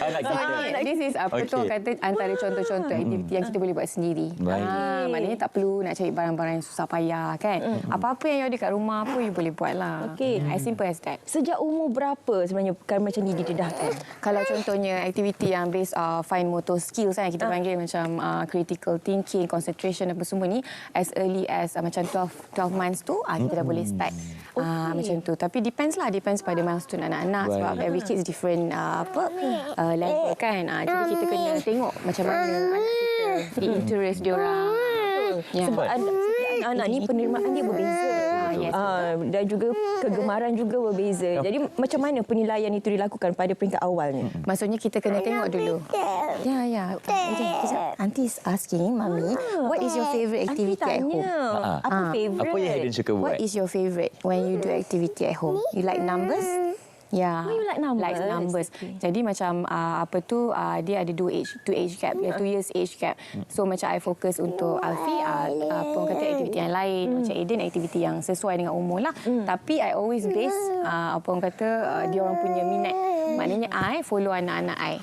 Anak kita. This is apa tu kata antara contoh-contoh aktiviti yang kita boleh buat sendiri. Maknanya tak perlu nak cari barang-barang yang susah payah kan. Apa-apa yang ada kat rumah pun you boleh buat lah. Okey. As simple as that. Sejak umur berapa sebenarnya perkara macam ni didedahkan? Kalau contohnya aktiviti yang based fine motor skills kan, kita panggil macam critical thinking, concentration apa semua ni, as early as macam 12 months tu kita dah boleh start. Macam tu. Tapi depends pada milestone anak-anak anak sebab every kid is different level kan. Jadi kita kena tengok macam mana anak kita, the interest diorang. Sebab anak ni penerimaan dia berbeza. Dan juga kegemaran juga berbeza. Jadi macam mana penilaian itu dilakukan pada peringkat awal ni? Maksudnya kita kena tengok dulu. Ya. Auntie is asking, Mami, what is your favourite activity at home? Apa favourite? Apa yang Aiden suka buat? What is your favourite when you do activity at home? You like numbers? Yeah. Oh, you like numbers? Like numbers. Okay. Jadi macam dia ada 2 age gap, 2 years age gap. So macam I fokus untuk Alfie, orang kata aktiviti yang lain. Macam Aiden aktiviti yang sesuai dengan umur lah. Tapi I always base orang kata dia orang punya minat. Maknanya I follow anak-anak I.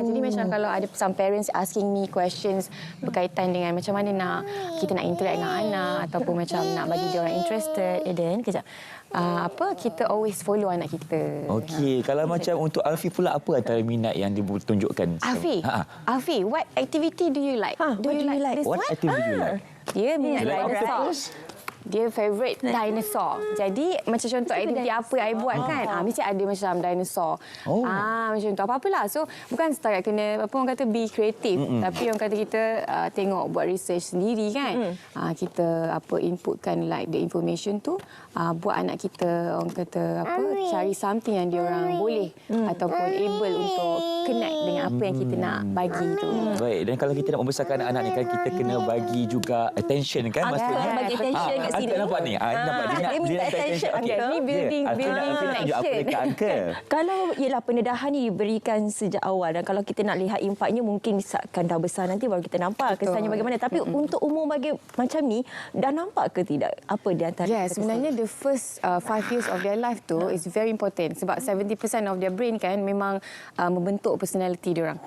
Jadi macam kalau ada some parents asking me questions berkaitan dengan macam mana kita nak interact dengan anak ataupun macam nak bagi dia orang interested. Aiden, kejap. Kita always follow anak kita. Okey, kalau macam untuk Alfie pula, apa antara minat yang ditunjukkan? Alfie, what activity do you like? Do you like this one? What activity do you like? Dia minat dinosaur. Dia favourite dinosaur. Jadi macam contoh aktiviti apa yang I buat kan, mesti ada macam dinosaur. Macam tu apa-apalah. So bukan setakat kena orang kata be kreatif, tapi orang kata kita tengok buat research sendiri kan. Kita inputkan like the information tu, buat anak kita orang kata cari something yang dia orang boleh ataupun able untuk connect dengan apa yang kita nak bagi tu. Baik, dan kalau kita nak membesarkan anak ni kan, kita kena bagi juga attention kan, maksudnya. Bagi attention kat sini. Nampak ni? Nampak dia minta attention. Ni building connection. Kalau ialah pendedahan ni diberikan sejak awal, dan kalau kita nak lihat impaknya mungkin akan dah besar nanti baru kita nampak kesannya bagaimana. Tapi untuk umur macam ni, dah nampak ke tidak apa di antara sebenarnya the first 5 years of their life tu is very important sebab 70% of their brain kan memang membentuk personality diorang.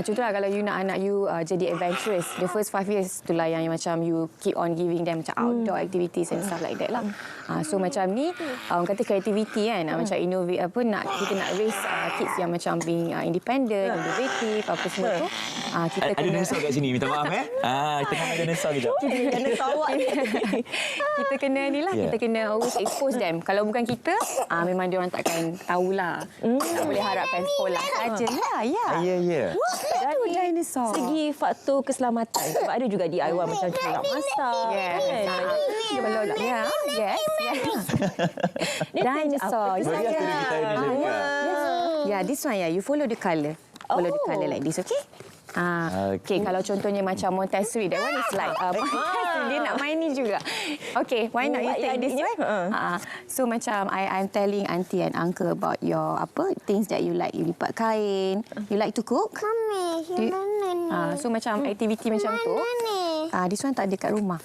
Contohlah kalau you nak anak you jadi adventurous, the first 5 years itulah yang macam you keep on giving them macam outdoor activities and stuff like that lah. So macam ni orang kata creativity kan, macam innovate kita nak raise kids yang macam being independent, innovative apa semua tu. Kita ada dinosaur kat sini, minta maaf tengah ada dinosaur kita. Kita kena ni lah, kita kena always expose them. Kalau bukan kita, memang dia orang takkan tahulah. Tak boleh harapkan sekolah sajalah. Ya. Itu dinosaur. Segi faktor keselamatan, sebab ada juga DIY macam nak masak. Dinosaur. This one you follow the colour. Follow the colour like this, okay? Okay, kalau contohnya macam Montessori, that one is like dia nak main ni juga. Okay, why not you take this one? So macam I'm telling auntie and uncle about your things that you like. You lipat kain. You like to cook? So macam aktiviti macam tu. This one tak ada kat rumah.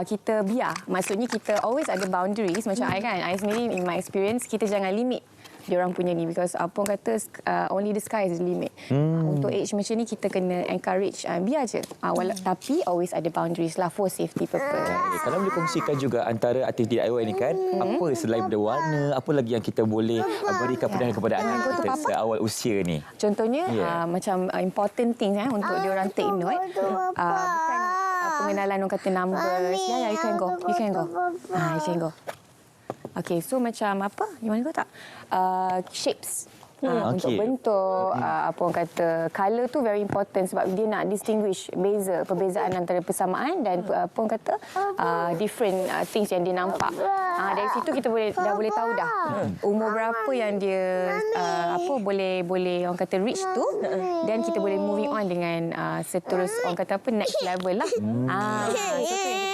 Kita biar. Maksudnya kita always ada boundaries. Macam I kan, I sendiri in my experience, kita jangan limit diorang punya ni, because apa orang kata only the sky is the limit. Untuk age macam ni kita kena encourage, biar je, tapi always ada boundaries lah for safety purpose. Kalau boleh kongsikan juga antara aktiviti DIY ni kan, apa selain berwarna, apa lagi yang kita boleh berikan peringatan kepada anak kita seawal usia ni? Contohnya macam important things untuk diorang take note, bukan pengenalan orang kata numbers. You can go. You can go. Okay, so macam apa? You want to go tak? Shapes. Untuk bentuk, apa orang kata, colour tu very important sebab dia nak distinguish perbezaan antara persamaan dan apa orang kata different things yang dia nampak. Dari situ kita dah boleh tahu dah umur berapa yang dia boleh orang kata reach tu, dan kita boleh moving on dengan seterus orang kata next level lah. Itu tu yang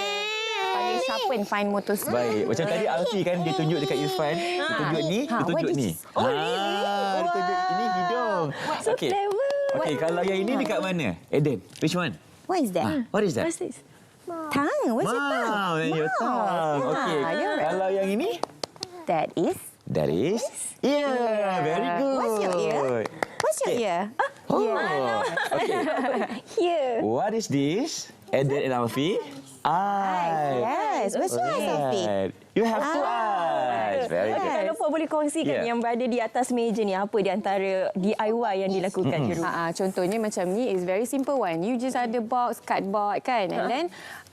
kita sharpen fine motor skill. Baik, macam tadi Alfie kan dia tunjuk dekat Irfan, dia tunjuk ni, dia tunjuk ni. Dia tunjuk ini hidung. So clever. Okey, kalau yang ini dekat mana? Aiden, which one? What is that? What is that? What's this? Tongue. What's your tongue? Your tongue. Okey. Kalau yang ini? That is. Yeah, very good. What's your ear? Okay. Here. What is this? Aiden and Alfie? Eyes. Yes. What's your eyes, Alfie? You have 2 eyes. Very good. Kalau Puan boleh kongsikan yang berada di atas meja ni, apa di antara DIY yang dilakukan di rumah? Contohnya macam ni is very simple one. You just ada box, cardboard kan. And then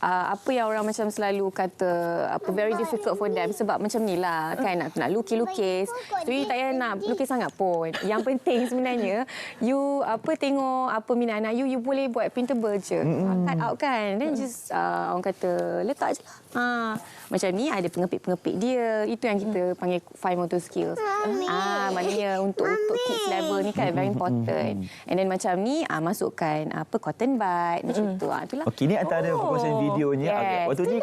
apa yang orang macam selalu kata apa very difficult for them sebab macam ni lah kan, nak lukis-lukis. So you tak payah nak lukis sangat pun. Yang penting sebenarnya you tengok apa minat anak you boleh buat printable je. Cut out kan. Then just orang kata letak je lah. Macam ni ada pengepit-pengepit dia. Itu yang kita panggil fine motor skills. Maknanya untuk kids level ni kan very important. And then macam ni masukkan cotton bud macam tu. Itulah. Okey, ni antara perkongsian videonya. Yes. Waktu ni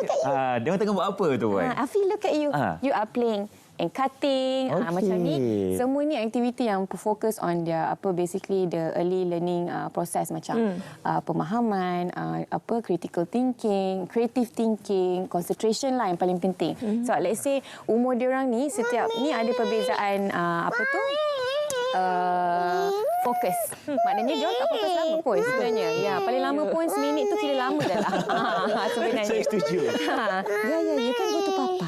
dia tengah buat apa tu, Puan? Afi, look at you. You are playing and cutting. Macam ni. Semua ni aktiviti yang fokus on dia basically the early learning process macam pemahaman, critical thinking, creative thinking, concentration lah yang paling penting. So let's say umur dia orang ni setiap ni ada perbezaan fokus. Maknanya dia tak fokus lama pun sebenarnya. Ya, paling lama pun seminit tu kira lama dah lah. Sebenarnya. Saya setuju. You can go to papa.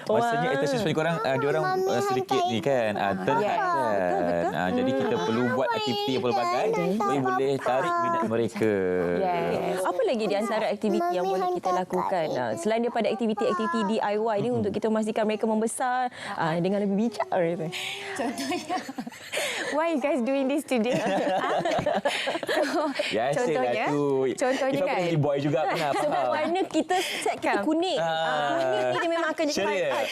Maksudnya attention korang, dia orang sedikit ni kan, terhad kan. Jadi kita perlu buat aktiviti yang pelbagai supaya boleh tarik minat mereka. Apa lagi di antara aktiviti yang boleh kita lakukan selain daripada aktiviti DIY ni untuk kita memastikan mereka membesar dengan lebih bijak? Contohnya, why you guys doing this today? Contohnya kan, jadi boy juga pernah sebab warna kita set kita kuning. Kuning ni dia memang akan jadi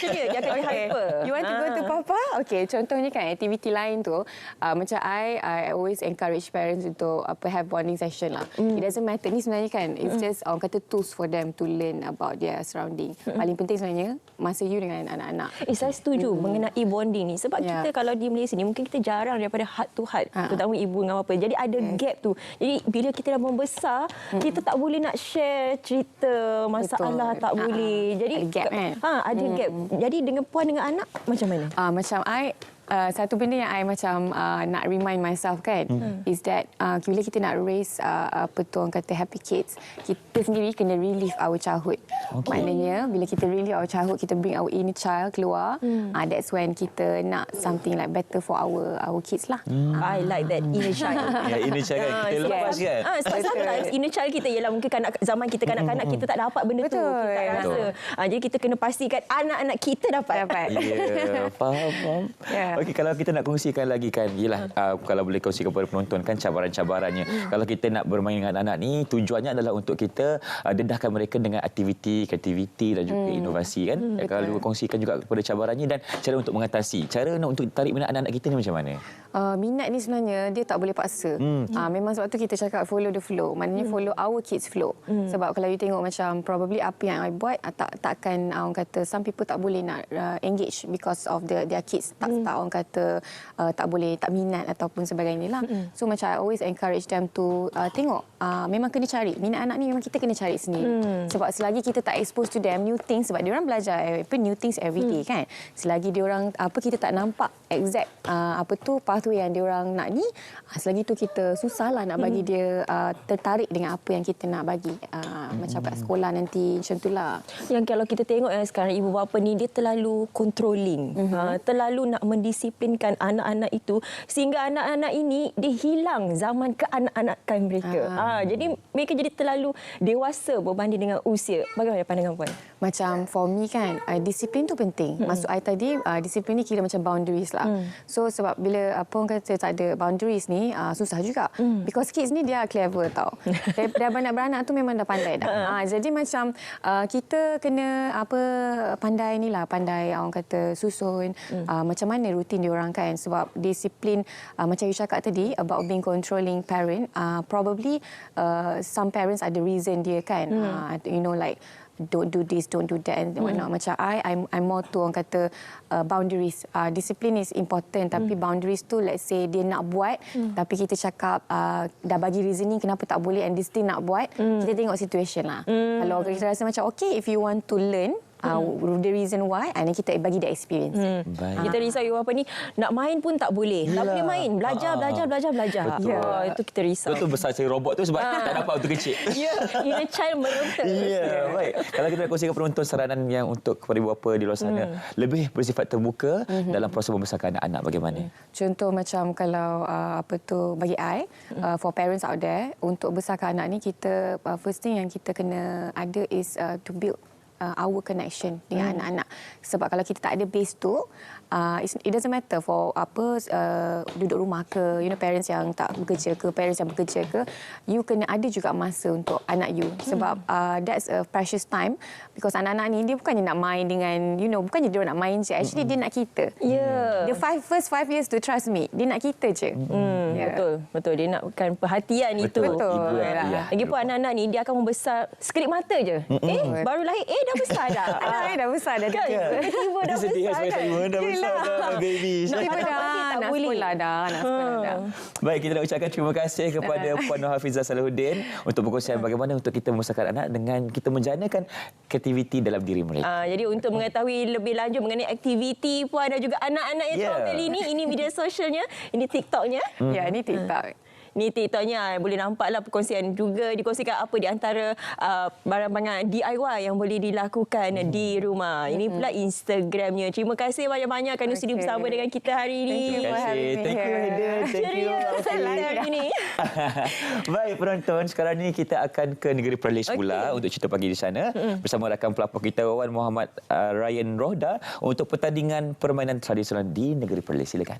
ceria, dia akan jadi hyper. You want to go to papa? Okay, contohnya kan aktiviti lain tu macam I always encourage parents untuk have bonding session lah. It doesn't matter ni sebenarnya kan, it's just orang kata tools for them to learn about their surrounding. Paling penting sebenarnya masa you dengan anak-anak. Saya setuju mengenai bonding ni sebab kita kalau di Malaysia ni mungkin kita jarang daripada heart to heart, terutama ibu dengan bapa. Jadi ada gap tu. Jadi bila kita dah membesar, kita tak boleh nak share cerita masalah. Tak boleh. Jadi ada gap kan? Ada gap. Jadi dengan Puan dengan anak macam mana? Macam I satu benda yang I macam nak remind myself kan is that bila kita nak raise orang kata happy kids, kita sendiri kena relive our childhood. Maknanya bila kita relive our childhood, kita bring our inner child keluar, that's when kita nak something like better for our kids lah. I like that inner child. Inner child kan kita lepas kan. Sebab sometimes inner child kita ialah mungkin zaman kita kanak-kanak kita tak dapat benda tu. Kita tak rasa. Jadi kita kena pastikan anak-anak kita dapat. Ya, faham. Okey, kalau kita nak kongsikan lagi kan, yelah, kalau boleh kongsikan kepada penonton kan cabaran-cabarannya. Kalau kita nak bermain dengan anak-anak ni, tujuannya adalah untuk kita dedahkan mereka dengan aktiviti, kreativiti dan juga inovasi kan. Kalau kongsikan juga kepada cabarannya dan cara untuk mengatasi. Cara untuk tarik minat anak-anak kita ni macam mana? Minat ni sebenarnya dia tak boleh paksa. Memang sebab tu kita cakap follow the flow. Maknanya follow our kids flow. Sebab kalau you tengok macam probably apa yang I buat takkan orang kata some people tak boleh nak engage because of their kids. Tak orang kata tak boleh, tak minat ataupun sebagainya lah. So macam I always encourage them to tengok, memang kena cari. Minat anak ni memang kita kena cari sendiri. Sebab selagi kita tak expose to them new things, sebab diorang belajar new things every day kan. Selagi diorang kita tak nampak exact pathway yang diorang nak ni, selagi tu kita susahlah nak bagi dia tertarik dengan apa yang kita nak bagi. Macam kat sekolah nanti macam itulah. Yang kalau kita tengok sekarang ibu bapa ni dia terlalu controlling. Terlalu nak mendisiplinkan anak-anak itu sehingga anak-anak ini dia hilang zaman kekanak-anakan mereka. Jadi mereka jadi terlalu dewasa berbanding dengan usia. Bagaimana pandangan Puan? Macam for me kan, disiplin tu penting. Maksud I tadi, disiplin ni kira macam boundaries lah. So sebab bila orang kata tak ada boundaries ni, susah juga. Because kids ni dia clever tau. Dah beranak-beranak tu memang dah pandai dah. Jadi macam kita kena pandai ni lah, pandai orang kata susun macam mana rutin diorang kan. Sebab disiplin macam you cakap tadi about being controlling parent, probably some parents ada reason dia kan. You know like don't do this, don't do that and whatnot. Macam I'm more to orang kata boundaries. Discipline is important tapi boundaries tu let's say dia nak buat tapi kita cakap dah bagi reasoning kenapa tak boleh and dia still nak buat, kita tengok situation lah. Kalau kita rasa macam okay, if you want to learn The reason why, and kita bagi dia experience. Kita risau you apa ni, nak main pun tak boleh. Tak boleh main. Belajar. Betul. Itu kita risau. Betul besar saya robot tu sebab tak dapat waktu kecil. Inner child meronta. Baik. Kalau kita nak kongsikan penonton saranan yang untuk kepada ibu bapa di luar sana, lebih bersifat terbuka dalam proses membesarkan anak-anak, bagaimana? Contoh macam kalau bagi I, for parents out there, untuk besarkan anak ni, kita first thing yang kita kena ada is to build our connection dengan anak-anak. Sebab kalau kita tak ada base tu, it doesn't matter for duduk rumah ke, parents yang tak bekerja ke, parents yang bekerja ke, you kena ada juga masa untuk anak you. Sebab that's a precious time, because anak-anak ni dia bukannya nak main dengan, bukannya dia nak main je. Actually dia nak kita. The first 5 years tu, trust me, dia nak kita je. Betul. Dia nakkan perhatian itu. Betul. Lagipun anak-anak ni dia akan membesar sekelip mata je. Baru lahir, dah besar dah. Dah besar dah. Tiba-tiba dah besar kan. Dah besar dah, baby. Nak sekolah dah. Baik, kita nak ucapkan terima kasih kepada Puan Nur Hafizah Salahuddin untuk berkongsian bagaimana untuk kita membesarkan anak dengan kita menjanakan aktiviti dalam diri mereka. Jadi untuk mengetahui lebih lanjut mengenai aktiviti Puan dan juga anak-anak yang tampil ini media sosialnya, ini TikToknya. Ya, ini TikTok. Ni TikToknya boleh nampaklah perkongsian juga dikongsikan apa di antara barang-barang DIY yang boleh dilakukan di rumah. Ini pula Instagramnya. Terima kasih banyak-banyak kerana sudi bersama dengan kita hari ini. Terima kasih. Thank you, Haiden. Thank you. Hari ini. Baik, penonton. Sekarang ni kita akan ke negeri Perlis pula untuk cerita pagi di sana bersama rakan pelapor kita Wan Muhammad Ryan Rohda untuk pertandingan permainan tradisional di negeri Perlis. Silakan.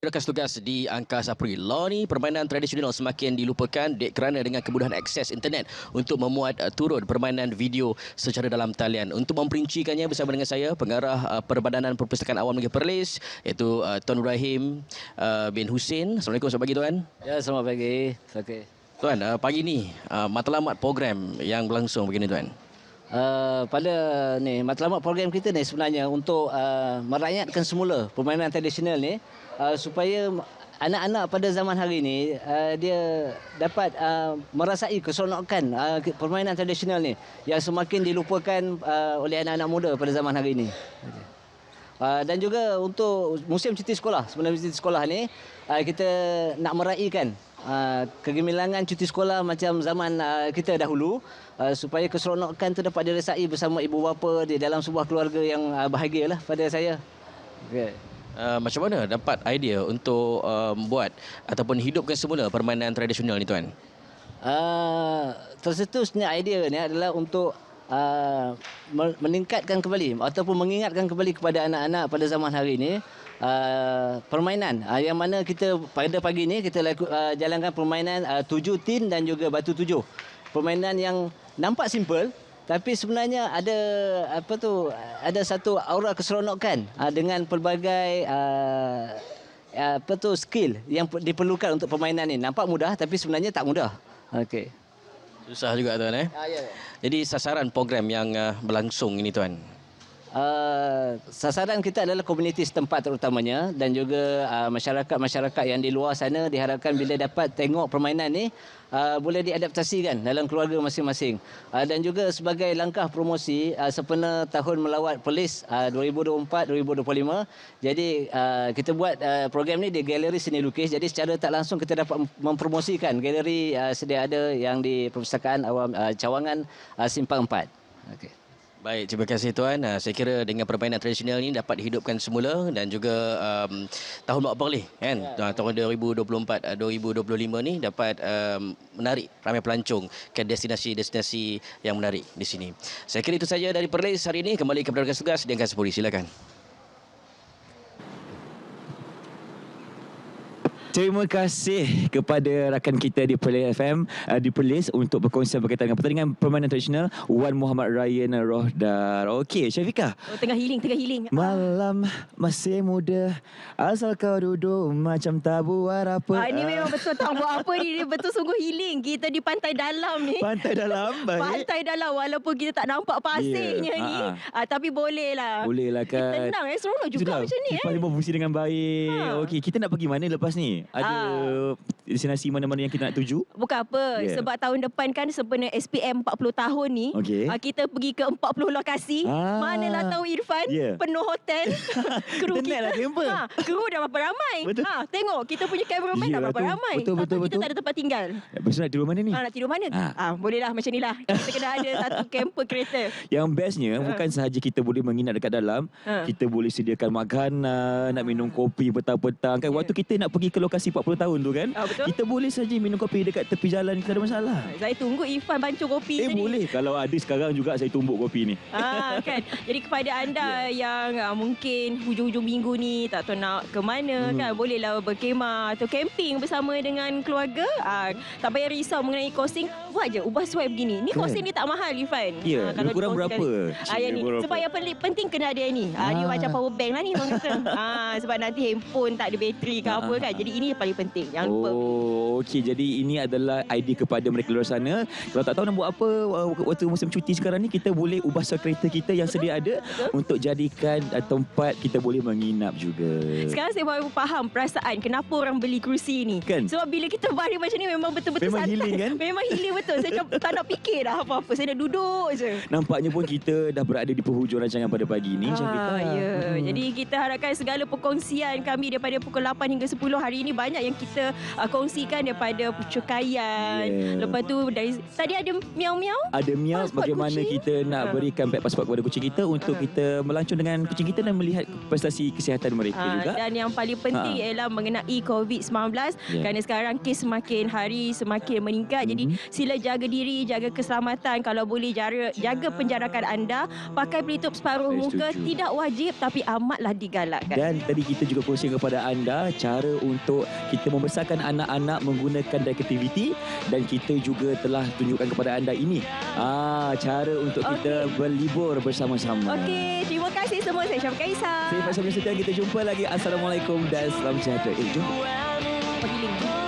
Rakan tugas di Angkasa Puri. Ni permainan tradisional semakin dilupakan kerana dengan kemudahan akses internet untuk memuat turun permainan video secara dalam talian. Untuk memperincikannya bersama dengan saya, Pengarah Perbadanan Perpustakaan Awam Negeri Perlis, iaitu Tuan Ibrahim bin Husin. Assalamualaikum, selamat pagi Tuan. Ya, selamat pagi. Okay. Tuan, pagi ni matlamat program yang berlangsung begini Tuan. Pada matlamat program kita ni sebenarnya untuk merakyatkan semula permainan tradisional ni, supaya anak-anak pada zaman hari ini dia dapat merasai keseronokan permainan tradisional ni yang semakin dilupakan oleh anak-anak muda pada zaman hari ini. Dan juga untuk musim cuti sekolah, sebenarnya cuti sekolah ni kita nak meraihkan kegemilangan cuti sekolah macam zaman kita dahulu, supaya keseronokan itu dapat dirasai bersama ibu bapa di dalam sebuah keluarga yang bahagialah pada saya. Okay. Macam mana dapat idea untuk buat ataupun hidupkan semula permainan tradisional ni Tuan? Tercetusnya idea ni adalah untuk meningkatkan kembali ataupun mengingatkan kembali kepada anak-anak pada zaman hari ini permainan yang mana kita pada pagi ni kita jalankan permainan 7 tin dan juga batu 7. Permainan yang nampak simple tapi sebenarnya ada satu aura keseronokan dengan pelbagai skill yang diperlukan untuk permainan ni. Nampak mudah tapi sebenarnya tak mudah. Okey. Susah juga Tuan Ya. Jadi sasaran program yang berlangsung ini Tuan. Sasaran kita adalah komuniti setempat terutamanya dan juga masyarakat-masyarakat yang di luar sana diharapkan bila dapat tengok permainan ni boleh diadaptasikan dalam keluarga masing-masing. Dan juga sebagai langkah promosi sempena tahun melawat Perlis 2024-2025. Jadi kita buat program ni di Galeri Seni Lukis. Jadi secara tak langsung kita dapat mempromosikan galeri sedia ada yang di Perpustakaan Awam Cawangan Simpang 4. Okey. Baik, terima kasih Tuan. Saya kira dengan permainan tradisional ini dapat dihidupkan semula dan juga tahun Melawat Perlis kan, tahun 2024-2025 ni dapat menarik ramai pelancong ke destinasi-destinasi yang menarik di sini. Saya kira itu saja dari Perlis hari ini. Kembali kepada rakan tugas di Angkasa Puri. Silakan. Terima kasih kepada rakan kita di Perlis FM di Perlis untuk berkongsi berkaitan dengan pertandingan permainan tradisional Wan Muhammad Ryan Rohda. Okey, Syafiqah. Tengah healing. Malam masih muda, asal kau duduk macam tak buat apa. Ini memang betul tak buat apa ni. Dia betul sungguh healing. Kita di pantai dalam ni. Pantai dalam, baik. Pantai dalam walaupun kita tak nampak pasirnya ni. Tapi boleh lah. Boleh lah kan. Tenang, seronok juga macam ni. Kipas dia berfungsi dengan baik. Okey, kita nak pergi mana lepas ni? ni? Ada destinasi mana-mana yang kita nak tuju? Bukan apa. Sebab tahun depan kan sebenarnya SPM 40 tahun ni. Kita pergi ke 40 lokasi. Manalah tahu Irfan. Penuh hotel. Kru kita. Kru dah berapa ramai. Tengok kita punya cameraman dah berapa ramai. Betul. Kita tak ada tempat tinggal. Lepas nak tidur mana ni? Nak tidur mana? Bolehlah macam ni lah. Kita kena ada satu camper kereta. Yang bestnya bukan sahaja kita boleh menginap dekat dalam. Kita boleh sediakan makanan, nak minum kopi petang-petang kan. Waktu kita nak pergi ke lokasi 40 tahun tu kan, kita boleh saja minum kopi dekat tepi jalan, tak ada masalah. Saya tunggu Irfan bancung kopi tadi. Boleh. Kalau ada sekarang juga saya tumbuk kopi ni. Kan. Jadi kepada anda yang mungkin hujung-hujung minggu ni tak tahu nak ke mana kan, bolehlah berkemah atau camping bersama dengan keluarga. Tak payah risau mengenai costing. Buat je ubah swipe begini. Ni costing ni tak mahal Irfan. Lebih kurang berapa? Sebab yang penting kena ada yang ni. Dia macam power bank lah ni orang kata. Sebab nanti handphone tak ada bateri ke apa kan. Jadi ini yang paling penting. Jangan lupa. Okey, jadi ini adalah idea kepada mereka luar sana. Kalau tak tahu nak buat apa waktu musim cuti sekarang ni, kita boleh ubah kereta kita yang sedia ada untuk jadikan tempat kita boleh menginap juga. Sekarang saya baru faham perasaan kenapa orang beli kerusi ni. Kan? Sebab bila kita baring macam ni memang betul-betul memang santai. Healing, kan? Memang healing betul. Saya tak nak fikir dah apa-apa. Saya dah duduk je. Nampaknya pun kita dah berada di penghujung rancangan pada pagi ni. Jadi kita harapkan segala perkongsian kami daripada pukul 8 hingga 10 hari ini banyak yang kita kongsikan daripada pucukaian. Lepas tu tadi ada miau-miau. Ada miau, bagaimana kucing. Kita nak berikan beg pasport kepada kucing kita untuk kita melancong dengan kucing kita dan melihat prestasi kesihatan mereka juga. Dan yang paling penting ialah mengenai COVID-19 kerana sekarang kes semakin hari semakin meningkat. Jadi sila jaga diri, jaga keselamatan. Kalau boleh jaga penjarakan anda. Pakai pelitup separuh muka. Tidak wajib tapi amatlah digalakkan. Dan tadi kita juga kongsikan kepada anda cara untuk kita membesarkan anak-anak menggunakan aktiviti, dan kita juga telah tunjukkan kepada anda ini cara untuk kita berlibur bersama-sama. Okey, terima kasih semua. Saya Syaf Kaisar. Saya Faisal bin Setia. Kita jumpa lagi. Assalamualaikum dan salam sejahtera. Jom. Pagi